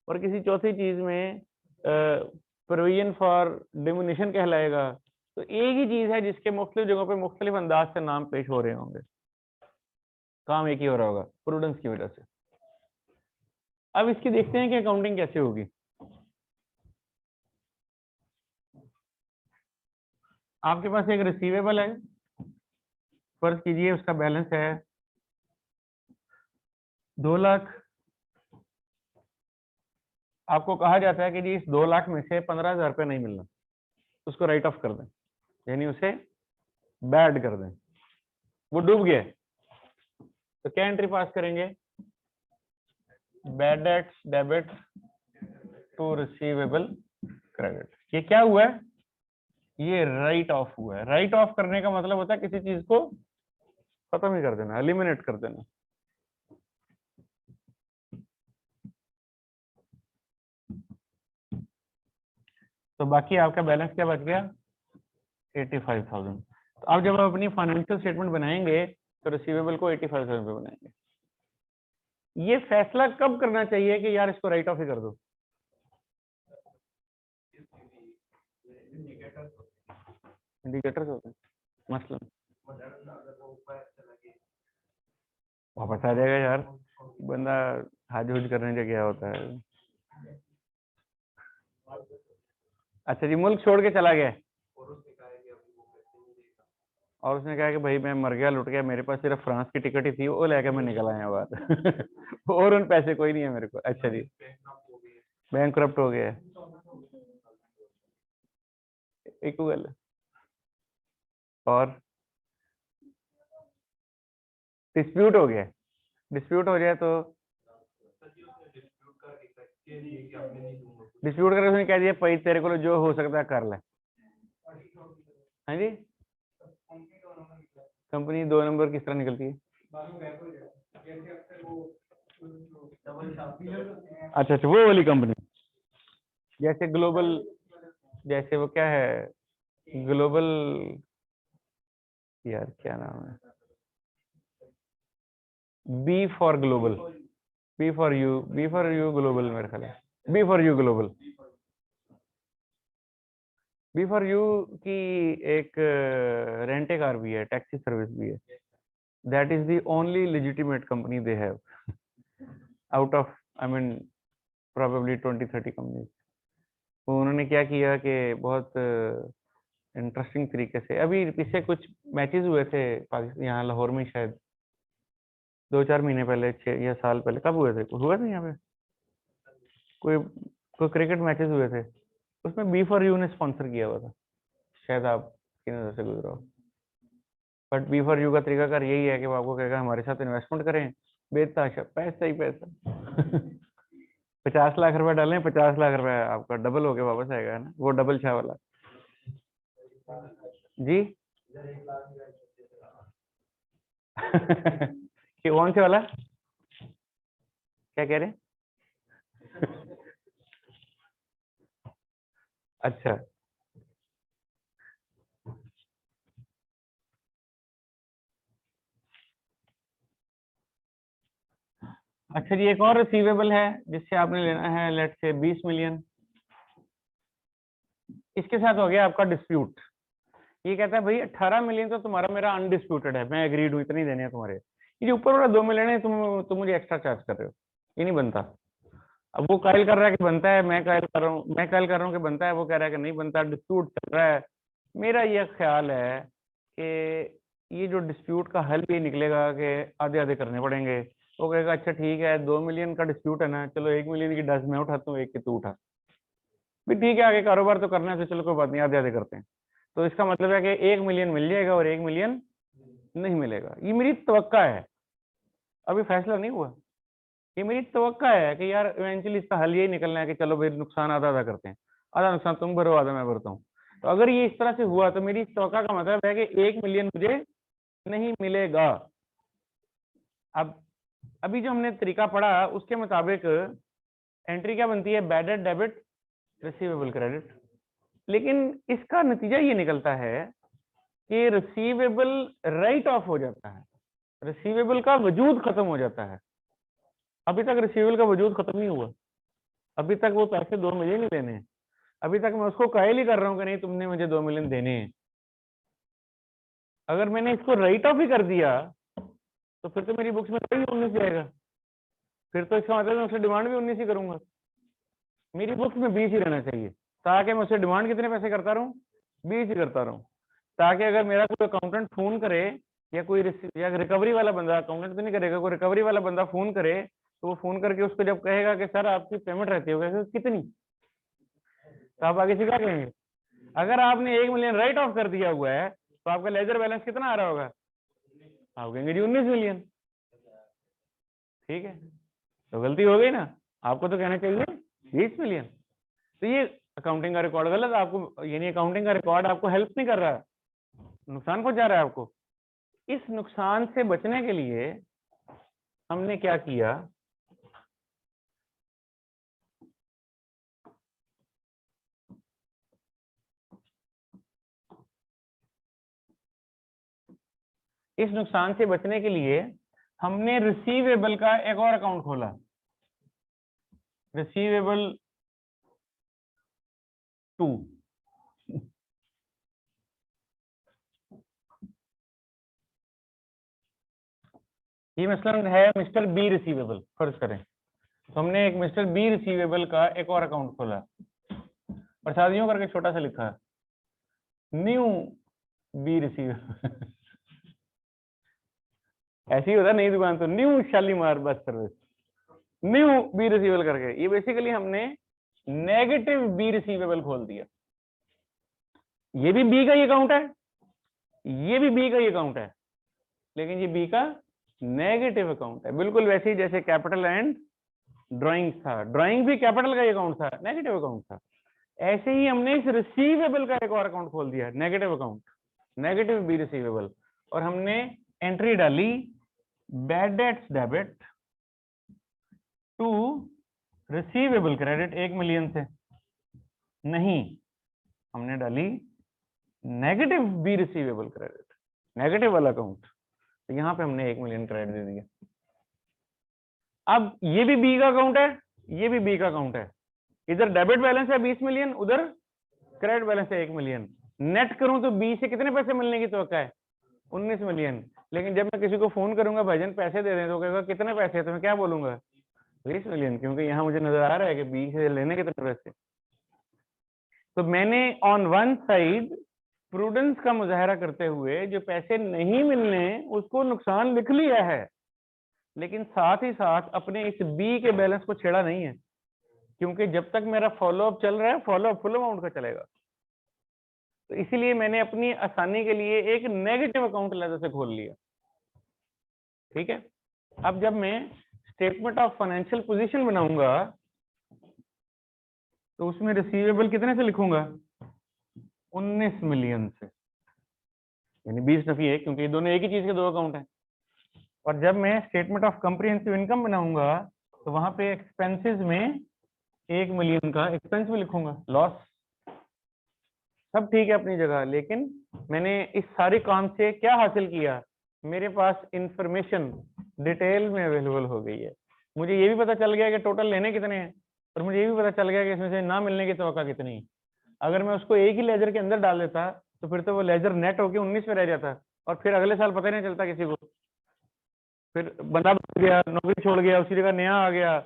और किसी चौथी चीज में प्रोविजन फॉर डिमिनिशन कहलाएगा, तो एक ही चीज है जिसके मुख्तलिफ जगहों पे मुख्तलिफ अंदाज से नाम पेश हो रहे होंगे, काम एक ही हो रहा होगा प्रूडेंस की वजह से। अब इसकी देखते हैं कि अकाउंटिंग कैसे होगी। आपके पास एक रिसीवेबल है, फर्ज कीजिए उसका बैलेंस है 2 लाख। आपको कहा जाता है कि जी इस 2 लाख में से 15,000 रुपये नहीं मिलना, उसको राइट ऑफ कर दें, यानी उसे बैड कर दें, वो डूब गया। तो क्या एंट्री पास करेंगे? Bad debts debit to receivable credit. ये क्या हुआ है? ये राइट ऑफ हुआ है। राइट ऑफ करने का मतलब होता है किसी चीज को खत्म ही कर देना, एलिमिनेट कर देना। तो बाकी आपका बैलेंस क्या बच गया? 85,000। तो अब जब आप अपनी फाइनेंशियल स्टेटमेंट बनाएंगे तो रिसीवेबल को 85,000 पे बनाएंगे। ये फैसला कब करना चाहिए कि यार इसको राइट ऑफ ही कर दो? इंडिकेटर्स होते हैं मसलन, वापस आ जाएगा यार, बंदा हाज हुज करने से क्या होता है। अच्छा जी, मुल्क छोड़ के चला गया और उसने कहा कि भाई मैं मर गया, लुट गया, मेरे पास सिर्फ फ्रांस की टिकट ही थी, वो लेकर मैं निकल आया बात और उन पैसे कोई नहीं है मेरे को। अच्छा जी, बैंक करप्ट हो गया है, एक गल। और डिस्प्यूट हो गया, डिस्प्यूट हो जाए तो डिस्प्यूट करके उसने कह दिया भाई तेरे को जो हो सकता है कर ले। हाँ जी, कंपनी 2 नंबर किस तरह निकलती है? अच्छा अच्छा, वो वाली कंपनी, जैसे ग्लोबल, जैसे वो क्या है ग्लोबल, यार क्या नाम है, B for global, B for you, B for you global मेरे ख्याल है, B for you global. B for you की एक रेंट ए कार भी है, टैक्सी सर्विस भी है। That is the only legitimate company they have out of, I mean probably 20-30 companies. तो उन्होंने क्या किया कि बहुत इंटरेस्टिंग तरीके से, अभी पीछे कुछ मैचेस हुए थे पाकिस्तान, यहाँ लाहौर में शायद 2-4 महीने पहले, 6 या साल पहले, कब हुए थे? हुए थे यहाँ पे कोई कोई क्रिकेट मैचेस हुए थे, उसमें बी फॉर यू ने स्पॉन्सर किया हुआ था, शायद आप की नजर से गुजरा हो। बट बी फॉर यू का तरीकाकार यही है कि वो आपको कहेगा हमारे साथ इन्वेस्टमेंट करें, बेताशा पैसा ही पैसा 50 लाख रुपए डालें, 50 लाख रुपए आपका डबल होके वापस आएगा ना, वो डबल छा वाला जी कि कौन से वाला, क्या कह रहे हैं? अच्छा, अच्छा जी, एक और रिसीवेबल है जिससे आपने लेना है लेट से 20 मिलियन। इसके साथ हो गया आपका डिस्प्यूट। ये कहता है भाई 18 मिलियन तो तुम्हारा मेरा अनडिस्प्यूटेड है, मैं एग्रीड हूँ, इतने देने हैं तुम्हारे, ये जो ऊपर वाला 2 मिलियन है तुम मुझे एक्स्ट्रा चार्ज कर रहे हो, ये नहीं बनता। अब वो कायल कर रहा है कि बनता है, मैं कायल कर रहा हूँ, मैं कायल कर रहा हूँ कि बनता है, वो कह रहा है कि नहीं बनता, डिस्प्यूट चल रहा है। मेरा ये ख्याल है कि ये जो डिस्प्यूट का हल भी निकलेगा कि आधे आधे करने पड़ेंगे। वो कहेगा अच्छा ठीक है 2 मिलियन का डिस्प्यूट है ना, चलो 1 मिलियन की 10 मैं उठाता हूँ, 1 की तू उठा, भी ठीक है आगे कारोबार तो करना है, तो चलो कोई बात नहीं आधे आधे करते हैं। तो इसका मतलब है कि 1 मिलियन मिल जाएगा और 1 मिलियन नहीं मिलेगा। ये मेरी तवक्का है, अभी फैसला नहीं हुआ, ये मेरी तवक्का है कि यार इवेंचुअली इसका हल यही निकलना है कि चलो भाई नुकसान आधा आधा करते हैं, आधा नुकसान तुम भरो आधा मैं भरता हूँ। तो अगर ये इस तरह से हुआ तो मेरी इस तवक्का का मतलब है कि 1 मिलियन मुझे नहीं मिलेगा। अब अभी जो हमने तरीका पढ़ा उसके मुताबिक एंट्री क्या बनती है? Bad debit receivable credit. लेकिन इसका नतीजा ये निकलता है कि रिसीवेबल राइट ऑफ हो जाता है, रिसीवेबल का वजूद खत्म हो जाता है। अभी तक रिसीवेबल का वजूद खत्म नहीं हुआ, अभी तक वो पैसे 2 मिलियन ही लेने हैं, अभी तक मैं उसको कायल ही कर रहा हूँ कि नहीं तुमने मुझे 2 मिलियन देने हैं, अगर मैंने इसको राइट ऑफ ही कर दिया तो फिर तो मेरी बुक्स में वही 19 जाएगा, फिर तो इसका मतलब मैं उससे डिमांड भी 19 ही करूंगा। मेरी बुक्स में 20 ही रहना चाहिए, ताकि मैं उससे डिमांड कितने पैसे करता रहूं, 20 ही करता रहूं, ताकि अगर मेरा कोई अकाउंटेंट फोन करे या कोई या रिकवरी वाला बंदा, अकाउंटेंट तो नहीं करेगा, कोई रिकवरी वाला बंदा फोन करे तो वो फोन करके उसको जब कहेगा कि सर आपकी पेमेंट रहती है कितनी, तो आप आगे से क्या कहेंगे? अगर आपने 1 मिलियन राइट ऑफ कर दिया हुआ है तो आपका लेजर बैलेंस कितना आ रहा होगा? आप कहेंगे जी 19 मिलियन। ठीक है, तो गलती हो गई ना, आपको तो कहना चाहिए 20 मिलियन। तो ये अकाउंटिंग का रिकॉर्ड गलत है आपको, यानी अकाउंटिंग का रिकॉर्ड आपको हेल्प नहीं कर रहा है, नुकसान पहुंचा रहा है आपको। इस नुकसान से बचने के लिए हमने क्या किया, इस नुकसान से बचने के लिए हमने रिसीवेबल का एक और अकाउंट खोला, रिसीवेबल 2। ये मसलन है मिस्टर बी रिसीवेबल, फर्ज करें तो हमने एक मिस्टर बी रिसीवेबल का एक और अकाउंट खोला, प्रसादियों करके छोटा सा लिखा है, न्यू बी रिसीवेबल ऐसे ही होता है नई दुकान तो new Shalimar bus service, new B receivable करके। ये बेसिकली हमने नेगेटिव बी रिसीवेबल खोल दिया। ये भी बी का ही अकाउंट है, ये भी बी का ही अकाउंट है, लेकिन ये बी का नेगेटिव अकाउंट है, बिल्कुल वैसे ही जैसे कैपिटल एंड ड्राइंग था, ड्राइंग भी कैपिटल का ही अकाउंट था, नेगेटिव अकाउंट था। ऐसे ही हमने इस रिसीवेबल का एक और अकाउंट खोल दिया, negative account, negative B receivable, और हमने एंट्री डाली bad debts debit to receivable credit 1 million से, नहीं हमने डाली negative B receivable credit, negative वाला अकाउंट, तो यहां पे हमने 1 मिलियन क्रेडिट दे दिया। अब ये भी बी का अकाउंट है, ये भी बी का अकाउंट है, इधर डेबिट बैलेंस है 20 मिलियन, उधर क्रेडिट बैलेंस है 1 मिलियन। नेट करूं तो बी से कितने पैसे मिलने की तवक्का है? 19 मिलियन। लेकिन जब मैं किसी को फोन करूंगा भाईजान पैसे दे दें तो कहेगा कितने पैसे, तो मैं क्या बोलूंगा? 20 मिलियन, क्योंकि यहाँ मुझे नजर आ रहा है कि बी से लेने कितने पैसे। तो मैंने ऑन वन साइड प्रूडेंस का मुजाहरा करते हुए जो पैसे नहीं मिलने उसको नुकसान लिख लिया है, लेकिन साथ ही साथ अपने इस बी के बैलेंस को छेड़ा नहीं है, क्योंकि जब तक मेरा फॉलोअप चल रहा है फॉलोअप फुल अमाउंट का चलेगा। तो इसीलिए मैंने अपनी आसानी के लिए एक नेगेटिव अकाउंट अलग से खोल लिया। ठीक है, अब जब मैं स्टेटमेंट ऑफ फाइनेंशियल पोजीशन बनाऊंगा तो उसमें रिसीवेबल कितने से लिखूंगा? 19 मिलियन से, यानी 20 नफी है, क्योंकि दोनों एक ही चीज के दो अकाउंट हैं। और जब मैं स्टेटमेंट ऑफ कंप्रिहेंसिव इनकम बनाऊंगा तो वहां पे एक्सपेंसेस में 1 मिलियन का एक्सपेंस भी लिखूंगा, लॉस। सब ठीक है अपनी जगह, लेकिन मैंने इस सारे काम से क्या हासिल किया? मेरे पास इंफॉर्मेशन डिटेल में अवेलेबल हो गई है। मुझे ये भी पता चल गया कि टोटल लेने कितने हैं, और मुझे ये भी पता चल गया कि इसमें से ना मिलने की तवक्का कितनी है। अगर मैं उसको एक ही लेजर के अंदर डाल देता तो फिर तो वो लेजर नेट होके 19 में रह जाता, और फिर अगले साल पता ही नहीं चलता किसी को, फिर बंदा बदल गया, नौकरी छोड़ गया, उसी जगह नया आ गया।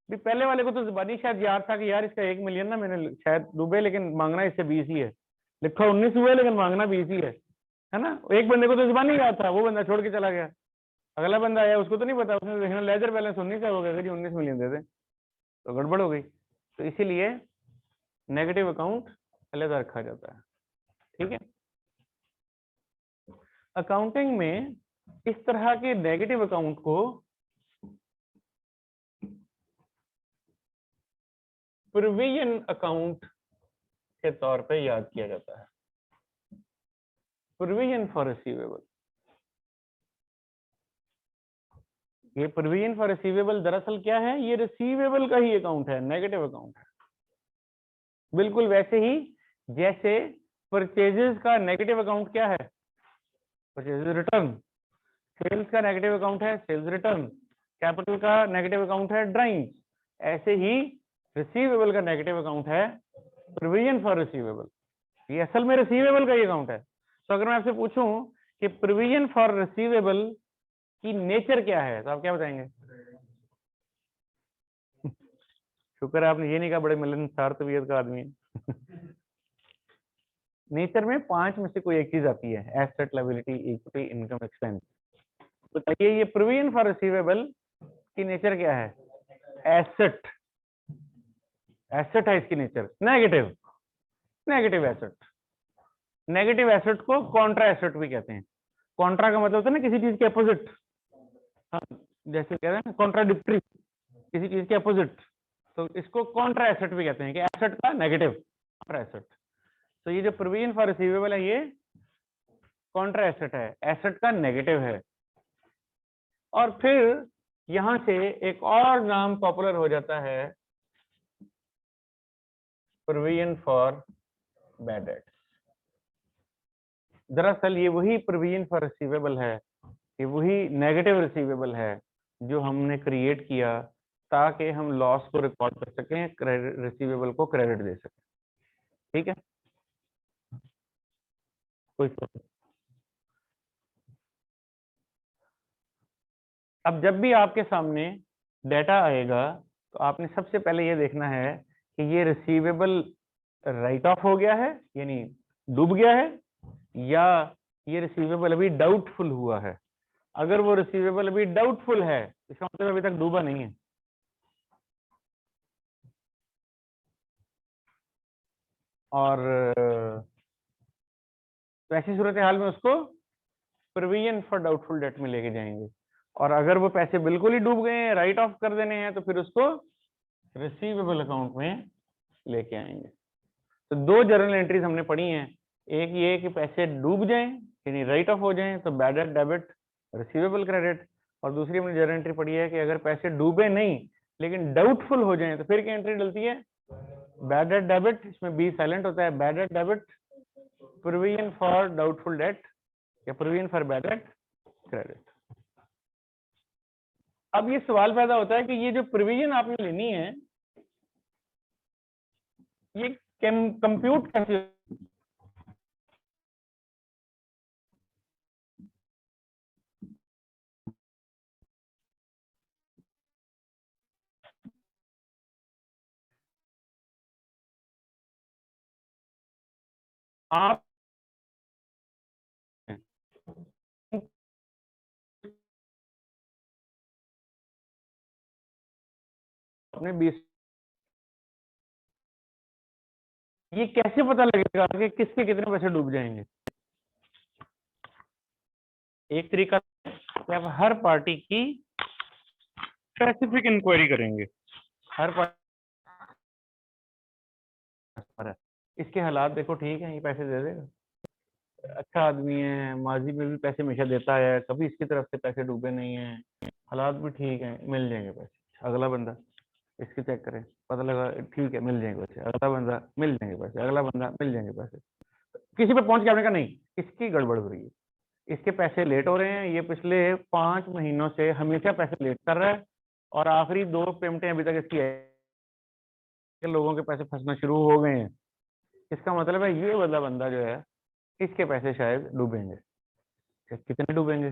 भी पहले वाले को तो जुबानी शायद याद था कि यार इसका 1 मिलियन ना मैंने शायद डूबे, लेकिन मांगना इससे 20 ही है, लिखा 19 हुआ लेकिन मांगना 20 ही है ना। एक बंदे को तो जुबानी याद था, वो बंदा छोड़ के चला गया, अगला बंदा आया उसको तो नहीं पता, उसने देखना लेजर बैलेंस 19 है, हो गया जी 19 मिलियन दे दे, तो गड़बड़ हो गई। तो इसीलिए नेगेटिव अकाउंट अलग रखा जाता है। ठीक है, अकाउंटिंग में इस तरह के नेगेटिव अकाउंट को प्रोविजन अकाउंट के तौर पे याद किया जाता है, प्रोविजन फॉर रिसीवेबल। ये प्रोविजन फॉर रिसीवेबल दरअसल क्या है? ये रिसीवेबल का ही अकाउंट है, नेगेटिव अकाउंट है, बिल्कुल वैसे ही जैसे परचेजेस का नेगेटिव अकाउंट क्या है? Purchases return. सेल्स का नेगेटिव अकाउंट है सेल्स रिटर्न। कैपिटल का नेगेटिव अकाउंट है ड्राइंग। ऐसे ही रिसीवेबल का नेगेटिव अकाउंट है प्रोविजन फॉर रिसीवेबल। ये असल में रिसीवेबल का ही अकाउंट है। तो अगर मैं आपसे पूछूं कि प्रोविजन फॉर रिसीवेबल की नेचर क्या है, तो आप क्या बताएंगे? शुक्र है आपने ये नहीं कहा बड़े मिलनसार तबीयत का आदमी है। नेचर में 5 में से कोई एक चीज आती है, asset, liability, equity, income, expense. बताइए ये प्रोविजन फॉर रिसीवेबल की नेचर क्या है? एसेट। एसेट है इसकी nature. Negative, negative asset. Negative asset को कॉन्ट्रा एसेट भी कहते हैं। कॉन्ट्रा का मतलब होता है ना किसी चीज के अपोजिट। हाँ, जैसे कहते हैं ना कॉन्ट्राडिक्टरी, किसी चीज के अपोजिट, तो इसको कॉन्ट्रा एसेट भी कहते हैं कि एसेट का नेगेटिव, कॉन्ट्रा एसेट। तो ये जो प्रोविजन फॉर रिसीवेबल है ये कॉन्ट्रा एसेट है, एसेट का नेगेटिव है। और फिर यहां से एक और नाम पॉपुलर हो जाता है, प्रोविजन फॉर बैड डेट। दरअसल ये वही प्रोविजन फॉर रिसीवेबल है, ये वही नेगेटिव रिसीवेबल है जो हमने क्रिएट किया ताकि हम लॉस को रिकॉर्ड कर सकें, क्रेडिट रिसीवेबल को क्रेडिट दे सकें। ठीक है, कोई अब जब भी आपके सामने डेटा आएगा तो आपने सबसे पहले ये देखना है कि ये रिसीवेबल राइट ऑफ हो गया है यानी डूब गया है, या ये रिसीवेबल अभी डाउटफुल हुआ है। अगर वो रिसीवेबल अभी डाउटफुल है इसका मतलब अभी तक डूबा नहीं है। और तो ऐसी सूरत हाल में उसको प्रोविजन फॉर डाउटफुल डेट में लेके जाएंगे। और अगर वो पैसे बिल्कुल ही डूब गए हैं, राइट ऑफ कर देने हैं, तो फिर उसको रिसीवेबल अकाउंट में लेके आएंगे। तो 2 जर्नल एंट्रीज हमने पढ़ी हैं, एक ये कि पैसे डूब जाएं यानी राइट ऑफ हो जाएं तो bad debt debit, receivable credit. और दूसरी हमने जर्नल एंट्री पढ़ी है कि अगर पैसे डूबे नहीं लेकिन डाउटफुल हो जाएं तो फिर क्या एंट्री डलती है? बैड डेट डेबिट, इसमें बी साइलेंट होता है, bad debt debit, provision for doubtful debt या provision for bad debt credit. अब ये सवाल पैदा होता है कि ये जो प्रोविजन आपने लेनी है ये कंप्यूट कैसे? आप अपने 20, ये कैसे पता लगेगा कि किसके कितने पैसे डूब जाएंगे? एक तरीका कि आप हर पार्टी की स्पेसिफिक इंक्वायरी करेंगे। हर पार्टी इसके हालात देखो ठीक है, ये पैसे दे देगा, अच्छा आदमी है, माजी में भी पैसे हमेशा देता है, कभी इसकी तरफ से पैसे डूबे नहीं है, हालात भी ठीक है, मिल जाएंगे पैसे। अगला बंदा इसकी चेक करें, पता लगा ठीक है मिल जाएंगे पैसे, अगला बंदा मिल जाएंगे पैसे, अगला बंदा मिल जाएंगे पैसे। किसी पे पहुंच के आपने कहा नहीं इसकी गड़बड़ हो रही है, इसके पैसे लेट हो रहे हैं, ये पिछले 5 महीनों से हमेशा पैसे लेट कर रहा है और आखिरी 2 पेमेंटें अभी तक इसकी है, लोगों के पैसे फंसना शुरू हो गए हैं। इसका मतलब है ये वाला बंदा जो है इसके पैसे शायद डूबेंगे। कितने डूबेंगे?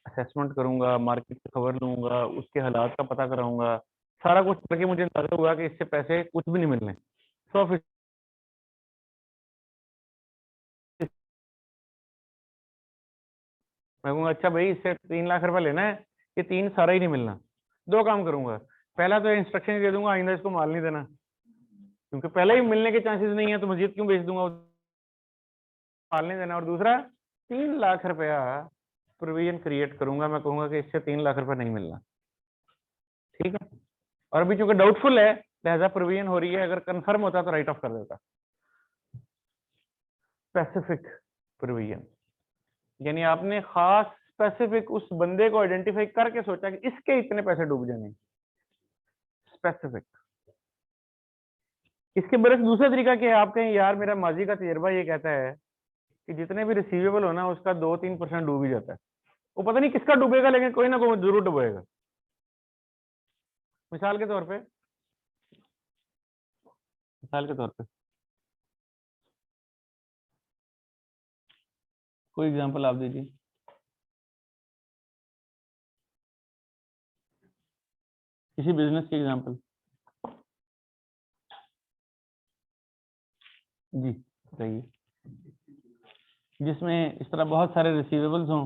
असेसमेंट करूंगा, मार्केट की खबर लूंगा, उसके हालात का पता कराऊंगा, सारा कुछ करके मुझे अंदाजा हुआ कि इससे पैसे कुछ भी नहीं मिलने। 100% मैं कहूँगा अच्छा भाई इससे 3 लाख रुपए लेना है, ये 3 सारा ही नहीं मिलना। 2 काम करूंगा, पहला तो इंस्ट्रक्शन दे दूंगा आइंदा इसको माल नहीं देना, क्योंकि पहले ही मिलने के चांसेस नहीं है तो मजीद क्यों बेच दूंगा, माल नहीं देना। और दूसरा 3 लाख रुपया प्रोविजन क्रिएट करूंगा, मैं कहूंगा कि इससे 3 लाख रुपए नहीं मिलना। ठीक है, और अभी चूंकि डाउटफुल है लिहाजा प्रोविजन हो रही है, अगर कंफर्म होता तो राइट ऑफ कर देता। स्पेसिफिक प्रोविजन यानी आपने खास स्पेसिफिक उस बंदे को आइडेंटिफाई करके सोचा कि इसके इतने पैसे डूब जाने। स्पेसिफिक। इसके बरस दूसरा तरीका क्या है, आप कहें यार मेरा माजी का तजर्बा ये कहता है कि जितने भी रिसीवेबल हो ना उसका 2-3% डूब ही जाता है, वो पता नहीं किसका डूबेगा लेकिन कोई ना कोई जरूर डूबेगा। मिसाल के तौर पे, मिसाल के तौर पे कोई एग्जांपल आप दीजिए। किसी बिजनेस की एग्जांपल जी बताइए, जिसमें इस तरह बहुत सारे रिसीवेबल्स हों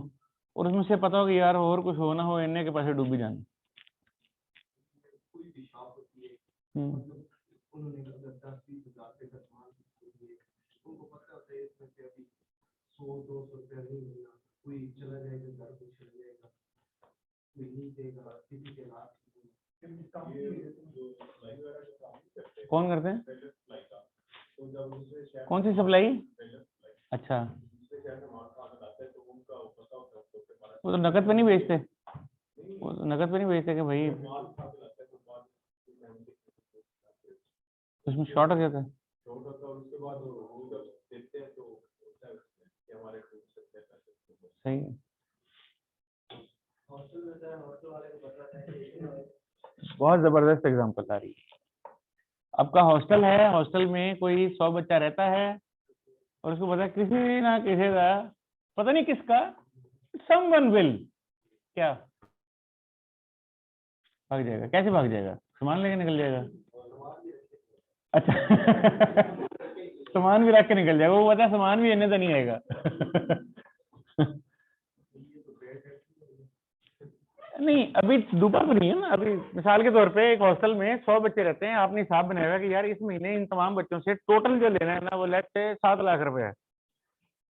और उसमें से पता हो कि यार और कुछ हो ना हो, इन्ने के पैसे डूब भी जाने। कौन करते हैं? कौन सी सप्लाई? अच्छा, वो तो नकद पे नहीं बेचते, वो तो नकद पे नहीं बेचते कि भाई उसमें शॉर्ट हो जाता है। सही है, बहुत जबरदस्त एग्जांपल आ रही है। आपका हॉस्टल है, हॉस्टल में कोई 100 बच्चा रहता है और उसको पता है किसी ना किसी का, पता नहीं किसका, समवन विल क्या भाग जाएगा। कैसे भाग जाएगा? सामान लेके निकल जाएगा। अच्छा सामान भी रख के निकल जाएगा, वो पता है सामान भी इन्हें तो नहीं आएगा। नहीं, अभी डूबा तो नहीं है ना। अभी मिसाल के तौर पे एक हॉस्टल में 100 बच्चे रहते हैं, आपने हिसाब बनाया कि यार इस महीने इन तमाम बच्चों से टोटल जो लेना है ना वो लेट से 7 लाख रुपए है।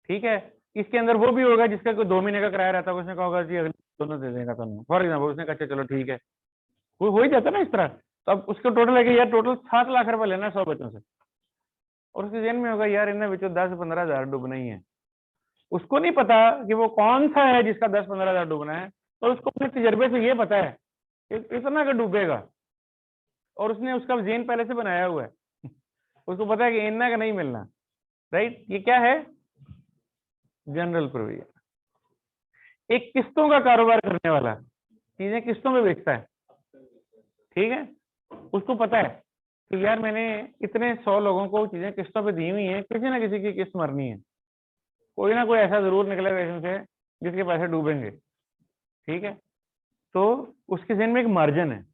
ठीक है, इसके अंदर वो भी होगा जिसका कोई 2 महीने का किराया रहता है, उसने कहा होगा जी अगले दोनों दे देगा तुम्हें, फॉर एग्जाम्पल उसने कहा चलो ठीक है, वो हो ही जाता है ना इस तरह। तो अब उसका टोटल है कि यार टोटल 7 लाख रुपए लेना है 100 बच्चों से, और उसके जहन में होगा यार इनमें बिचो 10-15 हजार डूबना ही है। उसको नहीं पता कि वो कौन सा है जिसका 10-15 हजार डूबना है, तो उसको अपने तजर्बे से ये पता है कि इतना का डूबेगा, और उसने उसका जेन पहले से बनाया हुआ है। उसको पता है कि इतना का नहीं मिलना। राइट, ये क्या है? General provision. एक किस्तों का कारोबार करने वाला चीजें किस्तों में बेचता है, ठीक है, उसको पता है कि यार मैंने इतने 100 लोगों को चीजें किस्तों पे दी हुई हैं, किसी ना किसी की किस्त मरनी है, कोई ना कोई ऐसा जरूर निकलेगा इसमें से जिसके पैसे डूबेंगे। ठीक है, तो उसके जहन में एक मार्जिन है,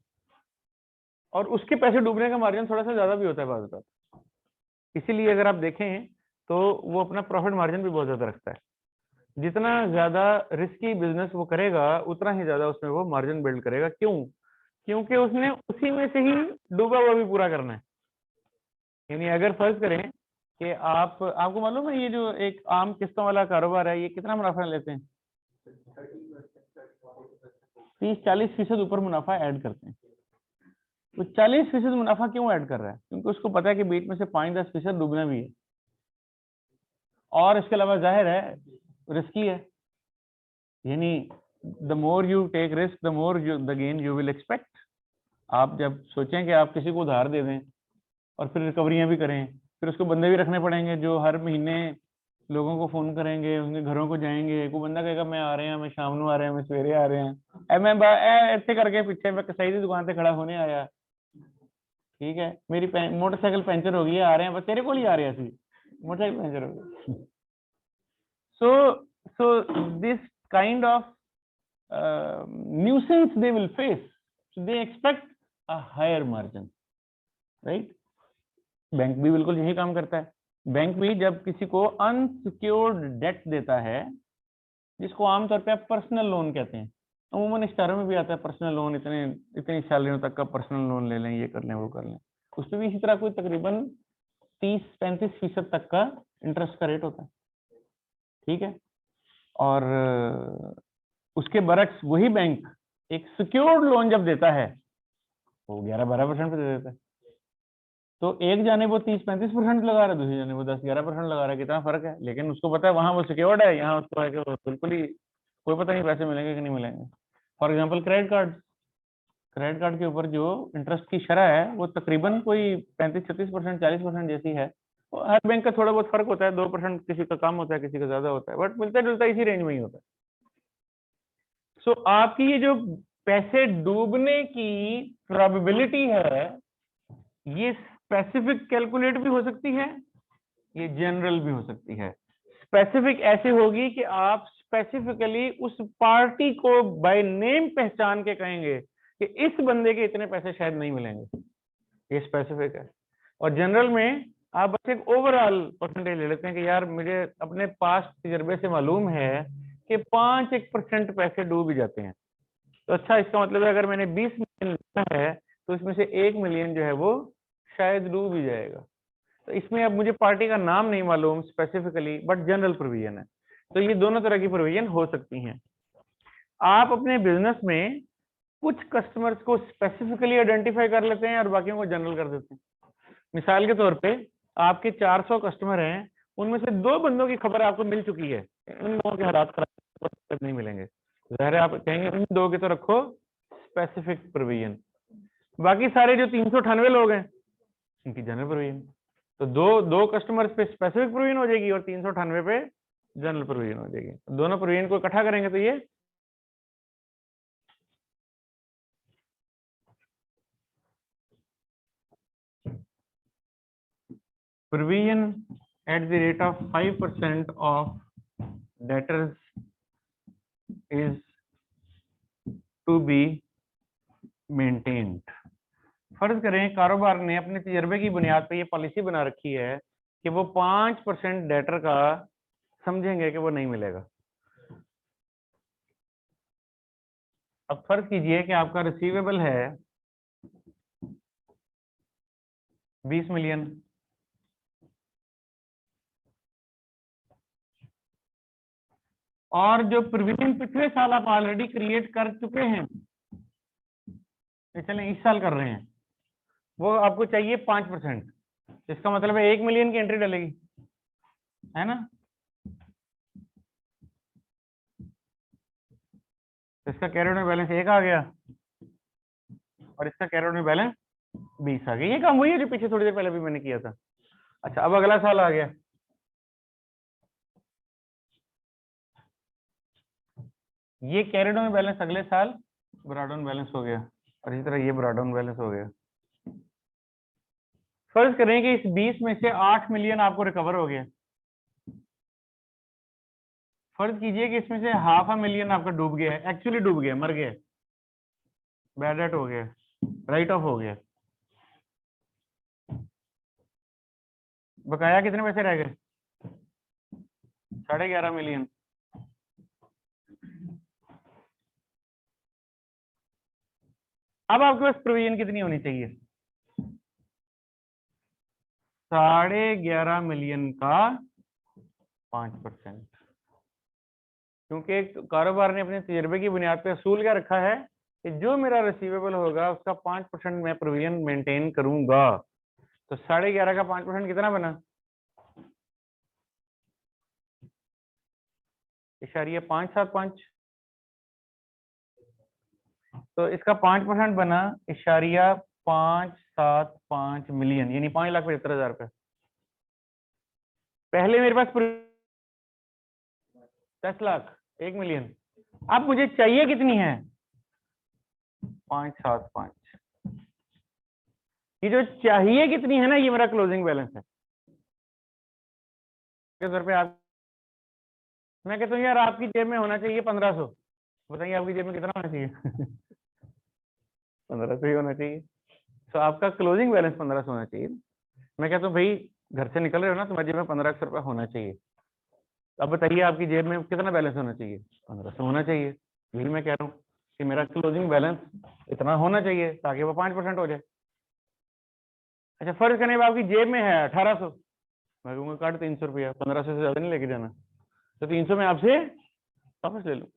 और उसके पैसे डूबने का मार्जिन थोड़ा सा ज्यादा भी होता है बाज़ औक़ात। इसीलिए अगर आप देखें तो वो अपना प्रॉफिट मार्जिन भी बहुत ज्यादा रखता है। जितना ज्यादा रिस्की बिजनेस वो करेगा उतना ही ज्यादा उसमें वो मार्जिन बिल्ड करेगा। क्यों? क्योंकि उसने उसी में से ही डूबा हुआ भी पूरा करना है। यानी अगर फर्ज करें कि आपको मालूम है ये जो एक आम किस्तों वाला कारोबार है, ये कितना मुनाफा लेते हैं? 30-40% ऊपर मुनाफा ऐड करते हैं। तो 40% मुनाफा क्यों ऐड कर रहा है? क्योंकि उसको पता है कि बीच में से 5-10% डूबना भी है, और इसके अलावा जाहिर है रिस्की है। यानी the more you take risk the more the gain you will expect. आप जब सोचें कि आप किसी को उधार दे दें और फिर रिकवरियां भी करें, फिर उसको बंदे भी रखने पड़ेंगे जो हर महीने लोगों को फोन करेंगे, उनके घरों को जाएंगे। कोई बंदा कहेगा मैं आ रहे हैं, मैं शाम को आ रहे हैं, मैं सवेरे आ रहे हैं, मैं ऐसे करके पीछे मैं कसाई की दुकान से खड़ा होने आया, ठीक है, मेरी मोटरसाइकिल पंचर हो गई है, आ रहे हैं, बस तेरे को ही आ रहे हैं, मोटरसाइकिल पंचर हो गई। so this kind of nuisance they will face, so they expect a higher margin, right? Bank भी बिल्कुल यही काम करता है। बैंक भी जब किसी को अनसिक्योर्ड डेट देता है, जिसको आमतौर पे आप पर्सनल लोन कहते हैं, अमूमन इश्तारों में भी आता है पर्सनल लोन, इतनी सैलरियों तक का पर्सनल लोन ले लें, ये कर लें, वो कर लें, उस पर भी इसी तरह कोई तकरीबन 30-35% तक का इंटरेस्ट का रेट होता है। ठीक है, और उसके बरक्स वही बैंक एक सिक्योर्ड लोन जब देता है वो 11-12% पे दे देता है। तो एक जाने वो 30-35% लगा रहा है, दूसरी जाने वो 10-11% लगा रहा है, कितना फर्क है। लेकिन उसको पता है वहां वो सिक्योर्ड है, यहाँ उसको है कि वो बिल्कुल ही कोई पता नहीं पैसे मिलेंगे कि नहीं मिलेंगे। फॉर एग्जाम्पल क्रेडिट कार्ड के ऊपर जो इंटरेस्ट की शरह है वो तकरीबन कोई 35-36%, 40% जैसी है। हर बैंक का थोड़ा बहुत फर्क होता है, 2% किसी का कम होता है, किसी का ज्यादा होता है, बट मिलता जुलता इसी रेंज में ही होता है। सो आपकी ये जो पैसे डूबने की प्रोबेबिलिटी है, ये स्पेसिफिक कैलकुलेट भी हो सकती है, ये जनरल भी हो सकती है। स्पेसिफिक ऐसी होगी कि आप स्पेसिफिकली उस पार्टी को बाय नेम पहचान के कहेंगे कि इस बंदे के इतने पैसे शायद नहीं मिलेंगे, ये स्पेसिफिक है। और जनरल में आप बस एक ओवरऑल परसेंटेज ले लेते हैं कि यार मुझे अपने पास तजर्बे से मालूम है कि 5% पैसे डूब ही जाते हैं। तो अच्छा, इसका मतलब है अगर मैंने 20 मिलियन लिखा है तो इसमें से 1 मिलियन जो है वो शायद डूब ही जाएगा। तो इसमें अब मुझे पार्टी का नाम नहीं मालूम स्पेसिफिकली, बट जनरल प्रोविजन है। तो ये दोनों तरह की प्रोविजन हो सकती हैं। आप अपने बिजनेस में कुछ कस्टमर्स को स्पेसिफिकली आइडेंटिफाई कर लेते हैं और बाकियों को जनरल कर देते हैं। मिसाल के तौर पे आपके 400 कस्टमर हैं, उनमें से 2 बंदों की खबर आपको मिल चुकी है, उन लोगों के हालात खराब नहीं मिलेंगे, ज़ाहिर है आप कहेंगे उन 2 के तो रखो स्पेसिफिक प्रोविजन। बाकी सारे जो 398 लोग हैं उनकी जनरल प्रोविजन। तो दो कस्टमर्स पे स्पेसिफिक प्रोविजन हो जाएगी और 398 पे जनरल प्रोविजन हो जाएगी। दोनों प्रोविजन को इकट्ठा करेंगे तो ये provision at the rate of 5% of debtors is to be maintained। फर्ज करें कारोबार ने अपने तजर्बे की बुनियाद पर ये पॉलिसी बना रखी है कि वो 5% डेटर का समझेंगे कि वो नहीं मिलेगा। अब फर्ज कीजिए कि आपका रिसीवेबल है 20 मिलियन, और जो प्रोविजन पिछले साल आप ऑलरेडी क्रिएट कर चुके हैं, चलें इस साल कर रहे हैं, वो आपको चाहिए 5%। इसका मतलब है 1 मिलियन की एंट्री डलेगी, है ना। इसका कैरियर में बैलेंस 1 आ गया और इसका कैरियर में बैलेंस 20 आ गया। ये काम वही है जो पीछे थोड़ी देर पहले भी मैंने किया था। अच्छा, अब अगला साल आ गया, ये कैरियर में बैलेंस अगले साल ब्रॉडाउन बैलेंस हो गया और इसी तरह ये ब्रॉडाउन बैलेंस हो गया। फर्ज करें कि इस 20 में से 8 मिलियन आपको रिकवर हो गया। फर्ज कीजिए कि इसमें से ½ मिलियन आपका डूब गया है, एक्चुअली डूब गया, मर गया, बैड डेट हो गया, राइट ऑफ हो गया। बकाया कितने पैसे रह गए? 11.5 मिलियन। अब आपके पास प्रोविजन कितनी होनी चाहिए? 11.5 मिलियन का 5%। क्योंकि कारोबार ने अपने तजर्बे की बुनियाद पर असूल क्या रखा है कि जो मेरा रिसीवेबल होगा उसका 5% मैं प्रोविजन मेंटेन करूंगा। तो 11.5 का 5% कितना बना? 0.575। तो इसका 5% बना 0.575 मिलियन, यानी 5,75,000 रुपए। पहले मेरे पास 10 लाख, 1 मिलियन। अब मुझे चाहिए कितनी है? 575। ये जो चाहिए कितनी है ना, ये मेरा क्लोजिंग बैलेंस है। आप, मैं कहता हूँ यार आपकी जेब में होना चाहिए 1500। बताइए आपकी जेब में कितना होना चाहिए? 1500 ही होना चाहिए। तो आपका क्लोजिंग बैलेंस 1500 होना चाहिए। मैं कहता हूँ भाई घर से निकल रहे हो ना, तुम्हारी जेब में 1500 रुपया होना चाहिए। अब बताइए आपकी जेब में कितना बैलेंस होना चाहिए? 1500 होना चाहिए। यही मैं कह रहा हूँ कि मेरा क्लोजिंग बैलेंस इतना होना चाहिए ताकि वो 5% हो जाए। अच्छा, फर्ज करने में आपकी जेब में है 1800, मैं कहूँगा काट 300 रुपया, 1500 से ज्यादा नहीं लेके जाना, तो 300 में आपसे वापस ले लो।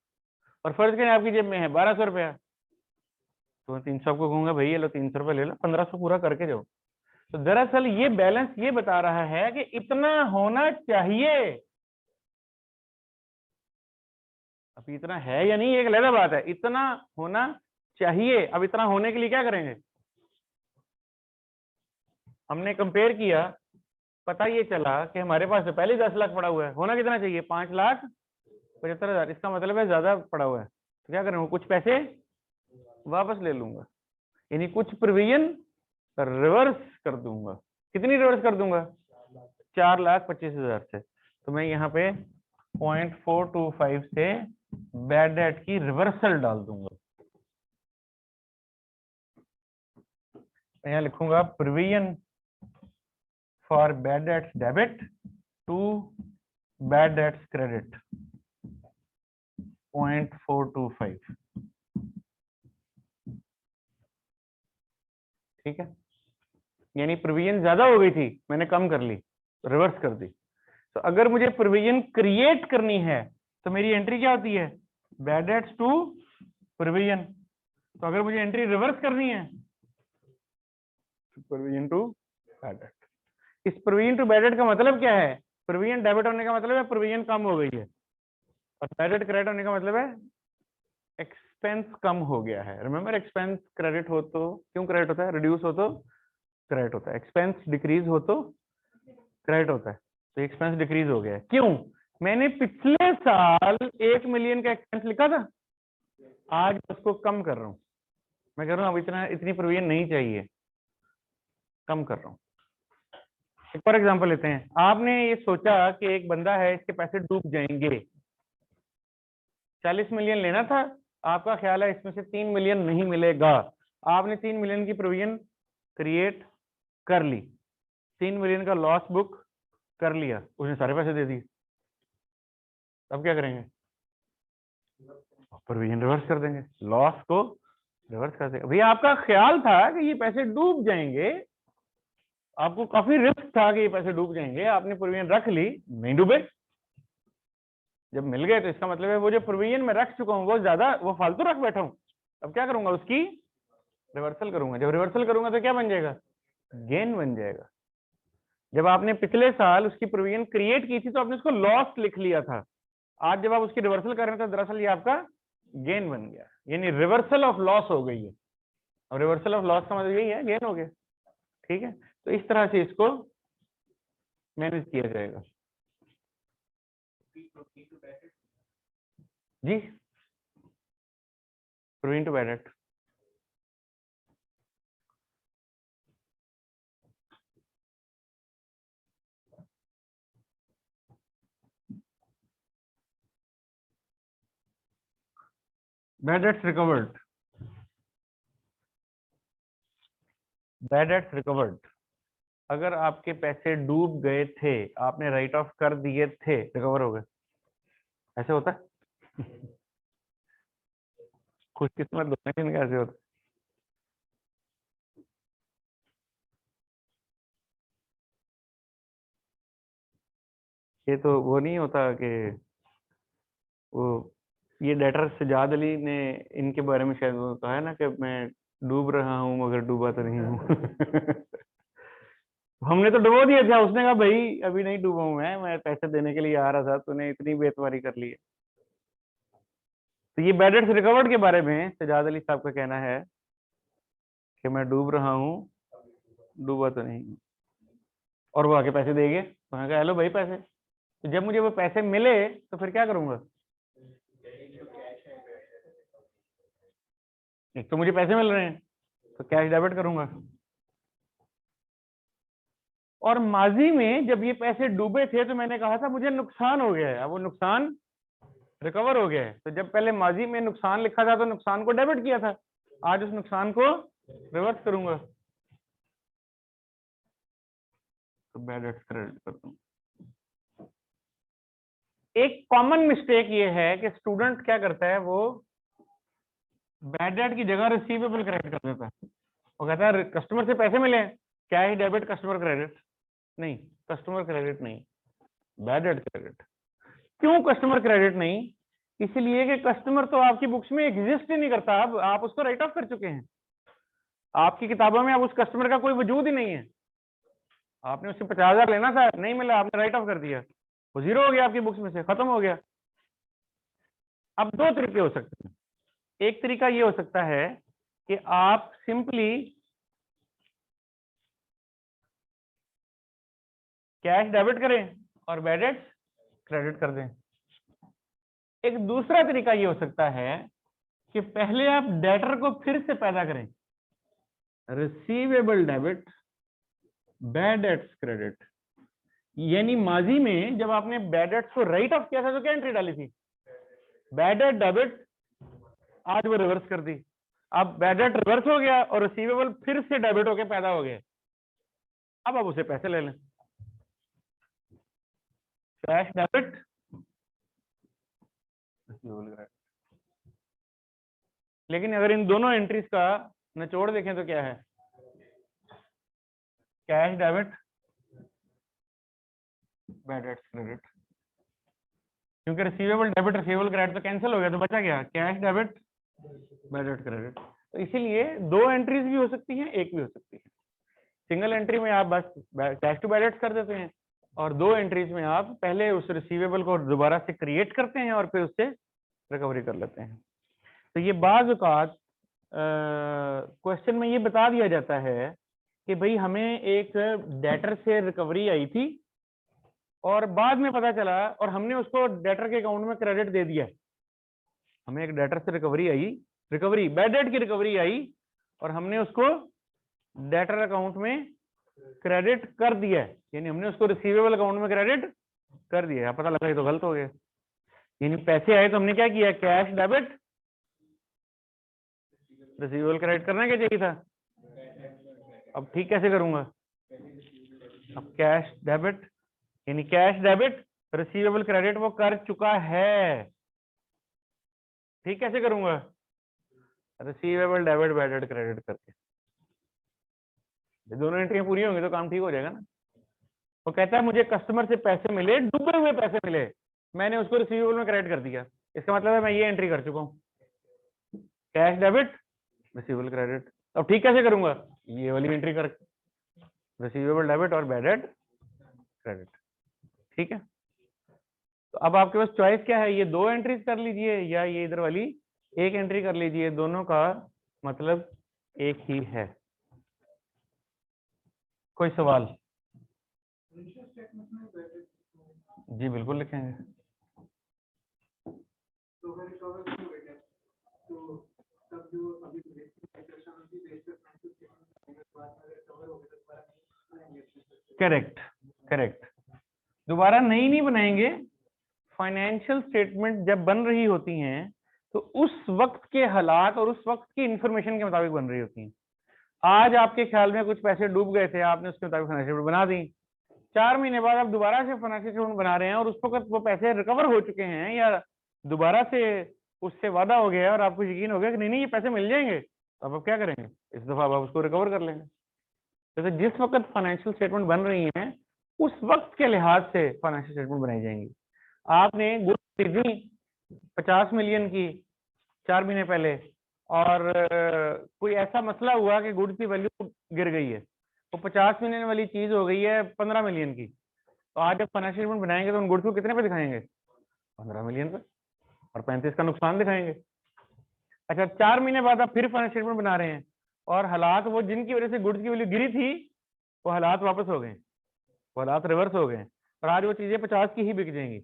और फर्ज करें आपकी जेब में है 1200 रुपया, तो 300 आपको कहूंगा भाई ये लो 300 रुपया ले लो, 1500 पूरा करके जाओ। तो दरअसल ये बैलेंस ये बता रहा है कि इतना होना चाहिए। अब इतना है या नहीं एक अलग बात है, इतना होना चाहिए। अब इतना होने के लिए क्या करेंगे? हमने कंपेयर किया, पता ये चला कि हमारे पास तो पहले 10 लाख पड़ा हुआ है, होना कितना चाहिए? 5,75,000। इसका मतलब है ज्यादा पड़ा हुआ है, तो क्या करूंगा? कुछ पैसे वापस ले लूंगा, यानी कुछ प्रोविजन रिवर्स कर दूंगा। कितनी रिवर्स कर दूंगा? 4,25,000 से। तो मैं यहाँ पे 0.425 से बैड डेट की रिवर्सल डाल दूंगा। मैं यहाँ लिखूंगा provision for bad debts debit to bad debts credit 0.425। ठीक है, यानी प्रोविजन ज्यादा हो गई थी, मैंने कम कर ली, रिवर्स कर दी। तो अगर मुझे प्रोविजन क्रिएट करनी है तो मेरी एंट्री क्या होती है, बैड डेट्स टू प्रोविजन। तो अगर मुझे एंट्री रिवर्स करनी है, प्रोविजन टू बैड डेट। इस प्रोविजन टू बैड डेट का मतलब क्या है, प्रोविजन डेबिट होने का मतलब है प्रोविजन कम हो गई है, और बैड डेट क्रेडिट होने का मतलब है एक्सपेंस कम हो गया है। रिमेंबर, एक्सपेंस क्रेडिट हो तो क्यों क्रेडिट होता है, रिड्यूस हो तो क्रेडिट होता है, एक्सपेंस डिक्रीज हो तो क्रेडिट होता है। तो एक्सपेंस डिक्रीज हो गया है, क्यों, मैंने पिछले साल 1 मिलियन का एक्सपेंस लिखा था, आज उसको कम कर रहा हूं। मैं कह रहा हूं अब इतनी प्रोविजन नहीं चाहिए, कम कर रहा हूं। एक और एग्जांपल लेते हैं। आपने ये सोचा कि एक बंदा है, इसके पैसे डूब जाएंगे, 40 मिलियन लेना था, आपका ख्याल है इसमें से 3 मिलियन नहीं मिलेगा, आपने 3 मिलियन की प्रोविजन क्रिएट कर ली, 3 मिलियन का लॉस बुक कर लिया, उसने सारे पैसे दे दिए। अब क्या करेंगे, प्रोविजन रिवर्स कर देंगे, लॉस को रिवर्स कर देंगे। भैया आपका ख्याल था कि ये पैसे डूब जाएंगे, आपको काफी रिस्क था कि ये पैसे डूब जाएंगे, आपने प्रोविजन रख ली, नहीं डूबे, जब मिल गए तो इसका मतलब है वो जो प्रोविजन में रख चुका हूँ वो ज्यादा, वो फालतू रख बैठा हूँ। अब क्या करूंगा, उसकी रिवर्सल करूंगा। जब रिवर्सल करूंगा तो क्या बन जाएगा, गेन बन जाएगा। जब आपने पिछले साल उसकी प्रोविजन क्रिएट की थी तो आपने उसको लॉस लिख लिया था, आज जब आप उसकी रिवर्सल कर रहे थे तो दरअसल ये आपका गेन बन गया, यानी रिवर्सल ऑफ लॉस हो गई है। अब रिवर्सल ऑफ लॉस का मतलब यही है, गेन हो गया। ठीक है, तो इस तरह से इसको मैनेज किया जाएगा। जी, provision to bad debt. Bad debts recovered, bad debts recovered, अगर आपके पैसे डूब गए थे, आपने राइट ऑफ कर दिए थे, रिकवर हो गए, ऐसे होता है। खुशकिस्मत लोग हैं जिनका ऐसे होता है। ये तो वो नहीं होता कि वो, ये डेटर सजाद अली ने इनके बारे में शायद वो कहा है ना कि मैं डूब रहा हूँ मगर डूबा तो नहीं हूँ। हमने तो डुबो दिया था, उसने कहा भाई अभी नहीं डूबा हूं, मैं पैसे देने के लिए आ रहा था, तूने इतनी बेतवारी कर ली है। तो ये बैड डेट्स रिकवर्ड के बारे में सजाद अली साहब का कहना है कि मैं डूब रहा हूँ, डूबा तो नहीं हूँ। और वो आके पैसे देंगे, तो मैं कहा हेलो भाई पैसे। तो जब मुझे वो पैसे मिले तो फिर क्या करूंगा, एक तो मुझे पैसे मिल रहे हैं तो कैश डेबिट करूंगा, और माजी में जब ये पैसे डूबे थे तो मैंने कहा था मुझे नुकसान हो गया है, अब वो नुकसान रिकवर हो गया है। तो जब पहले माजी में नुकसान लिखा था तो नुकसान को डेबिट किया था, आज उस नुकसान को रिवर्स करूंगा, तो बैड डेट्स क्रेडिट कर दूंगा। एक कॉमन मिस्टेक ये है कि स्टूडेंट क्या करता है, वो बैड डेट की जगह रिसीवेबल क्रेडिट कर देता है। वो कहता है कस्टमर से पैसे मिले, क्या ही डेबिट कस्टमर क्रेडिट, नहीं, कस्टमर क्रेडिट नहीं, बैड डेट क्रेडिट। क्यों कस्टमर क्रेडिट नहीं, इसलिए कि कस्टमर तो आपकी बुक्स में एग्जिस्ट ही नहीं करता, अब आप उसको राइट ऑफ कर चुके हैं, आपकी किताबों में अब उस कस्टमर का कोई वजूद ही नहीं है। आपने उससे 50,000 लेना था, नहीं मिला, आपने राइट ऑफ कर दिया, वो जीरो हो गया आपकी बुक्स में से, खत्म हो गया। अब दो तरीके हो सकते हैं, एक तरीका ये हो सकता है कि आप सिंपली कैश डेबिट करें और बैड डेट्स क्रेडिट कर दें। एक दूसरा तरीका ये हो सकता है कि पहले आप डेटर को फिर से पैदा करें, receivable debit bad debts credit, यानी माजी में जब आपने बैड डेट्स को राइट ऑफ किया था तो क्या एंट्री डाली थी? बैड डेट डेबिट, आज वो रिवर्स कर दी। अब बैड डेट रिवर्स हो गया और रिसीवेबल फिर से डेबिट होके पैदा हो गए। अब आप उसे पैसे ले लें, कैश डेबिट रिसीवेबल। लेकिन अगर इन दोनों एंट्रीज का निचोड़ देखें तो क्या है? Cash debit, bad debt credit. क्योंकि रिसीवेबल डेबिट रिसीवेबल क्रेडिट तो कैंसिल हो गया, तो बचा क्या? Cash debit bad debt credit. तो इसीलिए दो एंट्रीज भी हो सकती हैं, एक भी हो सकती है। सिंगल एंट्री में आप बस कैश टू बैड डेट कर देते हैं, और दो एंट्रीज में आप पहले उस रिसीवेबल को दोबारा से क्रिएट करते हैं और फिर उससे रिकवरी कर लेते हैं। तो ये बाज़ औक़ात क्वेश्चन में ये बता दिया जाता है कि भाई हमें एक डेटर से रिकवरी आई थी और बाद में पता चला और हमने उसको डेटर के अकाउंट में क्रेडिट दे दिया। हमें एक डेटर से रिकवरी आई, रिकवरी बैड डेट की रिकवरी आई, और हमने उसको डेटर अकाउंट में क्रेडिट कर दिया है, यानी हमने उसको रिसीवेबल अकाउंट में क्रेडिट कर दिया। पता लगा ये तो गलत हो गया, यानी पैसे आए तो हमने क्या किया? कैश डेबिट रिसीवेबल क्रेडिट करना क्या चाहिए था? अब ठीक कैसे करूंगा? अब कैश डेबिट, यानी कैश डेबिट रिसीवेबल क्रेडिट वो कर चुका है। ठीक कैसे करूंगा? Receivable debit bad debt credit करके। दोनों एंट्रियां पूरी होंगी तो काम ठीक हो जाएगा ना। वो कहता है मुझे कस्टमर से पैसे मिले, डूबे हुए पैसे मिले, मैंने उसको रिसीवेबल में क्रेडिट कर दिया। इसका मतलब है मैं ये एंट्री कर चुका हूँ, कैश डेबिट रिसीवेबल क्रेडिट। अब ठीक कैसे करूंगा? ये वाली एंट्री कर, रिसीवेबल डेबिट और बैड डेट क्रेडिट। ठीक है, तो अब आपके पास चॉइस क्या है? ये दो एंट्रीज कर लीजिए या ये इधर वाली एक एंट्री कर लीजिए, दोनों का मतलब एक ही है। कोई सवाल? जी बिल्कुल लिखेंगे। करेक्ट करेक्ट, दोबारा नहीं बनाएंगे। फाइनेंशियल स्टेटमेंट जब बन रही होती हैं तो उस वक्त के हालात और उस वक्त की इंफॉर्मेशन के मुताबिक बन रही होती हैं। आज आपके ख्याल में कुछ पैसे डूब गए थे, आपने उसके मुताबिक फाइनेंशियल स्टेटमेंट बना दी। 4 महीने बाद आप दोबारा से फाइनेंशियल स्टेटमेंट बना रहे हैं और उस वक्त वो पैसे रिकवर हो चुके हैं या दोबारा से उससे वादा हो गया और आपको यकीन हो गया कि नहीं ये पैसे मिल जाएंगे, तो आप क्या करेंगे? इस दफा आप उसको रिकवर कर लेंगे। तो जिस वक्त फाइनेंशियल स्टेटमेंट बन रही है उस वक्त के लिहाज से फाइनेंशियल स्टेटमेंट बनाई जाएंगी। आपने गुड्स खरीदी 50 मिलियन की 4 महीने पहले, और कोई ऐसा मसला हुआ कि गुड्स की वैल्यू गिर गई है, तो 50 मिलियन वाली चीज हो गई है 15 मिलियन की। तो आज जब फाइनेंशियल स्टेटमेंट बनाएंगे तो उन गुड्स को कितने पे दिखाएंगे? 15 मिलियन पे, और 35 का नुकसान दिखाएंगे। अच्छा, 4 महीने बाद आप फिर फाइनेंशियल स्टेटमेंट बना रहे हैं और हालात वो जिनकी वजह से गुड्स की वैल्यू गिरी थी वो हालात वापस हो गए, वो हालात रिवर्स हो गए, और आज वो चीजें 50 की ही बिक जाएंगी।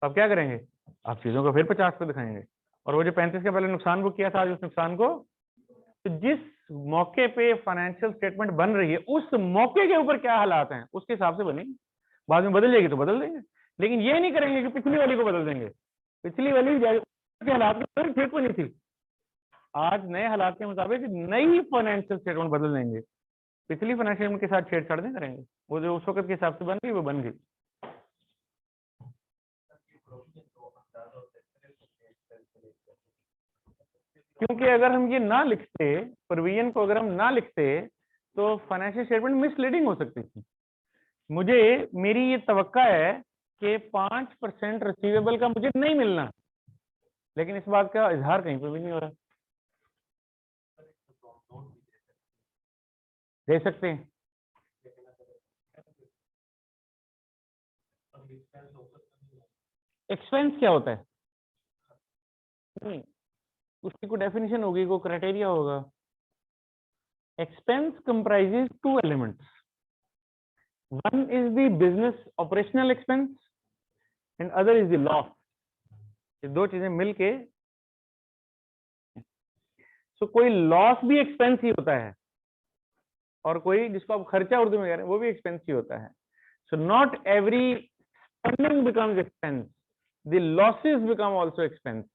अब क्या करेंगे? आप चीजों को फिर 50 पे दिखाएंगे, और वो जो 35 का पहले नुकसान बुक किया था आज उस नुकसान को, तो जिस मौके पे फाइनेंशियल स्टेटमेंट बन रही है उस मौके के ऊपर क्या हालात हैं उसके हिसाब से बनेगी। बाद में बदल जाएगी तो बदल देंगे, लेकिन ये नहीं करेंगे कि पिछली वाली को बदल देंगे। पिछली वाली के हालात में ठीक बनी थी, आज नए हालात के मुताबिक नई फाइनेंशियल स्टेटमेंट बदल देंगे। पिछली फाइनेंशियल स्टेटमेंट के साथ छेड़छाड़ नहीं करेंगे, वो जो उस वक्त के हिसाब से बन गई वो बन गई। क्योंकि अगर हम ये ना लिखते, प्रोविजन को अगर हम ना लिखते तो फाइनेंशियल स्टेटमेंट मिसलीडिंग हो सकती थी। मुझे, मेरी ये तवक्का है कि 5% रिसीवेबल का मुझे नहीं मिलना, लेकिन इस बात का इजहार कहीं पर भी नहीं हो रहा। दे सकते हैं, एक्सपेंस क्या होता है? नहीं, उसकी कोई डेफिनेशन होगी, कोई क्राइटेरिया होगा। Expense comprises 2 elements, one is the business operational expense and other is the loss. ये दो चीजें मिलके, सो कोई लॉस भी एक्सपेंस ही होता है और कोई जिसको आप खर्चा उर्दू में कह रहे हैं वो भी एक्सपेंस ही होता है। So not every spending becomes expense, the losses become also expense.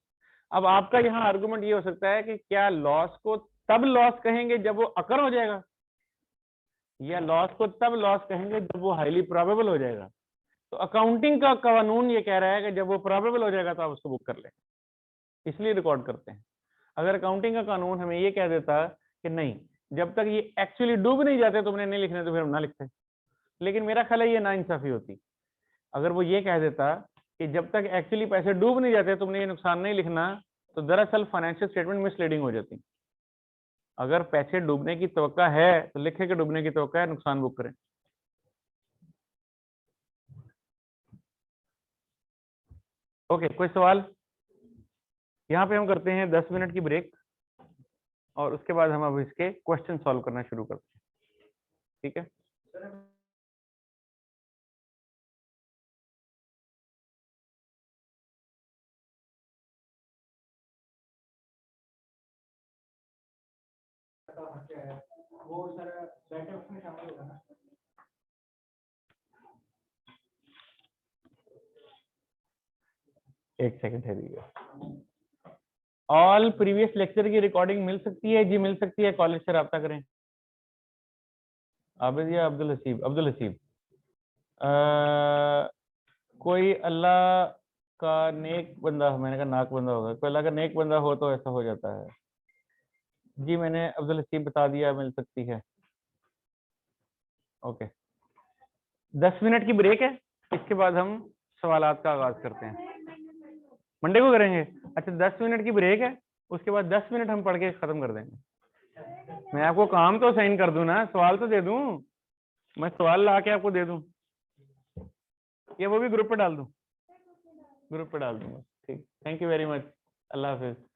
अब आपका यहाँ आर्गुमेंट ये हो सकता है कि क्या लॉस को तब लॉस कहेंगे जब वो अकर हो जाएगा, या लॉस को तब लॉस कहेंगे जब वो हाईली प्रोबेबल हो जाएगा। तो अकाउंटिंग का कानून ये कह रहा है कि जब वो प्रोबेबल हो जाएगा तो आप उसको बुक कर लें, इसलिए रिकॉर्ड करते हैं। अगर अकाउंटिंग का कानून हमें ये कह देता कि नहीं, जब तक ये एक्चुअली डूब नहीं जाते तुमने नहीं लिखने, तो फिर हम ना लिखते। लेकिन मेरा ख्याल है ये नाइंसाफी होती। अगर वो ये कह देता कि जब तक एक्चुअली पैसे डूब नहीं जाते तुमने ये नुकसान नहीं लिखना, तो दरअसल फाइनेंशियल स्टेटमेंट मिसलीडिंग हो जाती। अगर पैसे डूबने की तवक्का है तो लिखे कि डूबने की तवक्का है, नुकसान बुक करें। ओके, कोई सवाल? यहाँ पे हम करते हैं 10 मिनट की ब्रेक और उसके बाद हम अब इसके क्वेश्चन सॉल्व करना शुरू करते हैं। ठीक है? वो सारा बैठे उसमें शामिल होगा ना। एक सेकंड है। ऑल प्रीवियस लेक्चर की रिकॉर्डिंग मिल सकती है? जी मिल सकती है, कॉलेज से रब्ता करें। आबिद या अब्दुल हसीब? अब्दुल हसीब। कोई अल्लाह का नेक बंदा, मैंने कहा नाक बंदा होगा, कोई अल्लाह का नेक बंदा हो तो ऐसा हो जाता है। जी मैंने अब्दुल हसीब बता दिया, मिल सकती है। ओके, 10 मिनट की ब्रेक है, इसके बाद हम सवालात का आगाज करते हैं। मंडे को करेंगे? अच्छा, 10 मिनट की ब्रेक है, उसके बाद 10 मिनट हम पढ़ के खत्म कर देंगे। मैं आपको काम तो साइन कर दूं ना, सवाल तो दे दूं, मैं सवाल ला के आपको दे दूं, या वो भी ग्रुप पे डाल दूं? ग्रुप पे डाल दूंगा। ठीक, thank you very much, Allah Hafiz.